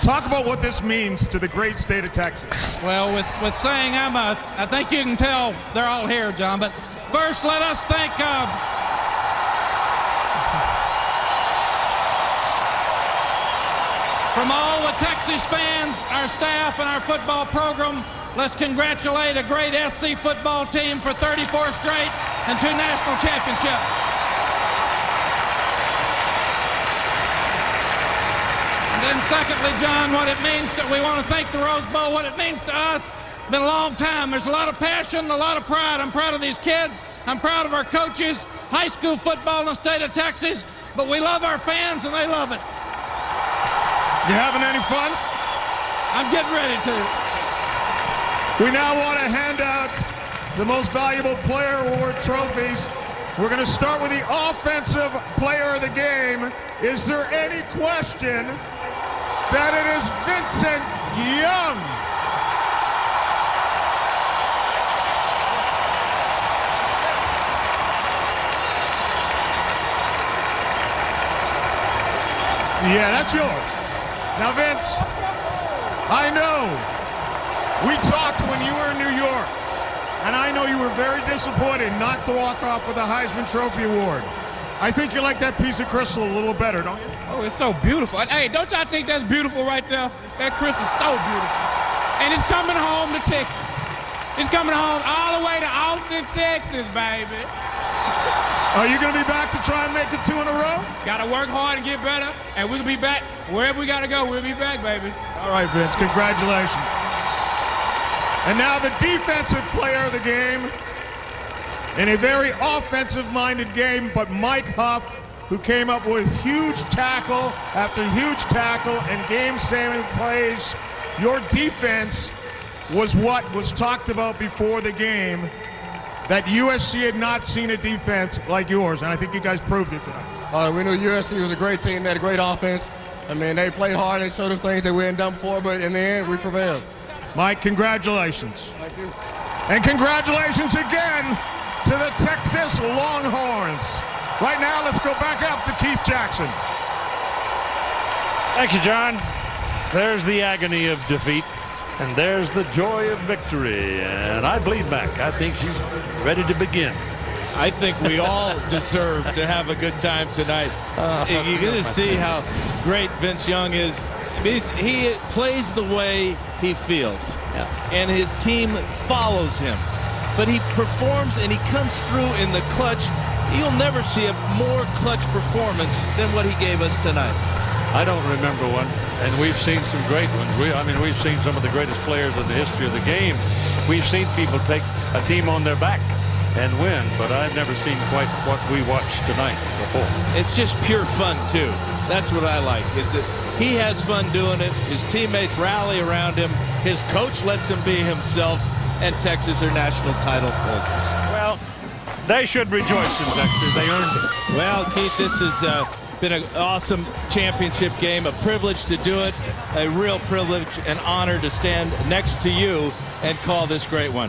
Talk about what this means to the great state of Texas. Well, with saying I think you can tell they're all here, John. But first, let us thank from all the Texas fans, our staff, and our football program. Let's congratulate a great SC football team for 34 straight and 2 national championships. And then secondly, John, what it means to, we want to thank the Rose Bowl, what it means to us. It's been a long time. There's a lot of passion, a lot of pride. I'm proud of these kids. I'm proud of our coaches, high school football in the state of Texas, but we love our fans and they love it. You having any fun? I'm getting ready to. We now want to hand out the most valuable player award trophies. We're going to start with the offensive player of the game. Is there any question that it is Vincent Young? Yeah, that's yours. Now, Vince, I know we talked when you were in New York. and I know you were very disappointed not to walk off with a Heisman Trophy award. I think you like that piece of crystal a little better, don't you? Oh, it's so beautiful. Hey, don't y'all think that's beautiful right there? That crystal's so beautiful. And it's coming home to Texas. It's coming home all the way to Austin, Texas, baby. Are you going to be back to try and make it 2 in a row? Got to work hard and get better, and we'll be back. Wherever we got to go, we'll be back, baby. All right, Vince, congratulations. And now the defensive player of the game in a very offensive-minded game, but Mike Huff, who came up with huge tackle after huge tackle and game-saving plays. Your defense was what was talked about before the game, that USC had not seen a defense like yours, and I think you guys proved it tonight. We knew USC was a great team. They had a great offense. I mean, they played hard. They showed us things that we hadn't done before, but in the end, we prevailed. Mike, congratulations. Thank you. And congratulations again to the Texas Longhorns. Right now, let's go back up to Keith Jackson. Thank you, John. There's the agony of defeat, and there's the joy of victory. And I bleed back. I think she's ready to begin. I think we all deserve to have a good time tonight. You're going to see how great Vince Young is. He plays the way he feels, and his team follows him. But he performs and he comes through in the clutch. You'll never see a more clutch performance than what he gave us tonight. I don't remember one, and we've seen some great ones. We've seen some of the greatest players in the history of the game. We've seen people take a team on their back and win, but I've never seen quite what we watched tonight before. It's just pure fun, too. That's what I like, is that he has fun doing it. His teammates rally around him. His coach lets him be himself, and Texas are national title holders. Well, they should rejoice in Texas. They earned it. Well, Keith, this has been an awesome championship game, a privilege to do it, a real privilege and honor to stand next to you and call this great one.